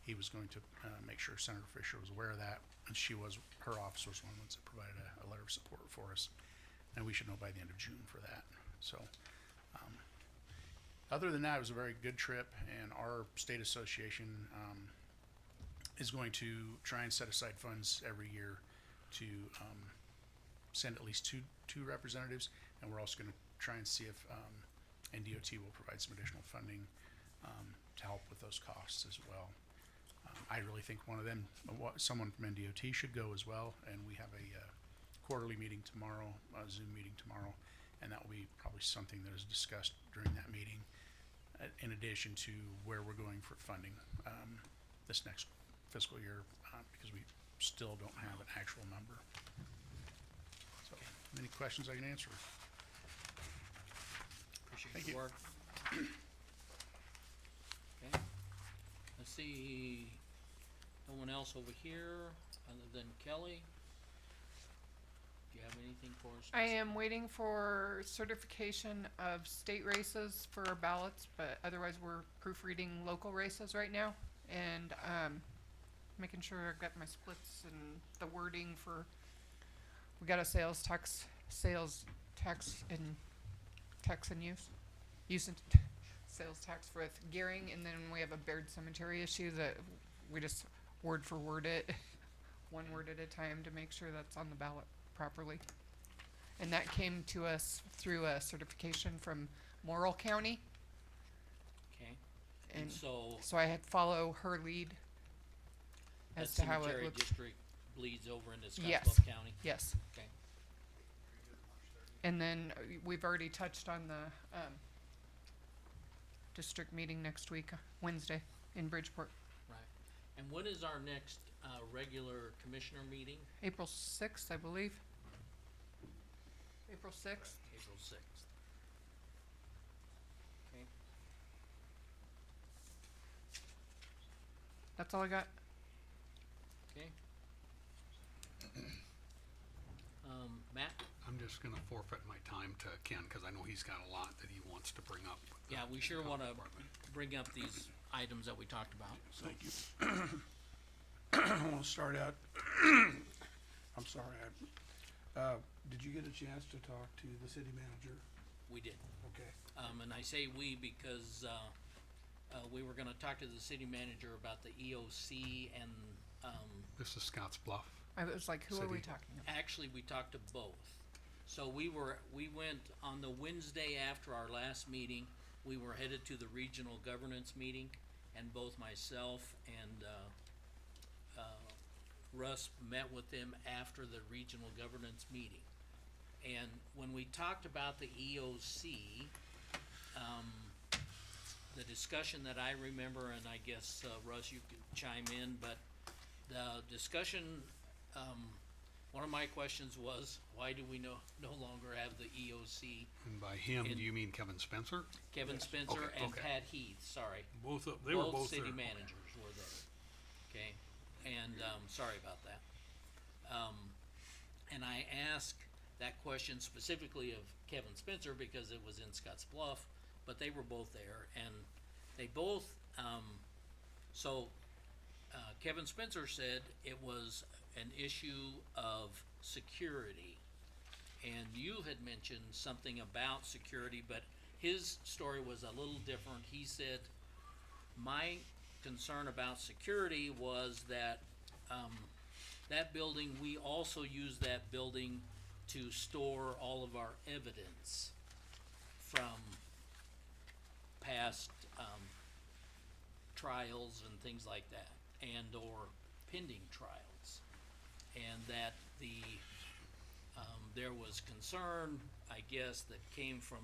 he was going to make sure Senator Fisher was aware of that, and her office was one of the ones that provided a letter of support for us, and we should know by the end of June for that. So other than that, it was a very good trip, and our state association is going to try and set aside funds every year to send at least two representatives, and we're also going to try and see if NDOT will provide some additional funding to help with those costs as well. I really think someone from NDOT should go as well, and we have a quarterly meeting tomorrow, a Zoom meeting tomorrow, and that will be probably something that is discussed during that meeting, in addition to where we're going for funding this next fiscal year, because we still don't have an actual number. So, any questions I can answer? Appreciate your work. Okay. Let's see, no one else over here other than Kelly. Do you have anything for us? I am waiting for certification of state races for our ballots, but otherwise we're proofreading local races right now. And making sure I've got my splits and the wording for, we got a sales tax in tax and use and sales tax with Gearing, and then we have a Baird Cemetery issue that we just word for word it, one word at a time to make sure that's on the ballot properly. And that came to us through a certification from Morrill County, Okay, and and so so I had to follow her lead that as to how it cemetery looks. district bleeds over into Scotts Yes. Bluff County? Yes. Okay, And then we've already touched on the district meeting next week, Wednesday, in Bridgeport, right. And when is our next, regular commissioner meeting? April 6th, I believe. April 6th. April 6th. Okay, That's all I got. okay. Matt? I'm just gonna forfeit my time to Ken, cause I know he's got a lot that he wants to bring up. with the Yeah, we sure health wanna department. bring up these items that we talked about, so. Thank you. I wanna start out, I'm sorry, did you get a chance to talk to the city manager? We did. Okay. And I say we because, we were gonna talk to the city manager about the EOC and, This is Scotts Bluff. I was like, who are we City. talking about? actually, we talked to both. So we went on the Wednesday after our last meeting, we were headed to the regional governance meeting, and both myself and, Russ met with them after the regional governance meeting. And when we talked about the EOC, the discussion that I remember, and I guess, Russ, you could chime in, but the discussion, one of my questions was, why do we no longer have the EOC? And by him, In- do you mean Kevin Spencer? Kevin Spencer Okay, and okay. Pat Heath, sorry. They were both city there. managers were there, okay, and, sorry about that. And I asked that question specifically of Kevin Spencer because it was in Scotts Bluff, but they were both there, and they both, Kevin Spencer said it was an issue of security. And you had mentioned something about security, but his story was a little different. He said, my concern about security was that, that building, we also use that building to store all of our evidence from past, trials and things like that, and or pending trials. And that there was concern, I guess, that came from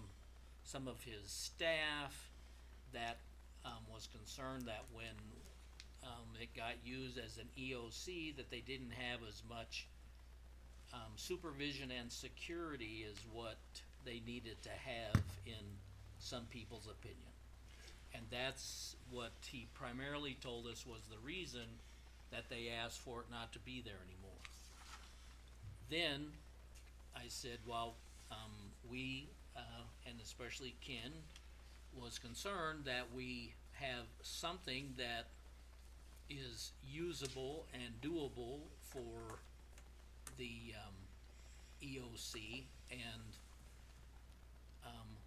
some of his staff that, was concerned that when, it got used as an EOC, that they didn't have as much, supervision and security as what they needed to have in some people's opinion. And that's what he primarily told us was the reason that they asked for it not to be there anymore. Then I said, well, we, and especially Ken, was concerned that we have something that is usable and doable for the, EOC, and,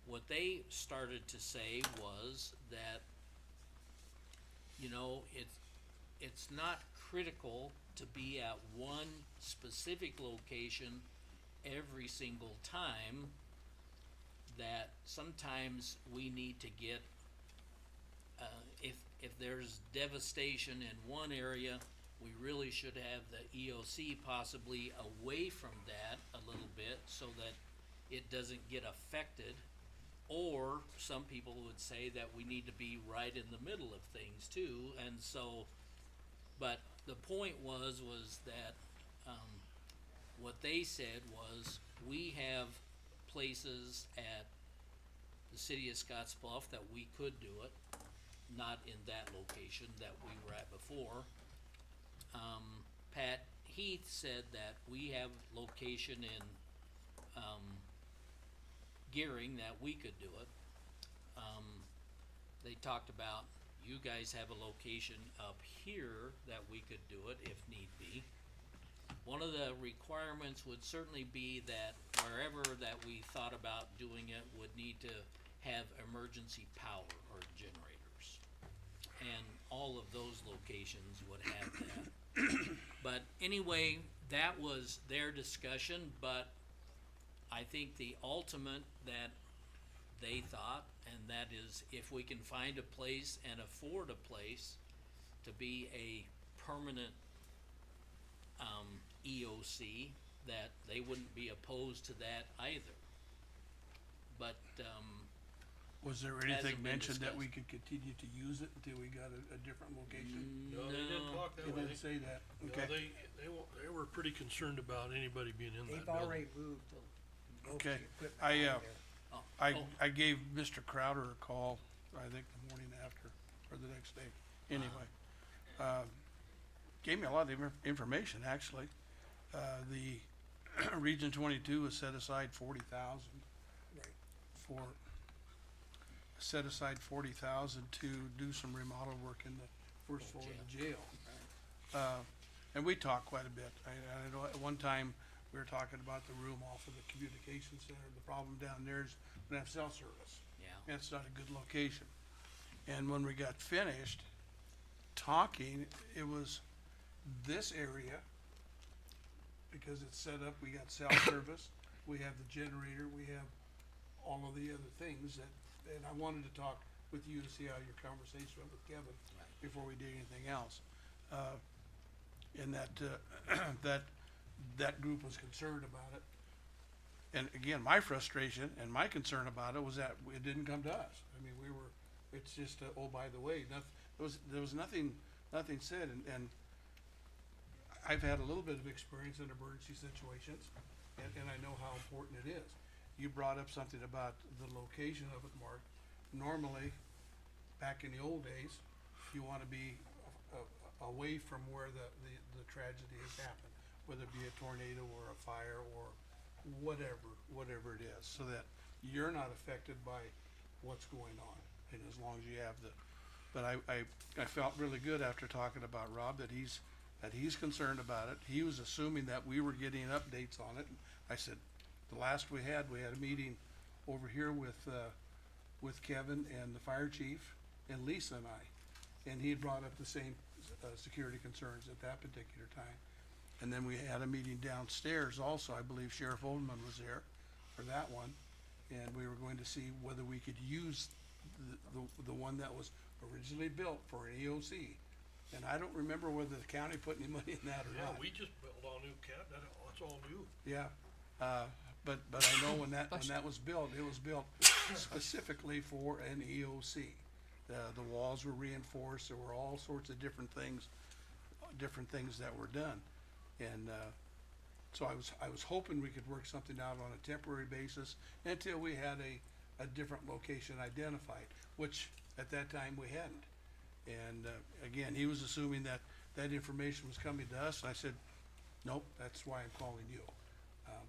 what they started to say was that, you know, it's not critical to be at one specific location every single time, that sometimes we need to get, if there's devastation in one area, we really should have the EOC possibly away from that a little bit so that it doesn't get affected. Or some people would say that we need to be right in the middle of things too, and so, but the point was that, what they said was, we have places at the city of Scotts Bluff that we could do it, not in that location that we were at before. Pat Heath said that we have location in, Gearing that we could do it. They talked about You guys have a location up here that we could do it if need be. One of the requirements would certainly be that wherever that we thought about doing it would need to have emergency power or generators. And all of those locations would have that. But anyway, that was their discussion, but I think the ultimate that they thought, and that is if we can find a place and afford a place to be a permanent EOC, that they wouldn't be opposed to that either. But, Was there Hasn't anything been mentioned that discussed. we could continue to use it until we got a different location? No, they didn't talk that They way. didn't say that, No, okay, they were pretty concerned about anybody being in that They've building. already moved the most Okay. equipment I, out there. I gave Mr. Crowder a call, I think the morning after, or the next day, anyway. Gave me a lot of information, actually. The Region 22 has set aside 40,000 for, set aside 40,000 to do some remodel work in the first floor of the jail. And we talked quite a bit. I know at one time, we were talking about the room off of the communication center. The problem down there is we don't have cell service. yeah, It's not a good location. And when we got finished talking, it was this area, because it's set up, we got cell service, we have the generator, we have all of the other things that, and I wanted to talk with you to see how your conversation went with Kevin before we did anything else. And that group was concerned about it. And again, my frustration and my concern about it was that it didn't come to us. I mean, it's just, oh, by the way, there was nothing said, and I've had a little bit of experience in emergency situations, and I know how important it is. You brought up something about the location of it, Mark. Normally, back in the old days, you wanna be away from where the tragedy has happened, whether it be a tornado or a fire or whatever it is, so that you're not affected by what's going on, and as long as you have but I felt really good after talking about Rob, that he's concerned about it. He was assuming that we were getting updates on it. I said, the last we had a meeting over here with Kevin and the fire chief and Lisa and I, and he had brought up the same security concerns at that particular time. And then we had a meeting downstairs also. I believe Sheriff Oldman was there for that one, and we were going to see whether we could use the one that was originally built for an EOC. And I don't remember whether the county put any money in that or Yeah, not. we just built all new that's all new. Yeah, but I know when that was built, it was built specifically for an EOC. The walls were reinforced, there were all sorts of different things that were done. And, so I was hoping we could work something out on a temporary basis until we had a different location identified, which at that time we hadn't. And, again, he was assuming that information was coming to us, and I said, nope, that's why I'm calling you.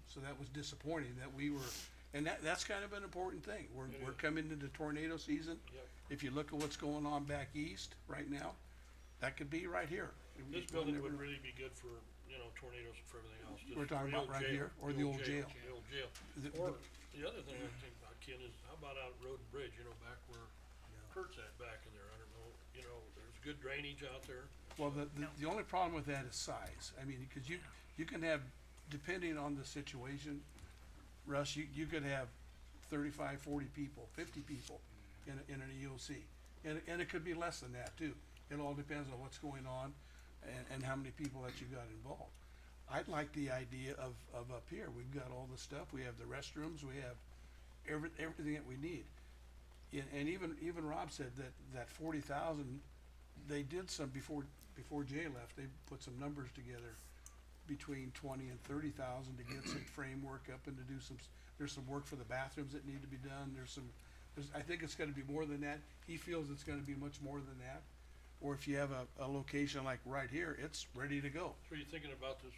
So that was disappointing that we were, and that's kind of an important thing. We're coming into tornado season. Yep. If you look at what's going on back east right now, that could be right here. This building would really be good for, tornadoes and for everything else. We're talking The about old right jail, here, or the old jail. The old jail. Or, the other thing I think about, Ken, is how about out at Road and Bridge, back where Kurt's at back in there, I don't know, there's good drainage out there. Well, the only problem with that is size. I mean, because you can have, depending on the situation, Russ, you could have 35, 40 people, 50 people in an EOC. And it could be less than that too. It all depends on what's going on and how many people that you got involved. I'd like the idea of up here. We've got all the stuff. We have the restrooms. We have everything that we need. And even Rob said that 40,000, they did some before Jay left. They put some numbers together between 20 and 30,000 to get some framework up and to do there's some work for the bathrooms that need to be done. I think it's gonna be more than that. He feels it's gonna be much more than that. Or if you have a location like right here, it's ready to go. So you're thinking about this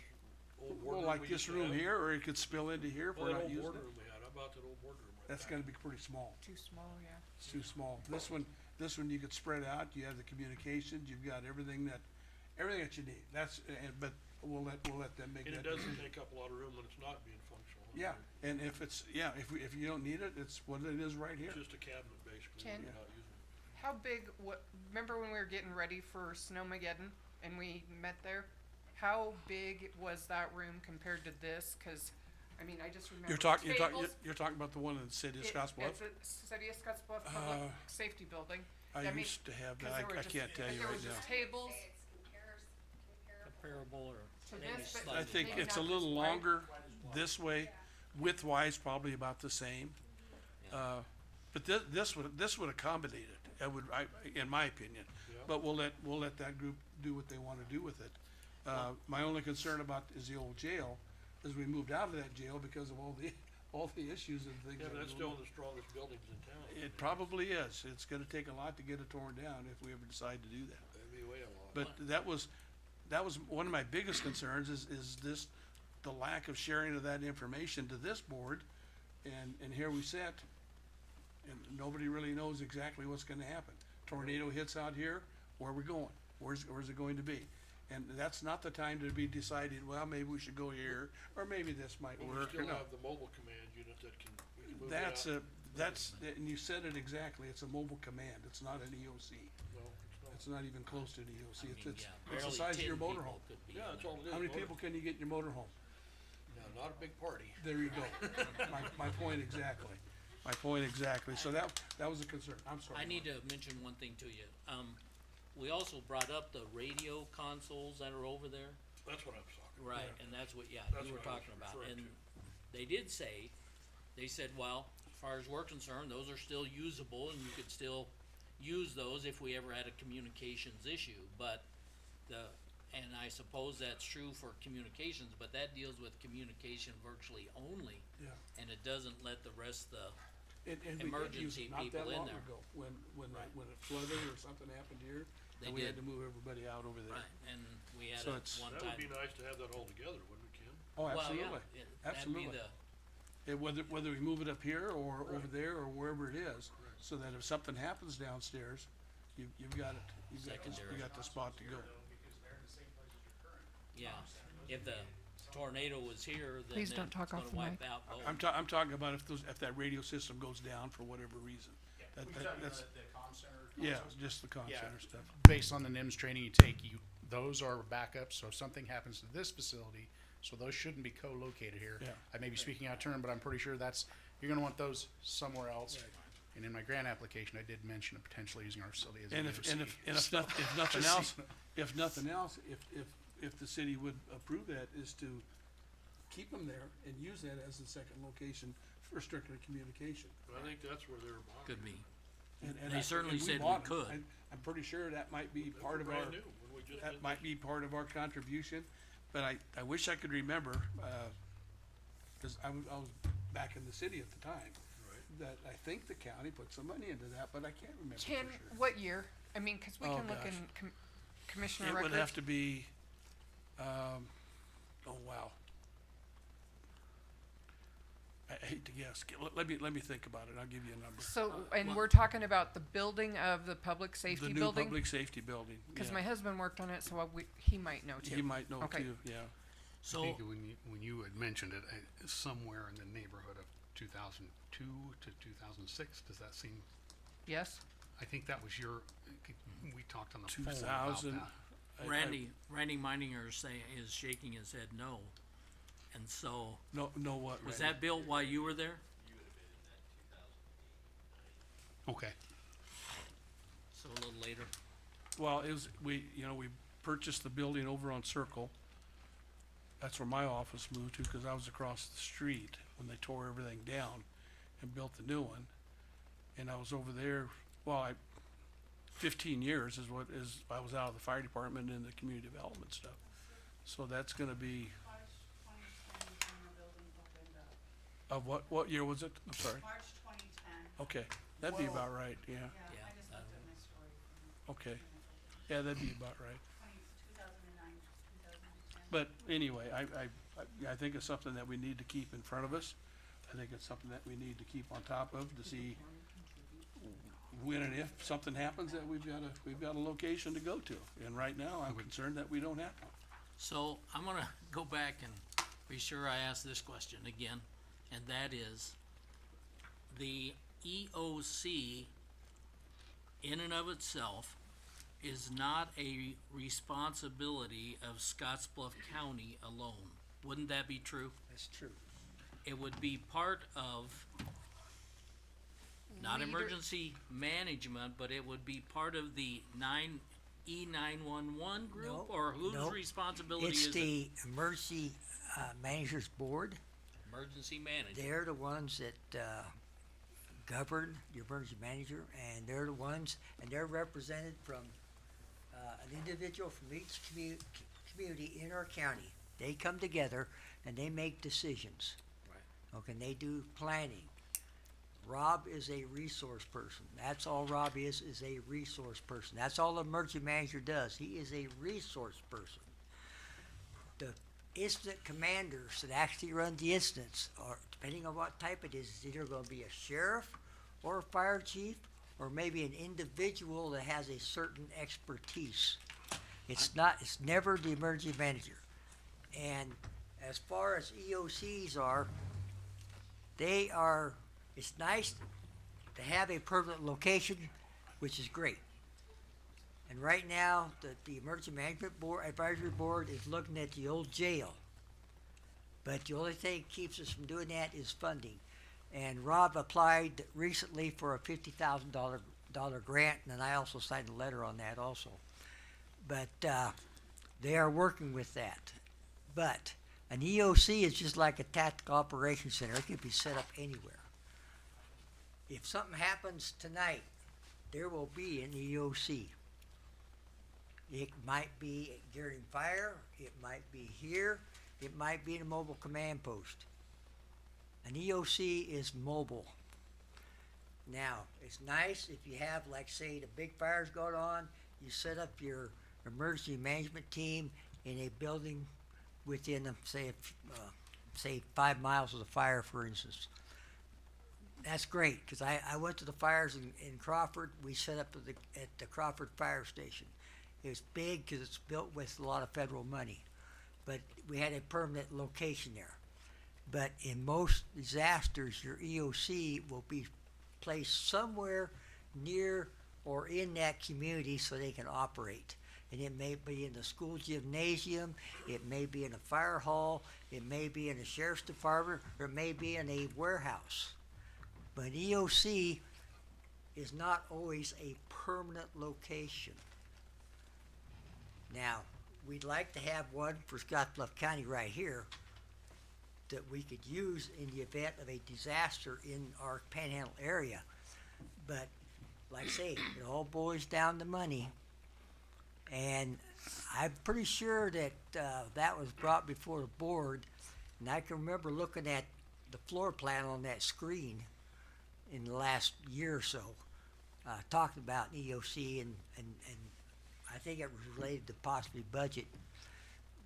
old boardroom? Well, like this room here, or it could spill into here if Well, we're that not old using it. boardroom we had, how about that old boardroom right That's back? gonna be pretty small. Too small, yeah. It's too small. This one, This one you could spread out, you have the communications, you've got everything that you need. That's, but we'll let them make And that it doesn't decision. take up a lot of room when it's not being functional. Yeah, and if it's, if you don't need it, it's what it is right here. It's just a cabinet basically, Ken? when you're not using it. How big, remember when we were getting ready for Snowmageddon and we met there? How big was that room compared to this? Cause, I mean, I just remember You're talking tables. about the one in the city of Scotts Bluff? It's a City of Scotts Bluff Public Safety Building. I mean, used to have 'cause that, there were I just- can't tell you there right was just now. tables Comparable or to maybe this, but slightly I think maybe it's a not little this wide. longer this way, width-wise probably about the same. But this would accommodate it, in my opinion. Yeah. But we'll let that group do what they wanna do with it. My only concern about is the old jail, is we moved out of that jail because of all the issues and things. Yeah, that but that's go still on. one of the strongest buildings in town. It probably is. It's gonna take a lot to get it torn down if we ever decide to do that. That'd be way a lot. But that was one of my biggest concerns is this, the lack of sharing of that information to this board. And here we sit, and nobody really knows exactly what's gonna happen. Tornado hits out here, where are we going? Where's it going to be? And that's not the time to be deciding, well, maybe we should go here, or maybe this might But we work, or still no. have the mobile command unit that can, we can move it out. That's, and you said it exactly, it's a mobile command, it's not an EOC. No, it's not. It's not even close to an EOC, I it's mean, the size of your motorhome. Yeah, that's all it is. How many motor- people can you get in your motorhome? Yeah, not a big party. There you go. My point exactly. My point exactly. So that was a concern. I'm sorry. I need to mention one thing to you. We also brought up the radio consoles that are over there. That's what I was talking about. Right, and that's what, That's you were what I was talking about, referring and to. they did say, they said, well, as far as we're concerned, those are still usable, and you could still use those if we ever had a communications issue, but and I suppose that's true for communications, but that deals with communication virtually only, Yeah. and it doesn't let the rest of the, And we did use emergency it not that people in long there. ago, when it flooded or something happened here, They and we had did. to move everybody out over there. right, and we had So a it's- one That time. would be nice to have that all together, wouldn't it, Ken? Oh, Well, yeah, absolutely. that'd be Absolutely. the, Whether we move it up here or over Right. there or wherever it is, so that if something happens downstairs, you've got it. You Secondary. got the spot to go. yeah, if the tornado was here, then Please it's don't talk gonna off the wipe mic. out both. I'm talking about if that radio system goes down for whatever reason. That's, yeah, just the comm Yeah. center stuff. Based on the NIMS training you take, those are backups, so if something happens to this facility, so those shouldn't be co-located here. Yeah. I may be speaking out of turn, but I'm pretty sure you're gonna want those somewhere else. And in my grant application, I did mention potentially using our facility as an And EOC. if nothing else, if the city would approve that, is to keep them there and use that as the second location for strictly communication. But I think that's where they're buying. Could be. And They certainly said we bought 'em. could. I'm pretty sure that might be Those part were of our, brand new when we just that did might be part of our contribution, but I wish I could remember, cause I was back in the city at the time. Right. That I think the county put some money into that, but I can't remember for Ken, sure. what year? I mean, cause we Oh, can look gosh. in commissioner It would records. have to be, oh wow. I hate to guess. Let me think about it. I'll give you a number. So, and well- we're talking about the building of the public safety The new building? public safety building. Cause yeah. my husband worked on it, so he might know too. He might know Okay. too, yeah. I So, think when you had mentioned it, somewhere in the neighborhood of 2002 to 2006, does that seem? Yes? I think that was we talked on the phone about 2000. that. Randy Meininger is shaking his head no. And so, No what, was Randy? that built while you were there? Okay. So a little later. Well, it was, we purchased the building over on Circle. That's where my office moved to, cause I was across the street when they tore everything down and built the new one. And I was over there, 15 years I was out of the fire department and the community development stuff. So that's gonna be, of what year was it? I'm sorry. March 2010. Okay, that'd be about right, yeah, Yeah, Yeah, I just that looked at my story from okay. Yeah, that'd be about right. 2009, 2010. But anyway, I think it's something that we need to keep in front of us. I think it's something that we need to keep on top of to see when and if something happens, that we've got a location to go to. And right now, I'm concerned that we don't have one. So I'm gonna go back and be sure I ask this question again, and that is, the EOC in and of itself is not a responsibility of Scotts Bluff County alone. Wouldn't that be true? That's true. It would be part of, not Leader- emergency management, but it would be part of the 911 group, No, or whose no. responsibility It's is it? the emergency, managers board. Emergency management. They're the ones that, govern the emergency manager, and they're the ones, and they're represented from, an individual from each community in our county. They come together and they make decisions. Right. Okay, and they do planning. Rob is a resource person. That's all Rob is a resource person. That's all the emergency manager does. He is a resource person. The incident commanders that actually run the incidents, or depending on what type it is, it's either gonna be a sheriff or a fire chief, or maybe an individual that has a certain expertise. It's never the emergency manager. And as far as EOCs are, it's nice to have a permanent location, which is great. And right now, the Emergency Management Board, Advisory Board is looking at the old jail. But the only thing that keeps us from doing that is funding. And Rob applied recently for a $50,000 grant, and I also signed a letter on that also. But, they are working with that. But an EOC is just like a tactical operations center. It can be set up anywhere. If something happens tonight, there will be an EOC. It might be at Gearing Fire, it might be here, it might be in a mobile command post. An EOC is mobile. Now, it's nice if you have, like, say, the big fire's going on, you set up your emergency management team in a building within, say 5 miles of the fire, for instance. That's great, cause I went to the fires in Crawford. We set up at the Crawford Fire Station. It was big cause it's built with a lot of federal money, but we had a permanent location there. But in most disasters, your EOC will be placed somewhere near or in that community so they can operate. And it may be in the school gymnasium, it may be in a fire hall, it may be in a sheriff's department, or it may be in a warehouse. But EOC is not always a permanent location. Now, we'd like to have one for Scotts Bluff County right here that we could use in the event of a disaster in our panhandle area. But, like I say, it all boils down to money. And I'm pretty sure that, that was brought before the board, and I can remember looking at the floor plan on that screen in the last year or so, talking about EOC and I think it was related to possibly budget.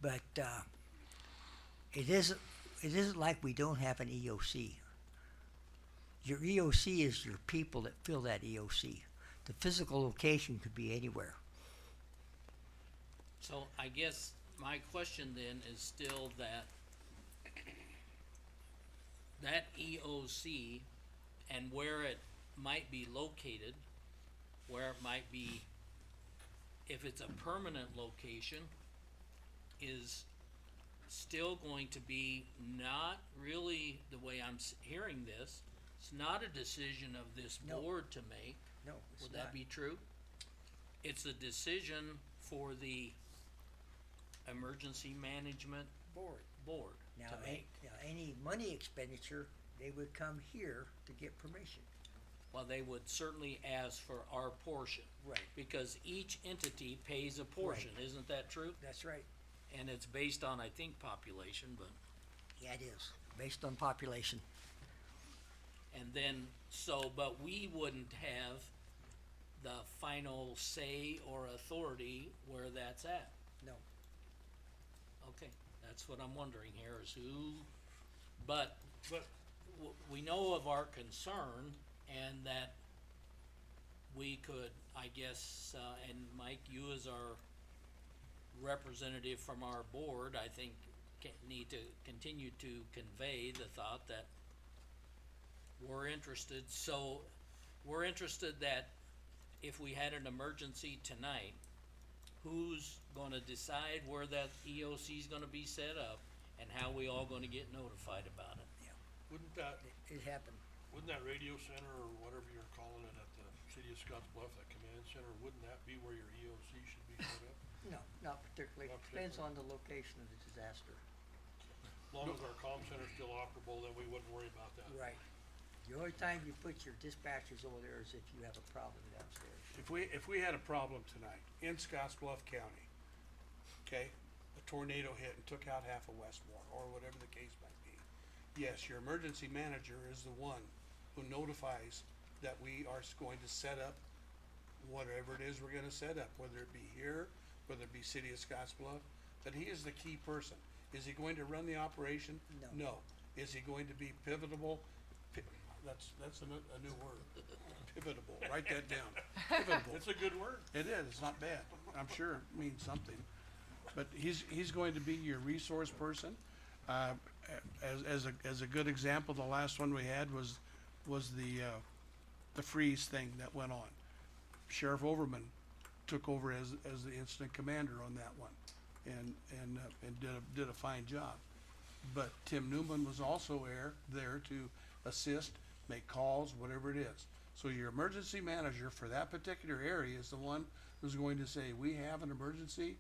But, it isn't like we don't have an EOC. Your EOC is your people that fill that EOC. The physical location could be anywhere. So I guess my question then is still that EOC and where it might be located, where it might be, if it's a permanent location, is still going to be not really the way I'm hearing this. It's not a decision of this No. board to make. No, it's Would not. that be true? It's a decision for the emergency management board Now, to make. any money expenditure, they would come here to get permission. Well, they would certainly ask for our portion. Right. Because each entity pays a portion, isn't that true? That's right. And it's based on, I think, population, but, Yeah, it is, based on population. and then, but we wouldn't have the final say or authority where that's at. No. Okay, that's what I'm wondering here is who, but we know of our concern and that we could, I guess, and Mike, you as our representative from our board, I think, need to continue to convey the thought that we're interested, so we're interested that if we had an emergency tonight, who's gonna decide where that EOC's gonna be set up and how we all gonna get notified about it? Wouldn't that, It happened. wouldn't that radio center or whatever you're calling it at the city of Scotts Bluff, that command center, wouldn't that be where your EOC should be set up? No, not particularly. Not Depends particularly. on the location of the disaster. As long as our comm center's still operable, then we wouldn't worry about that. Right. The only time you put your dispatchers over there is if you have a problem downstairs. If we had a problem tonight in Scotts Bluff County, okay, a tornado hit and took out half of Westmore, or whatever the case might be. Yes, your emergency manager is the one who notifies that we are going to set up whatever it is we're gonna set up, whether it be here, whether it be City of Scotts Bluff, that he is the key person. Is he going to run the operation? No. No. Is he going to be pivotable? That's a new word. Pivotable, write that down. Pivotable. It's a good word. It is, it's not bad. I'm sure it means something. But he's going to be your resource person. As a good example, the last one we had was the freeze thing that went on. Sheriff Overman took over as the incident commander on that one and did a fine job. But Tim Newman was also there to assist, make calls, whatever it is. So your emergency manager for that particular area is the one who's going to say, we have an emergency.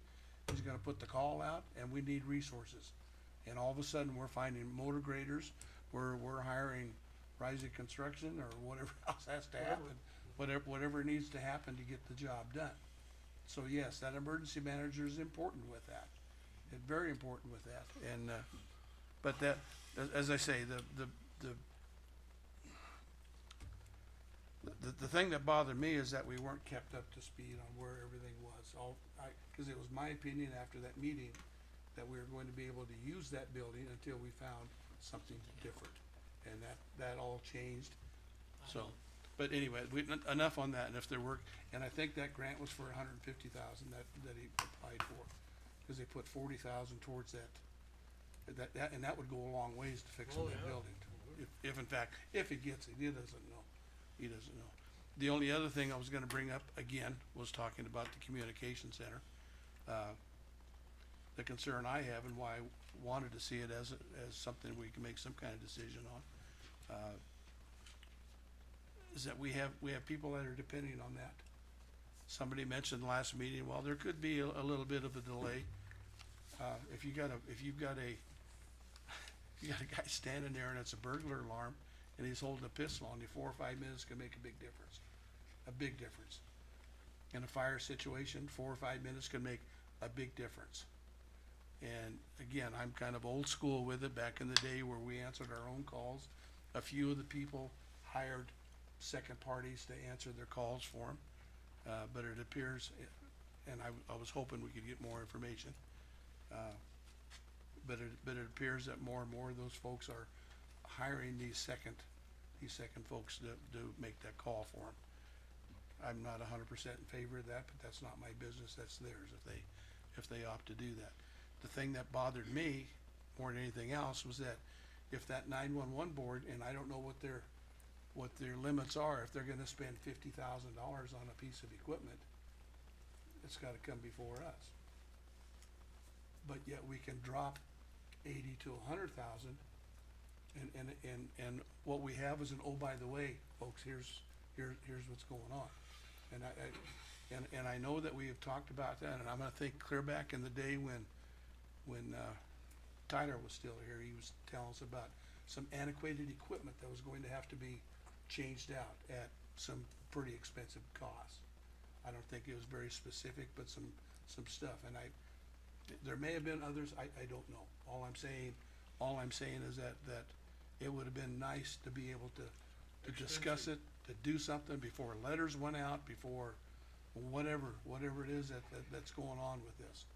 He's gonna put the call out and we need resources. And all of a sudden, we're finding motor graders, we're hiring Rising Construction or whatever else has to happen. Whatever needs to happen to get the job done. So yes, that emergency manager is important with that. It's very important with that. And, but that, as I say, the thing that bothered me is that we weren't kept up to speed on where everything was. Cause it was my opinion after that meeting that we were going to be able to use that building until we found something different. And that all changed. So, but anyway, enough on that, and if there were, and I think that grant was for $150,000 that he applied for. Cause they put 40,000 towards that, and that would go a long ways to fixing that building. If in fact, if he gets it, he doesn't know. He doesn't know. The only other thing I was gonna bring up again was talking about the communication center. The concern I have and why I wanted to see it as something we can make some kind of decision on, is that we have people that are depending on that. Somebody mentioned last meeting, well, there could be a little bit of a delay. If you've got a guy standing there and it's a burglar alarm and he's holding a pistol on you, 4 or 5 minutes can make a big difference. A big difference. In a fire situation, 4 or 5 minutes can make a big difference. And again, I'm kind of old school with it, back in the day where we answered our own calls. A few of the people hired second parties to answer their calls for them. But it appears, and I was hoping we could get more information. But it appears that more and more of those folks are hiring these second folks to make that call for them. I'm not 100% in favor of that, but that's not my business, that's theirs if they opt to do that. The thing that bothered me more than anything else was that if that 911 board, and I don't know what their limits are, if they're gonna spend $50,000 on a piece of equipment, it's gotta come before us. But yet we can drop 80 to 100,000, and what we have is an, oh, by the way, folks, here's what's going on. And I know that we have talked about that, and I'm gonna think clear back in the day when Tyler was still here, he was telling us about some antiquated equipment that was going to have to be changed out at some pretty expensive cost. I don't think it was very specific, but some stuff, and there may have been others, I don't know. All I'm saying is that it would have been nice to be able to discuss it, to do something before letters went out, before whatever it is that's going on with this.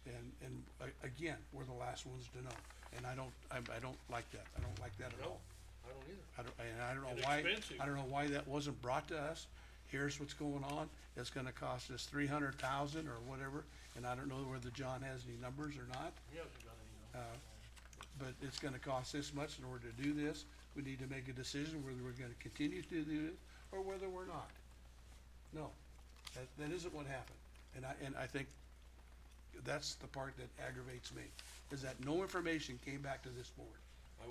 And again, we're the last ones to know, and I don't like that. I don't like that at all. I don't either. I don't know And why, expensive. I don't know why that wasn't brought to us. here's what's going on, it's gonna cost us 300,000 or whatever, and I don't know whether John has any numbers or not. He hasn't got any, no. But it's gonna cost this much in order to do this. We need to make a decision whether we're gonna continue to do it or whether we're not. No, that isn't what happened. And I think that's the part that aggravates me, is that no information came back to this board.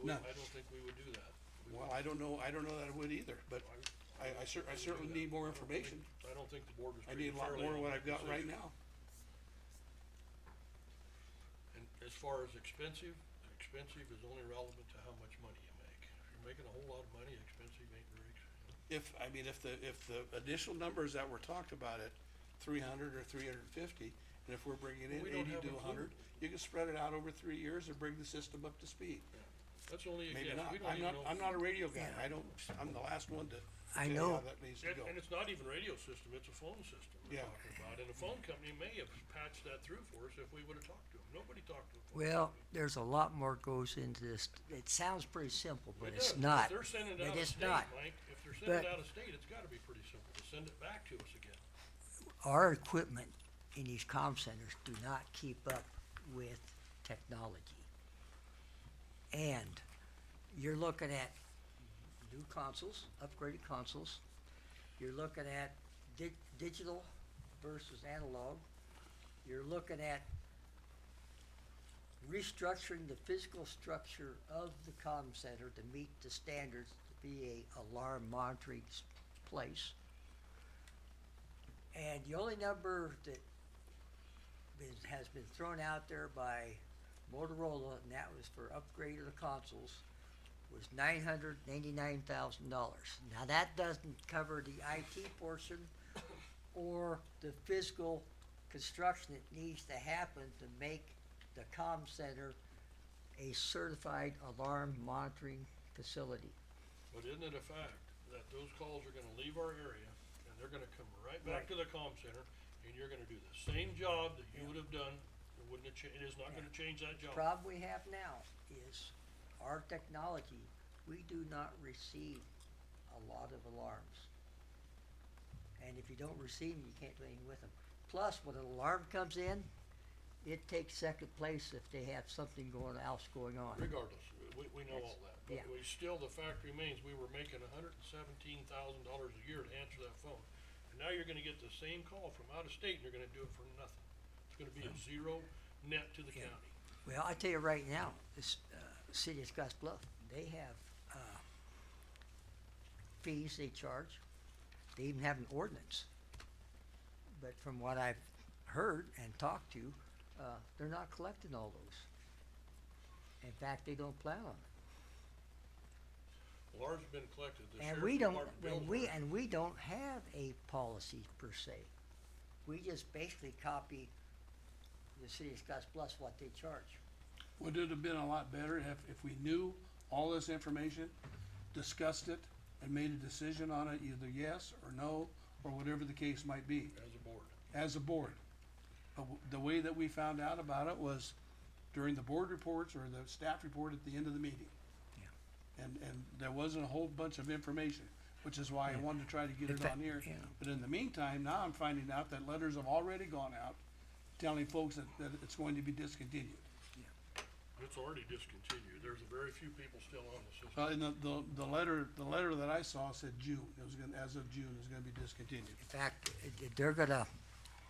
None. I don't think we would do that. Well, I don't know that I would either, but I certainly need more information. I don't think the board was I treated need a lot fairly more on than what that I've got right decision. now. And as far as expensive is only relevant to how much money you make. If you're making a whole lot of money, expensive ain't very expensive. If the initial numbers that were talked about at 300 or 350, and if we're bringing in We don't 80 have to a clue. 100, you can spread it out over 3 years and bring the system up to speed. That's only a Maybe guess. not. We don't even know. I'm not a radio guy. I'm the last one to I tell you know- how that needs to go. And it's not even radio system, it's a phone system we're Yeah. talking about. And the phone company may have patched that through for us if we would've talked to them. Nobody talked to the phone Well, company. there's a lot more goes into this. It sounds pretty simple, but It it's does. not. If they're sending it But out of it's state, not. Mike, if they're But- sending it out of state, it's gotta be pretty simple to send it back to us again. Our equipment in these comm centers do not keep up with technology. And you're looking at new consoles, upgraded consoles. You're looking at digital versus analog. You're looking at restructuring the physical structure of the comm center to meet the standards to be a alarm monitoring place. And the only number that has been thrown out there by Motorola, and that was for upgrade of the consoles, was $999,000. Now that doesn't cover the IT portion or the physical construction that needs to happen to make the comm center a certified alarm monitoring facility. But isn't it a fact that those calls are gonna leave our area and they're gonna come right back to the comm center and you're gonna do the same job that you would have done, it wouldn't have it is not gonna change that job. Problem we have now is our technology, we do not receive a lot of alarms. And if you don't receive them, you can't do anything with them. Plus, when an alarm comes in, it takes second place if they have something else going on. Regardless, we know all that, but yeah. we still, the fact remains, we were making $117,000 a year to answer that phone. And now you're gonna get the same call from out of state and you're gonna do it for nothing. It's gonna be a zero net to the Yeah. county. Well, I tell you right now, this, city of Scotts Bluff, they have, fees they charge. They even have an ordinance. But from what I've heard and talked to, they're not collecting all those. In fact, they don't plan on it. Well, ours has been collected, the And sheriff's we don't, department bills and are- we don't have a policy per se. We just basically copy the city of Scotts Bluff what they charge. Would it have been a lot better if we knew all this information, discussed it, and made a decision on it, either yes or no, or whatever the case might be, as a board. as a board? But the way that we found out about it was during the board reports or the staff report at the end of the meeting. Yeah. And there wasn't a whole bunch of information, which is why I wanted to try to get In it fact, on here. yeah. But in the meantime, now I'm finding out that letters have already gone out telling folks that it's going to be discontinued. It's already discontinued. There's a very few people still on the system. And the letter that I saw said June, it was gonna, as of June, it was gonna be discontinued. In fact, they're gonna,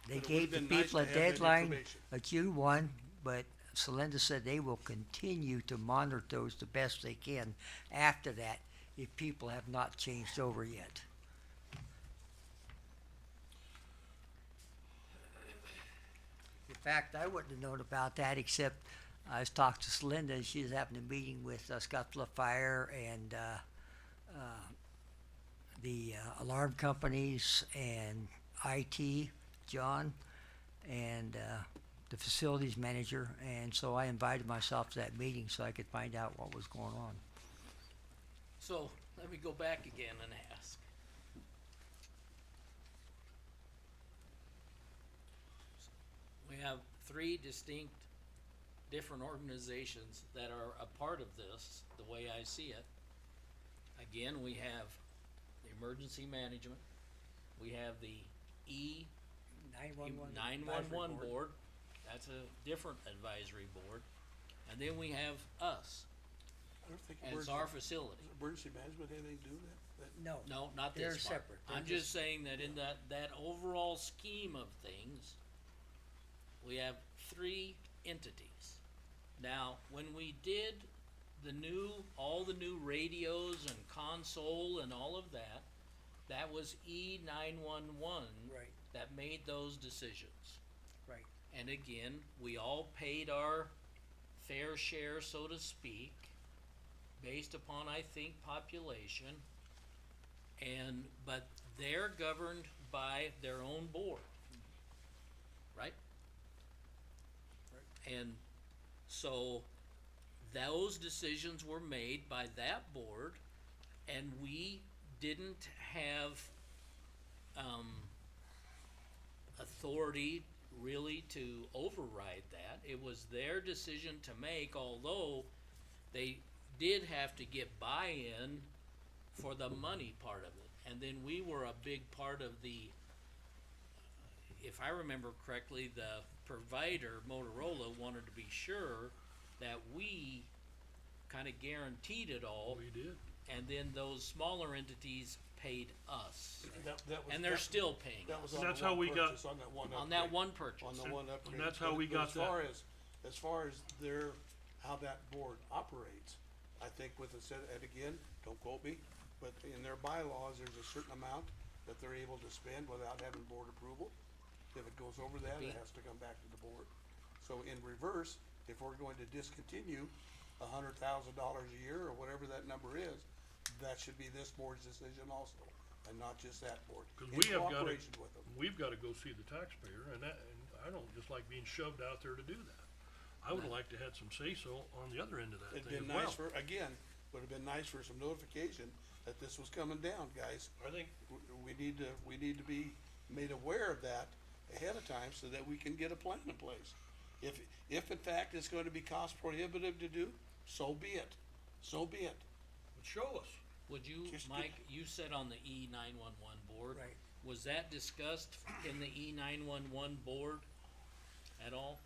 they But it would've gave the been nice people a to have that deadline information. of June 1, but Celinda said they will continue to monitor those the best they can after that if people have not changed over yet. In fact, I wouldn't have known about that except I was talking to Celinda and she was having a meeting with Scotts Bluff Fire and the alarm companies and IT, John, and the facilities manager, and so I invited myself to that meeting so I could find out what was going on. So, let me go back again and ask. We have three distinct, different organizations that are a part of this, the way I see it. Again, we have the emergency management, we have the E, 911. 911 board, Nine-one-one. 911 board, that's a different advisory board. And then we have us I don't think as our facility. emergency management had anything to do with that? No. No, not They're this part. separate. I'm They're just saying that in that overall scheme of things, we have 3 entities. Now, when we did all the new radios and console and all of that, that was E911 Right. that made those decisions. Right. And again, we all paid our fair share, so to speak, based upon, I think, population. But they're governed by their own board, right? And so those decisions were made by that board, and we didn't have authority really to override that. It was their decision to make, although they did have to get buy-in for the money part of it. And then we were a big part of the, if I remember correctly, the provider, Motorola, wanted to be sure that we kinda guaranteed it all. We did. And then those smaller entities paid us. That was- And they're that- still paying That us was And on that's the how one we got- purchase, on that one on that upgrade. one purchase. On the one upgrade. that's how we But got as that. far as far as how that board operates, I think with the set, and again, don't quote me, but in their bylaws, there's a certain amount that they're able to spend without having board approval. If it goes over that, it has to come back to the board. So in reverse, if we're going to discontinue $100,000 a year or whatever that number is, that should be this board's decision also, and not just that board. Cause In we have gotta, cooperation with them. we've gotta go see the taxpayer, and I don't just like being shoved out there to do that. I would like to have some say-so on the other end of that It'd thing as been well. nice for, again, would have been nice for some notification that this was coming down, guys. I think, We need to be made aware of that ahead of time so that we can get a plan in place. If in fact it's going to be cost prohibitive to do, so be it, so be it. but show us. Would you, Just Mike, you said on the E911 board. Right. Was that discussed in the E911 board at all?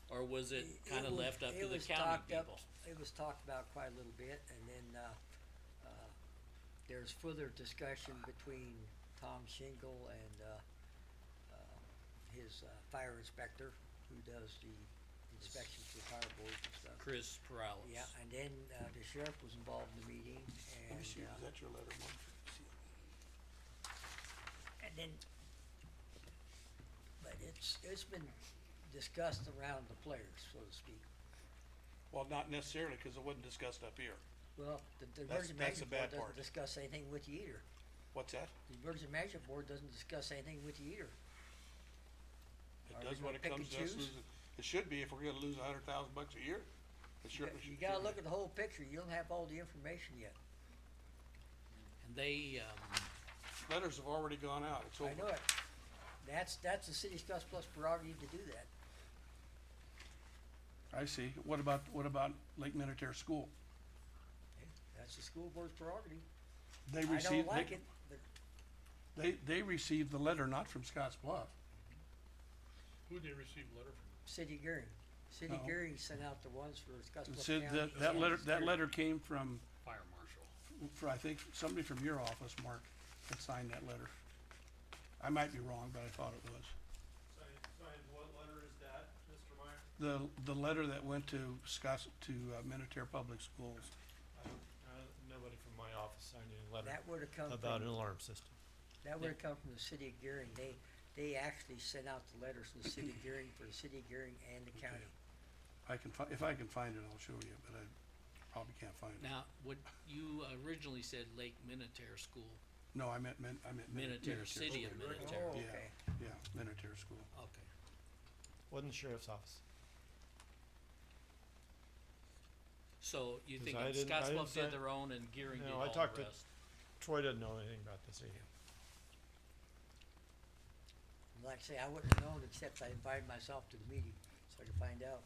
Or was it kinda was- left up to it the was county talked up- people? It was talked about quite a little bit, and then, there's further discussion between Tom Shingle and, his, fire inspector, who does the inspections for fire boards and stuff. Chris Perales. Yeah, and then, the sheriff was involved in the meeting, Let me and, see, is that your letter, Mike? and then, but it's been discussed around the players, so to speak. Well, not necessarily, cause it wasn't discussed up here. Well, the That's- emergency that's the management board bad part. doesn't discuss anything with you either. What's that? The emergency management board doesn't discuss anything with you either. It Are we does when gonna it pick comes and to us choose? losing, it should be if we're gonna lose $100,000 a year. It sure, You gotta look at the whole picture, you don't have all the information yet. And they, letters have already gone out, it's over. I know it. That's the city of Scotts Bluff's prerogative to do that. I see. What about Lake Minnetonka School? That's the school board's prerogative. They I don't received, like it, but they received the letter, not from Scotts Bluff. Who'd they receive a letter from? City Gearing. City No. Gearing sent out the ones for Scotts It Bluff said County. that and letter, Superior. came from, Fire marshal. I think, somebody from your office, Mark, that signed that letter. I might be wrong, but I thought it was. Signed what letter is that, Mr. Meyer? The letter that went to Minnetonka Public Schools. Nobody from my office signed any letter That would've come about an from, alarm system. that would've come from the city of Gearing. They actually sent out the letters from the city of Gearing for the city of Gearing and the county. If I can find it, I'll show you, but I probably can't find it. now, what you originally said Lake Minnetonka School, No, I meant Minnetonka, City of School. Minnetonka. Oh, Yeah, okay. yeah, Minnetonka School. Okay. Wasn't the sheriff's office. So you 'Cause think I didn't- Scotts I didn't Bluff did say- their own and Gearing did No, all I the talked to rest? Troy doesn't know anything about this either. Like I say, I wouldn't have known except I invited myself to the meeting, so I could find out.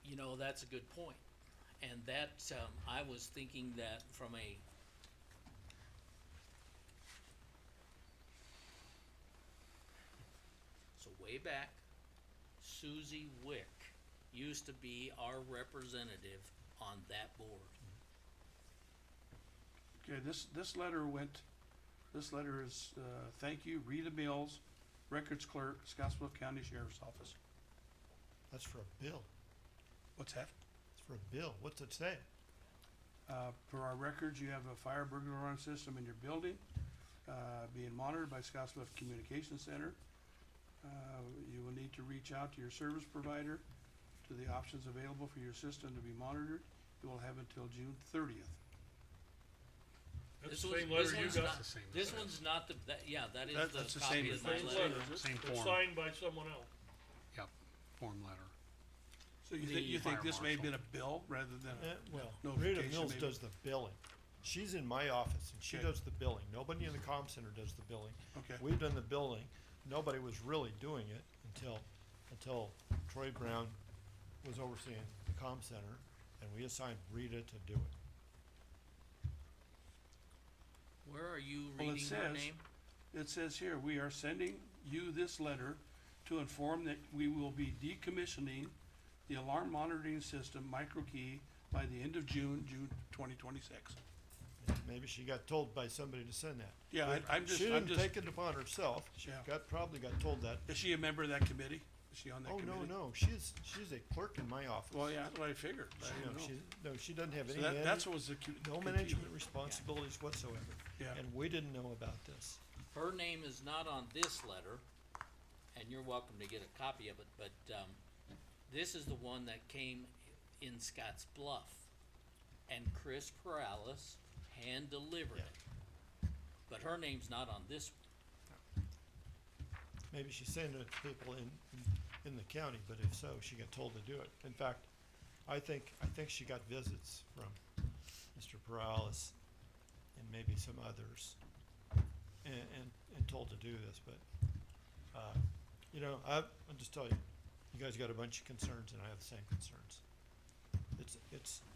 You know, that's a good point. And that, I was thinking that from a way back, Susie Wick used to be our representative on that board. Okay, this letter is, thank you, Rita Mills, Records Clerk, Scotts Bluff County Sheriff's Office. That's for a bill. What's that? It's for a bill. What's it say? For our records, you have a fire burglar alarm system in your building, being monitored by Scotts Bluff Communications Center. You will need to reach out to your service provider to the options available for your system to be monitored. You will have until June 30th. That's the same letter you got. This one's not the, that is That's the the same copy of my thing. letter. Same It's form. signed by someone else. Yep, form letter. So you think fire this may have marshal. been a bill rather than Well, a Rita notification? Mills maybe? does the billing. She's in my office and she Okay. does the billing. Nobody in the comm center does the billing. Okay. We've done the billing. Nobody was really doing it until Troy Brown was overseeing the comm center and we assigned Rita to do it. Where are you Well, it reading her says- name? It says here, we are sending you this letter to inform that we will be decommissioning the alarm monitoring system MicroKey by the end of June 2026. Maybe she got told by somebody to send that. Yeah, But I'm just- She I'm didn't just- take it upon herself. She Yeah. probably got told that. Is she a member of that committee? Is she on that Oh, committee? no. She's a clerk in my office. Well, yeah, that's what I figured. but I No, didn't know. she doesn't have So any. that's what was the No confusing. management responsibilities whatsoever. Yeah. And we didn't know about this. Her name is not on this letter, and you're welcome to get a copy of it, but, this is the one that came in Scotts Bluff. And Chris Perales hand delivered it. But her name's not on this one. Maybe she's sending it to people in the county, but if so, she got told to do it. In fact, I think she got visits from Mr. Perales and maybe some others and told to do this, but, I'll just tell you, you guys got a bunch of concerns and I have the same concerns.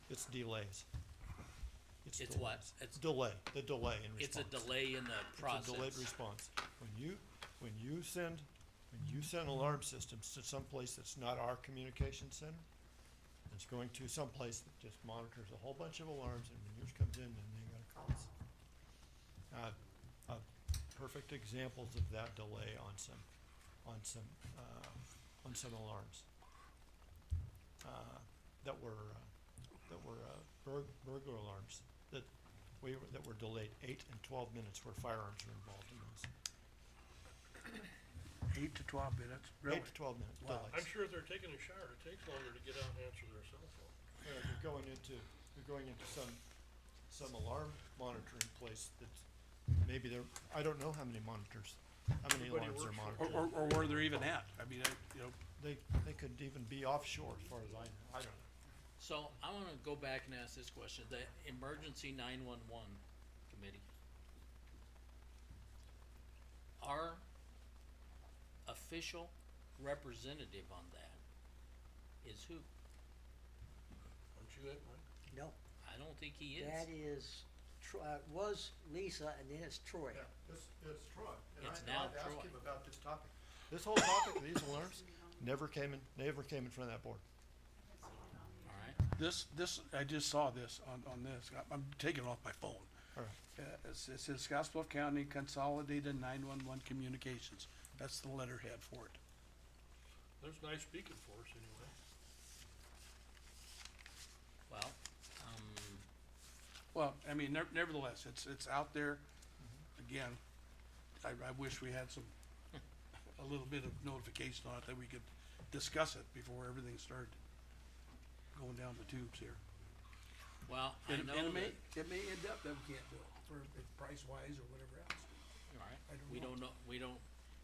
It's delays. It's what? delays. It's- The delay in response. It's a delay in the process. It's a delayed response. When you send alarm systems to some place that's not our communication center, it's going to some place that just monitors a whole bunch of alarms, and when yours comes in, then they gotta call us. Perfect examples of that delay on some alarms. That were burglar alarms that were delayed 8 and 12 minutes where firearms were involved in those. 8 to 12 minutes, really? 8 to 12 minutes Wow. delays. I'm sure if they're taking a shower, it takes longer to get out and answer their cell phone. They're going into some alarm monitoring place that's maybe I don't know how many monitors, how many Everybody alarms they're works for it. monitoring. Or where they're even at. I mean, They could even be offshore as far as I know. I don't know. So I wanna go back and ask this question, the emergency 911 committee. Our official representative on that is who? Aren't you it, Mike? No, I don't think he is. that is, was Lisa and then it's Troy. It's Troy. It's now I've asked Troy. him about this topic. This whole topic of these alarms never came in front of that board. this, I just saw this on this. I'm taking it off my phone. All right. It says Scotts Bluff County Consolidated 911 Communications. That's the letterhead for it. There's nice speaking for us anyway. Well, Well, I mean, nevertheless, it's out there. Again, I wish we had a little bit of notification on it that we could discuss it before everything started going down the tubes here. well, I And know it that, it may end up that we can't do it for price wise or whatever else. alright, I don't we know. don't know, we don't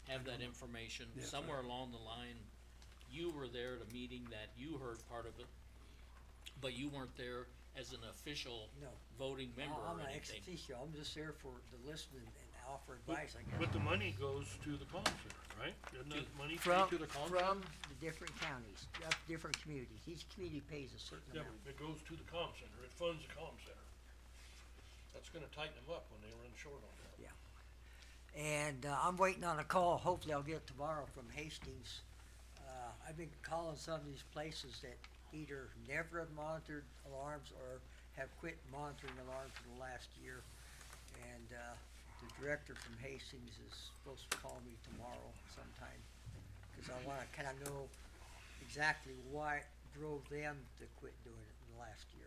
have that information. Yeah, Somewhere along the line, you were there at a meeting that you heard part of it, but you weren't there as an official No. voting member I'm or an ex anything. officio, I'm just there to listen and offer advice, I guess. But the money goes to the comm center, right? Doesn't that money From, pay to the comm from center? the different counties, different communities, each community pays a certain Yeah, amount. but it goes to the comm center, it funds the comm center. That's gonna tighten them up when they run short on that. Yeah. And, I'm waiting on a call, hopefully I'll get it tomorrow from Hastings. I've been calling some of these places that either never have monitored alarms or have quit monitoring alarms for the last year. And, the director from Hastings is supposed to call me tomorrow sometime, cause I wanna kinda know exactly what drove them to quit doing it in the last year.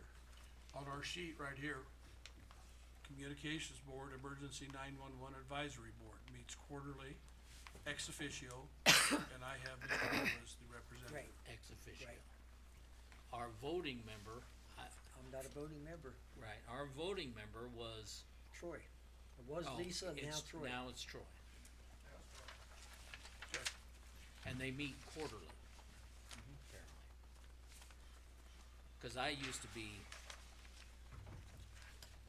On our sheet right here, Communications Board, Emergency 911 Advisory Board meets quarterly, ex officio, and I have Mr. Moore as the representative. Right, Ex officio. right. Our voting member, I'm not a voting member. right, our voting member was, Troy. It was oh, Lisa and now it's, Troy. now it's Troy. Okay. And they meet quarterly, apparently. Cause I used to be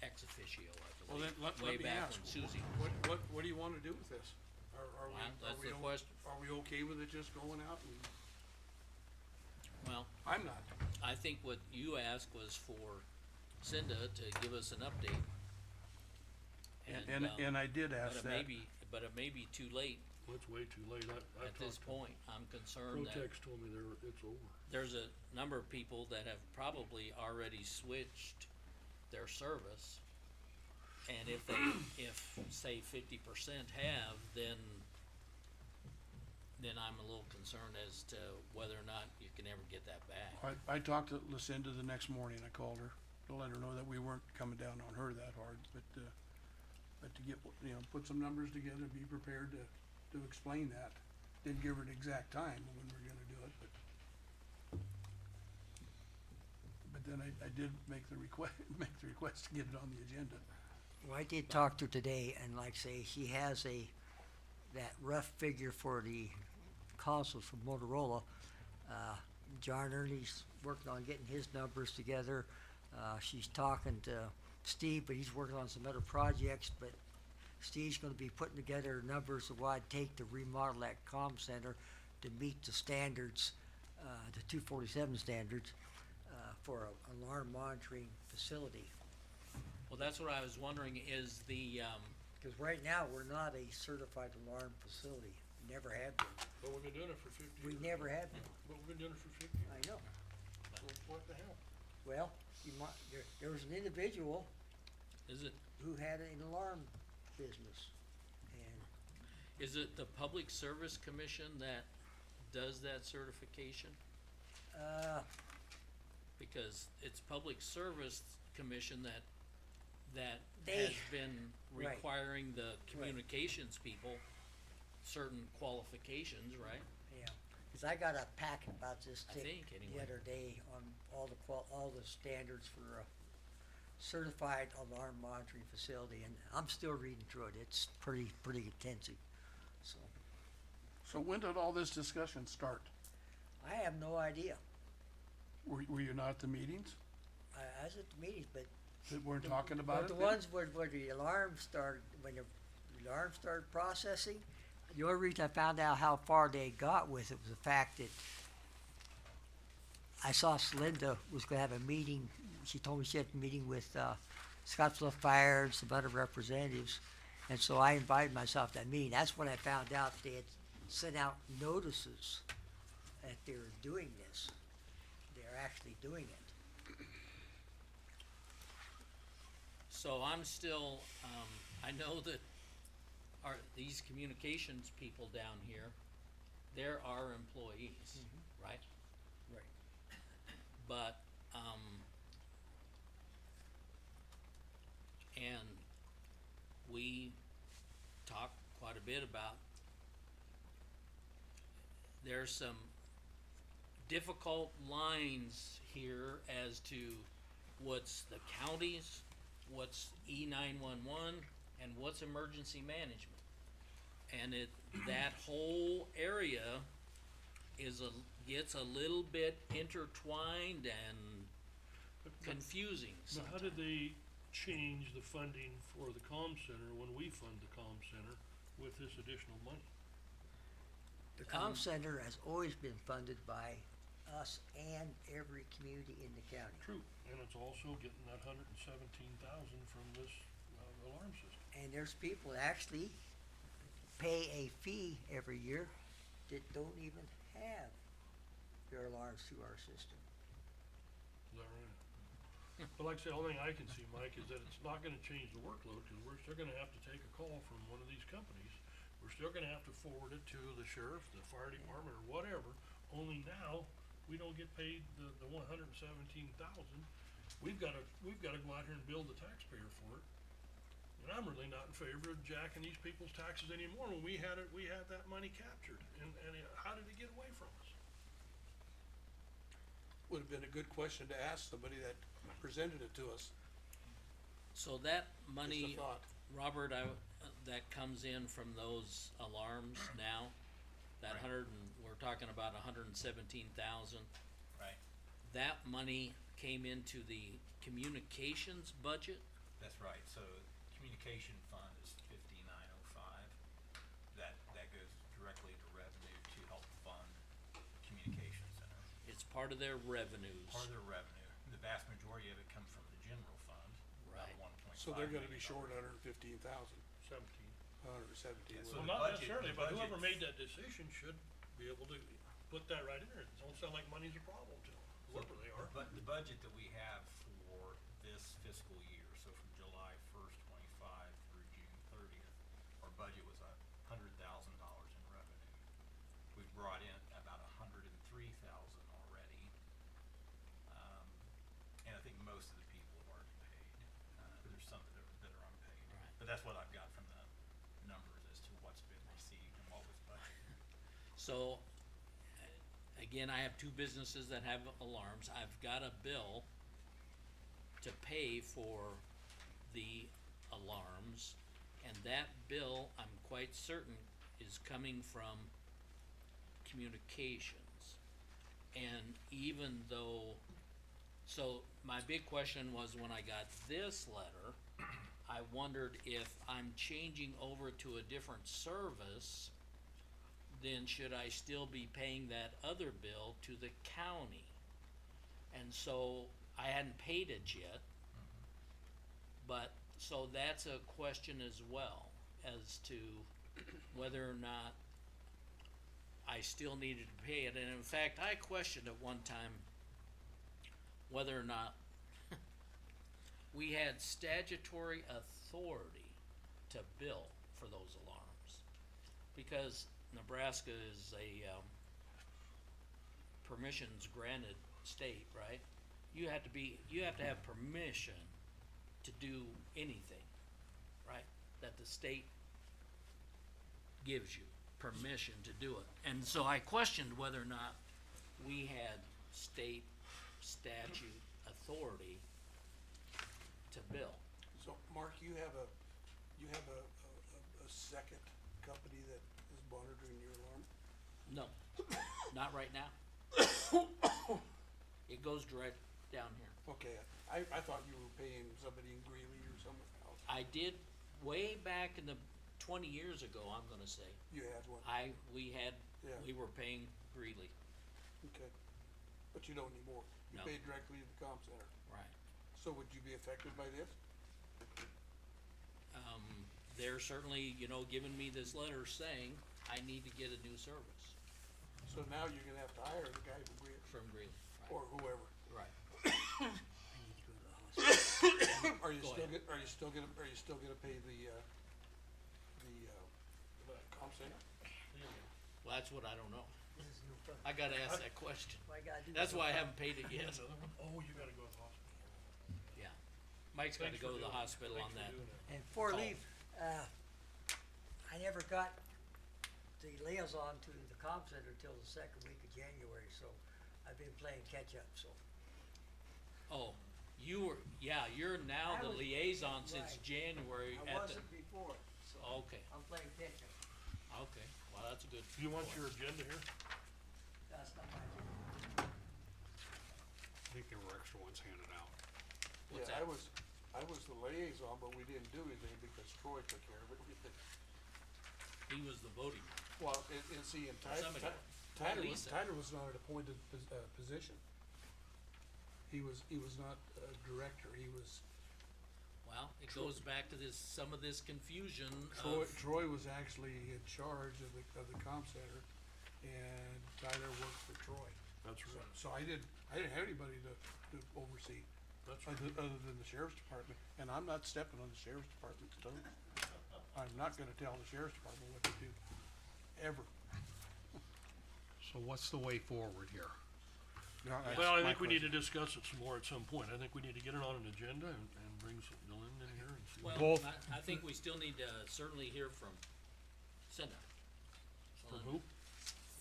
ex officio, I Well, believe, then, let way me back ask, when Susie. what do you wanna do with this? Are we, Well, that's the question. are we okay with it just going out and, Well, I'm not. I think what you asked was for Cinda to give us an update. And I did ask that. But it may be too late It's way too late. I at this talked to point. I'm concerned that Protex told me it's over. there's a number of people that have probably already switched their service. And if say 50% have, then I'm a little concerned as to whether or not you can ever get that back. I talked to Lucinda the next morning, I called her to let her know that we weren't coming down on her that hard, but to get, put some numbers together, be prepared to explain that. Didn't give her an exact time when we're gonna do it, but then I did make the request to get it on the agenda. Well, I did talk to her today, and like say, she has that rough figure for the consoles from Motorola. John Ernie's working on getting his numbers together. She's talking to Steve, but he's working on some other projects, but Steve's gonna be putting together numbers of what it'd take to remodel that comm center to meet the standards, the 247 standards, for a alarm monitoring facility. Well, that's what I was wondering, is the, Cause right now, we're not a certified alarm facility, never have been. But we've been doing it for 50 years. We never have been, But we've been doing it for 50 years. I know. So what the hell? Well, there was an individual is it, who had an alarm business, and is it the Public Service Commission that does that certification? Because it's Public Service Commission that They- has been right. requiring the communications people certain qualifications, right? yeah, cause I got a packet about this I thing think, the anyway. other day on all the standards for a certified alarm monitoring facility, and I'm still reading through it. It's pretty intensive, so. So when did all this discussion start? I have no idea. Were you not at the meetings I was at the meetings, but that weren't talking about but it the then? ones where the alarm started, when the alarm started processing, the only reason I found out how far they got with it was the fact that I saw Celinda was gonna have a meeting, she told me she had a meeting with, Scotts Bluff Fire and some other representatives, and so I invited myself to that meeting. That's when I found out they had sent out notices that they were doing this. They're actually doing it. So I'm still, I know that these communications people down here, they're our employees, right? Right. But, and we talked quite a bit about, there's some difficult lines here as to what's the county's, what's E911, and what's emergency management. And that whole area gets a little bit intertwined and confusing Now, how sometimes. did they change the funding for the comm center when we fund the comm center with this additional money? The comm center has always been funded by us and every community in the county. True, and it's also getting that 117,000 from this alarm system. And there's people actually pay a fee every year that don't even have their alarms through our system. Is that right? But like I said, the only thing I can see, Mike, is that it's not gonna change the workload, cause we're still gonna have to take a call from one of these companies. We're still gonna have to forward it to the sheriff, the fire department, or whatever, only now, we don't get paid the 117,000. We've gotta go out here and bill the taxpayer for it. And I'm really not in favor of jacking these people's taxes anymore when we had that money captured, and how did it get away from us? Would have been a good question to ask somebody that presented it to us. So that Just money, a thought. Robert, that comes in from those alarms now, that we're talking about 117,000. Right, That money came into the communications budget. that's right, so communication fund is 5905. That goes directly to revenue to help fund communication center. It's part of their revenues. Part of their revenue, the vast majority of it comes from the general fund, about Right. 1.5 So they're gonna be million short dollars. 115,000, 117. Yeah, so Well, the not budget- necessarily, the but whoever budget- made that decision should be able to put that right in there. It don't sound like money's a problem to them, whoever they are. But the budget that we have for this fiscal year, so from July 1st, 25 through June 30th, our budget was $100,000 in revenue. We've brought in about 103,000 already. And I think most of the people have already paid. There's some that are unpaid. Right. But that's what I've got from the numbers as to what's been received and what was budgeted. So, again, I have two businesses that have alarms. I've got a bill to pay for the alarms, and that bill, I'm quite certain, is coming from communications. And even though, so my big question was when I got this letter, I wondered if I'm changing over to a different service, then should I still be paying that other bill to the county? And so I hadn't paid it yet, but, so that's a question as well, as to whether or not I still needed to pay it. And in fact, I questioned at one time whether or not we had statutory authority to bill for those alarms. Because Nebraska is a, permissions granted state, right? You have to have permission to do anything, right? That the state gives you permission to do it. And so I questioned whether or not we had state statute authority to bill. So, Mark, you have a second company that is monitoring your alarm? No, not right now. It goes direct down here. Okay, I thought you were paying somebody in Greeley or somewhere else. I did way back in the 20 years ago, I'm gonna say. You had one, We were paying Greeley, okay. But you don't anymore. You No. pay directly to the comm center. right. So would you be affected by this? They're certainly, giving me this letter saying I need to get a new service So now you're gonna have to hire the guy from Greeley, from Greeley, or whoever. right. Are you Go still ahead. are you still gonna pay the comm center? Well, that's what I don't know. I gotta ask that question. Why you gotta do That's that? why I haven't paid it yet. Another one? Oh, you gotta go to the hospital. Yeah. Mike's gotta Thanks go for to the doing it. hospital on Thanks that. for doing it. And before I Call. leave, I never got the liaison to the comm center till the second week of January, so I've been playing catch up, so. Oh, you're now I the was- liaison since right. January I at the, wasn't before, so okay, I'm playing catch up. okay, well, that's a good. Do you want your agenda here? That's not my job. I think there were extra ones handed out. What's Yeah, that? I was the liaison, but we didn't do anything because Troy took care of it. He was the voting. Well, and see, and Somebody- Lisa. Tyler was not an appointed position. He was not a director, he was, Well, it goes back to this, some of this confusion Troy, of, Troy was actually in charge of the comm center, and Tyler worked for Troy. That's So- right. So I didn't have anybody to oversee, That's right. other than the sheriff's department, and I'm not stepping on the sheriff's department's toes. I'm not gonna tell the sheriff's department what to do, ever. So what's the way forward here? No, that's Well, I my think we need to question. discuss it some more at some point. I think we need to get it on an agenda and bring some, Dylan in here and see. well, Both. I think we still need to certainly hear from Cinda. From who?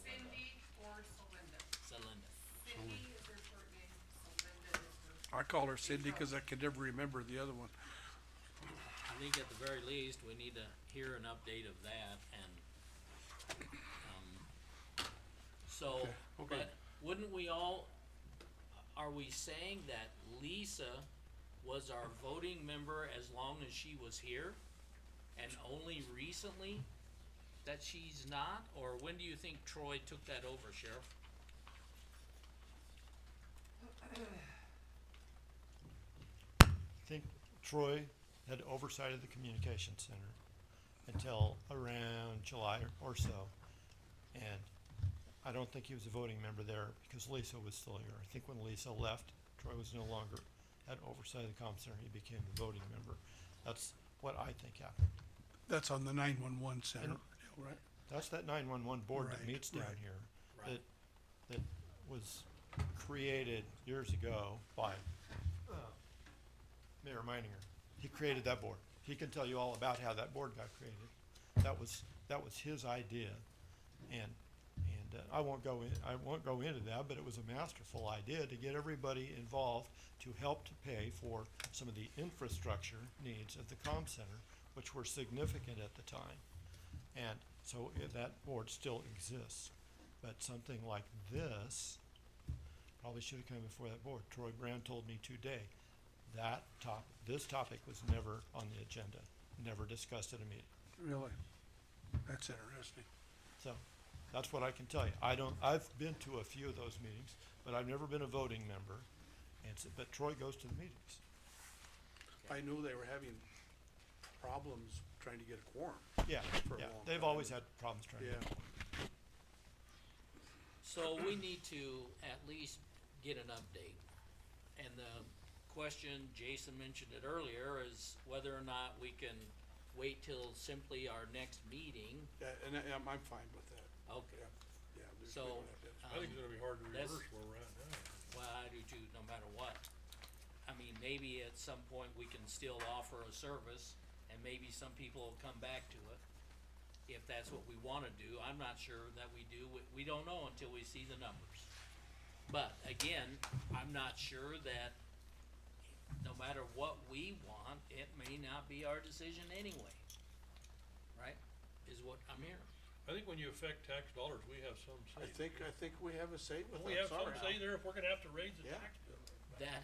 Cindy or Celinda. Celinda. Cindy is her short name, Celinda is her. I call her Cindy, cause I could never remember the other one. I think at the very least, we need to hear an update of that and, so, Okay, okay. but wouldn't we all, are we saying that Lisa was our voting member as long as she was here? And only recently that she's not, or when do you think Troy took that over, Sheriff? I think Troy had oversight of the communication center until around July or so. And I don't think he was a voting member there because Lisa was still here. I think when Lisa left, Troy was no longer had oversight of the comm center. He became a voting member. That's what I think happened. That's on the 911 center, And- deal, right? That's that 911 board that Right, meets down right, here. right. That was created years ago by Mayor Meininger. He created that board. He can tell you all about how that board got created. That was his idea, and I won't go into that, but it was a masterful idea to get everybody involved to help to pay for some of the infrastructure needs of the comm center, which were significant at the time. And so that board still exists, but something like this probably should have come before that board. Troy Brand told me today this topic was never on the agenda, never discussed at a meeting. Really? That's interesting. So that's what I can tell you. I've been to a few of those meetings, but I've never been a voting member. But Troy goes to the meetings. I knew they were having problems trying to get a quorum. Yeah, For a yeah. long They've time. always had problems trying to. Yeah. So we need to at least get an update. And the question, Jason mentioned it earlier, is whether or not we can wait till simply our next meeting. Yeah, and I'm fine with that. Okay, Yeah, there's, so, we don't have to- I think it's gonna be hard to that's- reverse where we're at now. well, I do too, no matter what. I mean, maybe at some point we can still offer a service, and maybe some people will come back to it, if that's what we wanna do. I'm not sure that we do, we don't know until we see the numbers. But again, I'm not sure that no matter what we want, it may not be our decision anyway. Right? Is what I'm hearing. I think when you affect tax dollars, we have some say. I think we have a say with Don't that. we have some Sorry. say there if we're gonna have to raise the Yeah. tax bill? That,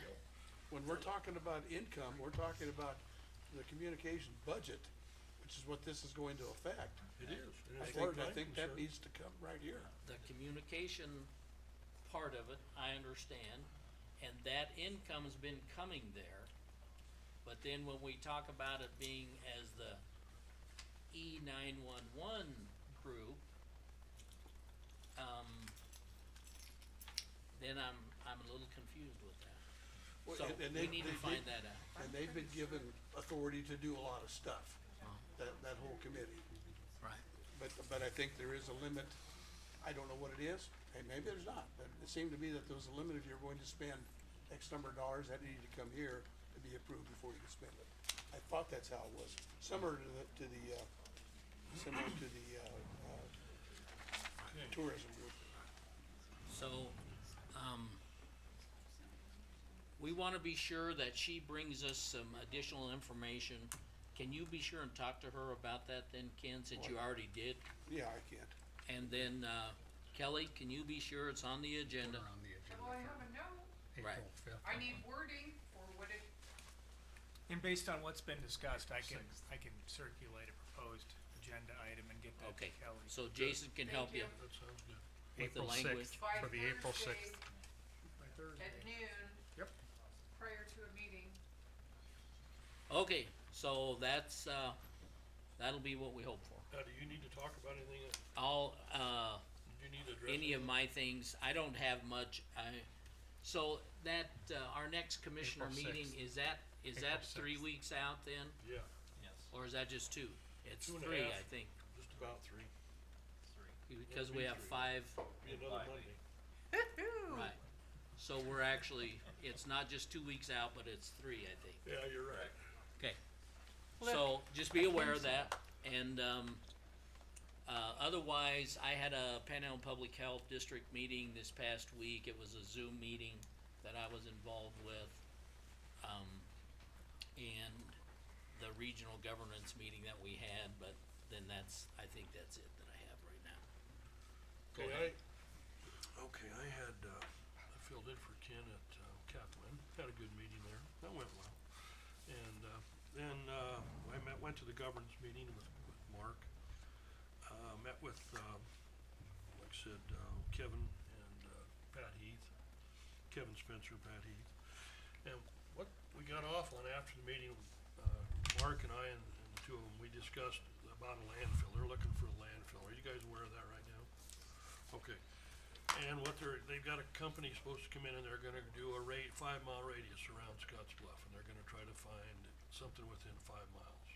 When we're talking about income, we're talking about the communication budget, which is what this is going to affect. It is. And I as far think, as I I'm think that concerned- needs to come right here. the communication part of it, I understand, and that income's been coming there. But then when we talk about it being as the E911 group, then I'm a little confused with that. Well, So and we they- need to they- find that out. And they've been given authority to do a lot of stuff, that whole committee. Right. But I think there is a limit. I don't know what it is, and maybe there's not, but it seemed to me that there was a limit. If you're going to spend X number of dollars, that needed to come here to be approved before you could spend it. I thought that's how it was, similar to the tourism group. So, we wanna be sure that she brings us some additional information. Can you be sure and talk to her about that then, Ken, since you already did? Yeah, I can't. And then, Kelly, can you be sure it's on the agenda? On the agenda Well, I have a note. Right. April 5th. I need wording for what it, And based on what's been discussed, I can circulate a proposed agenda item and get that to Okay, Kelly. so Jason can help you That sounds good. with the April language. 6th, by for the April Thursday 6th. By Thursday. at noon. Yep. Prior to a meeting, Okay, so that's, that'll be what we hope for. Now, do you need to talk about anything that, All, do you need to address? any of my things, I don't have much, so that, our next commissioner April meeting, 6th. is that April 3 6th. weeks out then? Yeah, Yes. Or is that just 2? It's 2.5. 3, I think, just about 3. because we be have 3. 5, Be another Friday. Monday. right. So we're actually, it's not just 2 weeks out, but it's 3, I think. Yeah, you're right. Okay, so just be aware of that, and, otherwise, I had a Panhandle Public Health District meeting this past week. It was a Zoom meeting that I was involved with. And the regional governance meeting that we had, but then I think that's it that I have right now. Go ahead. I had, I filled in for Ken at, Catlin, had a good meeting there, that went well. And, then, I went to the governance meeting with Mark, met with, like I said, Kevin and, Pat Heath, Kevin Spencer, Pat Heath. And what we got off on after the meeting, Mark and I and the two of them, we discussed about a landfill. They're looking for a landfill. Are you guys aware of that right now? Okay. And what they've got a company supposed to come in and they're gonna do a 5-mile radius around Scotts Bluff, and they're gonna try to find something within 5 miles.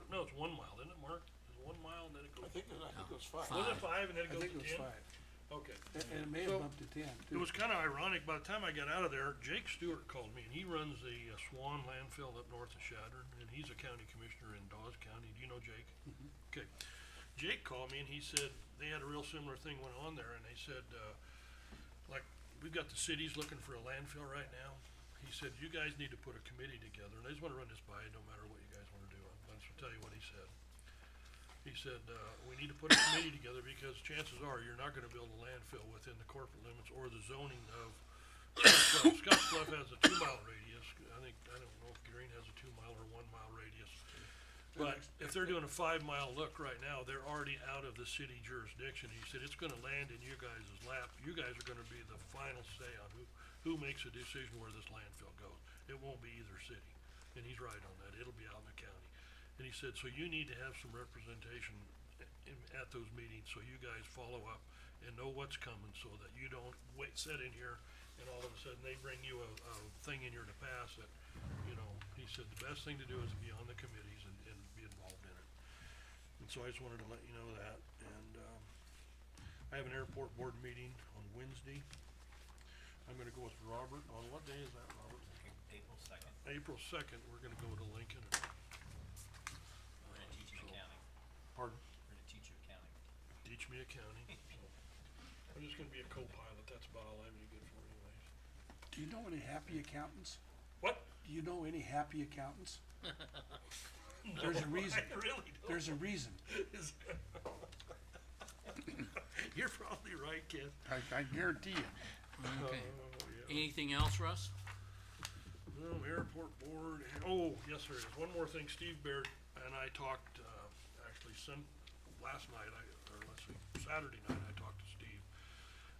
No, it's 1 mile, isn't it, Mark? Is it 1 mile and then it goes? I think it was 5. Was it 5 and then it I goes think to it was 10? 5. Okay. And it may So, have bumped to 10 too. It was kinda ironic, by the time I got out of there, Jake Stewart called me, and he runs the Swan landfill up north of Chadron, and he's a county commissioner in Dawes County. Do you know Jake? Okay. Jake called me and he said they had a real similar thing went on there, and they said, like, we've got the cities looking for a landfill right now. He said, you guys need to put a committee together, and I just wanna run this by you, no matter what you guys wanna do. I'll just tell you what he said. He said, we need to put a committee together because chances are you're not gonna build a landfill within the corporate limits or the zoning of Scotts Bluff has a 2-mile radius. I don't know if Green has a 2-mile or 1-mile radius. But if they're doing a 5-mile look right now, they're already out of the city jurisdiction. He said, it's gonna land in you guys' lap. You guys are gonna be the final say on who makes a decision where this landfill goes. It won't be either city. And he's right on that. It'll be out in the county. And he said, so you need to have some representation at those meetings, so you guys follow up and know what's coming, so that you don't sit in here and all of a sudden they bring you a thing in here to pass that, you know, he said the best thing to do is be on the committees and be involved in it. And so I just wanted to let you know that, and, I have an airport board meeting on Wednesday. I'm gonna go with Robert, on what day is that, Robert? April 2nd. April 2nd, we're gonna go to Lincoln. We're gonna teach you accounting. Pardon? We're gonna teach you accounting. Teach me accounting. I'm just gonna be a co-pilot, that's about all I'm any good for anyways. Do you know any happy accountants? What? Do you know any happy accountants? There's a reason. I really don't. There's a reason. You're probably right, kid. I guarantee you. Okay. Yeah. Anything else, Russ? Airport board, yes, there is. One more thing, Steve Baird and I talked, actually last night, Saturday night, I talked to Steve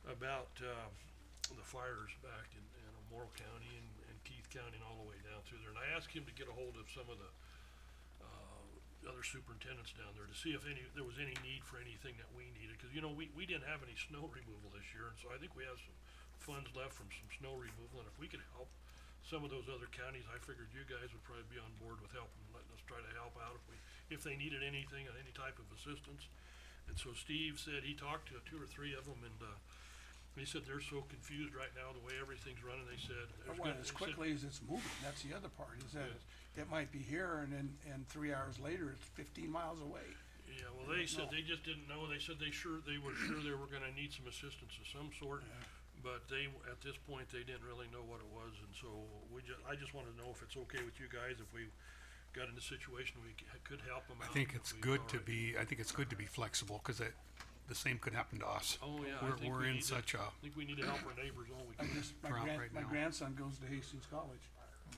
about, the fires back in Morrill County and Keith County and all the way down through there. And I asked him to get a hold of some of the, other superintendents down there to see if there was any need for anything that we needed. Cause you know, we didn't have any snow removal this year, and so I think we have some funds left from some snow removal, and if we could help some of those other counties, I figured you guys would probably be on board with helping, letting us try to help out if they needed anything, any type of assistance. And so Steve said he talked to 2 or 3 of them, and, he said they're so confused right now, the way everything's running, they said. But when as quickly as it's moving, that's the other part, is that it might be here and 3 hours later, it's 15 miles away. Yeah, well, they said they just didn't know. They said they were sure they were gonna need some assistance of some sort. But at this point, they didn't really know what it was, and so I just wanted to know if it's okay with you guys, if we got in a situation we could help them out. I think it's good to be flexible, cause the same could happen to us. Oh, yeah, I think We're we in need such a I think we need to help our neighbors all we can. drought right My now. grandson goes to Hastings College.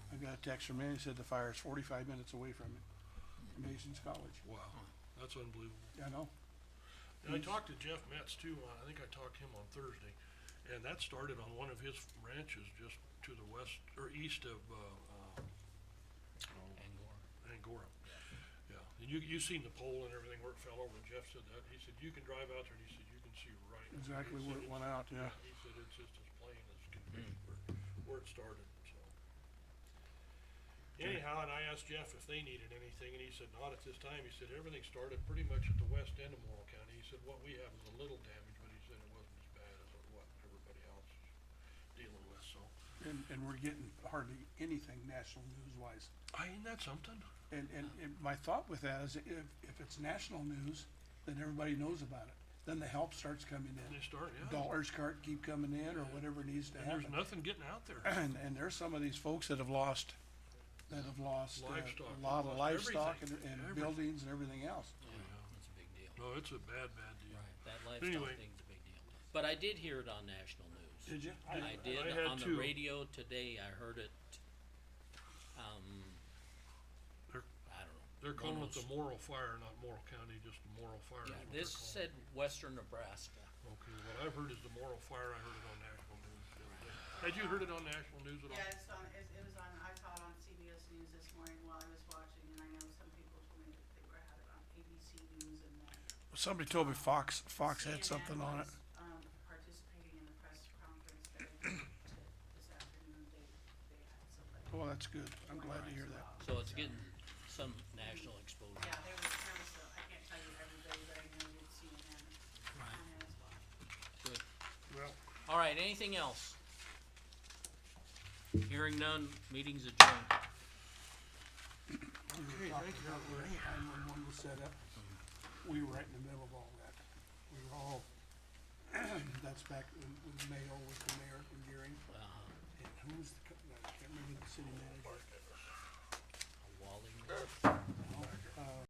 I got a text from him, he said the fire's 45 minutes away from him, from Hastings College. Wow, that's unbelievable. I know. And I talked to Jeff Metz too, I think I talked to him on Thursday, and that started on one of his ranches just to the west, or east of, Gorham. Yeah, and you seen the pole and everything where it fell over, and Jeff said that, he said, you can drive out there, and he said, you can see right. Exactly He where said it went it's- out, yeah. He said it's just as plain as can be where it started, so. Anyhow, and I asked Jeff if they needed anything, and he said not at this time. He said everything started pretty much at the west end of Morrow County. He said what we have is a little damage, but he said it wasn't as bad as what everybody else is dealing with, so. And we're getting hardly anything national news-wise. Ain't that something? And my thought with that is if it's national news, then everybody knows about it. Then the help starts coming in. They start, yeah. Dollars keep coming in or whatever needs to And happen. there's nothing getting out there. And there's some of these folks that have lost Livestock. a lot of Lost livestock everything. and Everything. buildings and everything else. That's a big deal. No, it's a bad deal. That Anyway. livestock thing's a big deal. But I did hear it on national news. Did you? I did, I had on the too. radio today, I heard it, They're- I don't know. They're calling it the One of Morrow Fire, not Morrow County, just the Morrow Fire. those- is Yeah, what this they're said western Nebraska. calling it. Okay, what I've heard is the Morrow Fire. I heard it on national news the other day. Had you heard it on national news at all? Yeah, it was on, I saw it on CBS News this morning while I was watching, and I know some people told me that they had it on ABC News and that. Somebody told me Fox had CNN something on it. was, participating in the press conference that I did this afternoon, they had somebody. Well, that's good. I'm glad to hear that. So it's getting some national exposure. Yeah, there was, I can't tell you everybody, but I know it's CNN Right. on there as well. Good. Well, All right, anything else? Hearing none, meeting's adjourned. Okay, thank you. When 911 was set up, we were right in the middle of all that. We were all, that's back when Mayo was the mayor in Gearing. And who was I can't remember the city manager. Walling.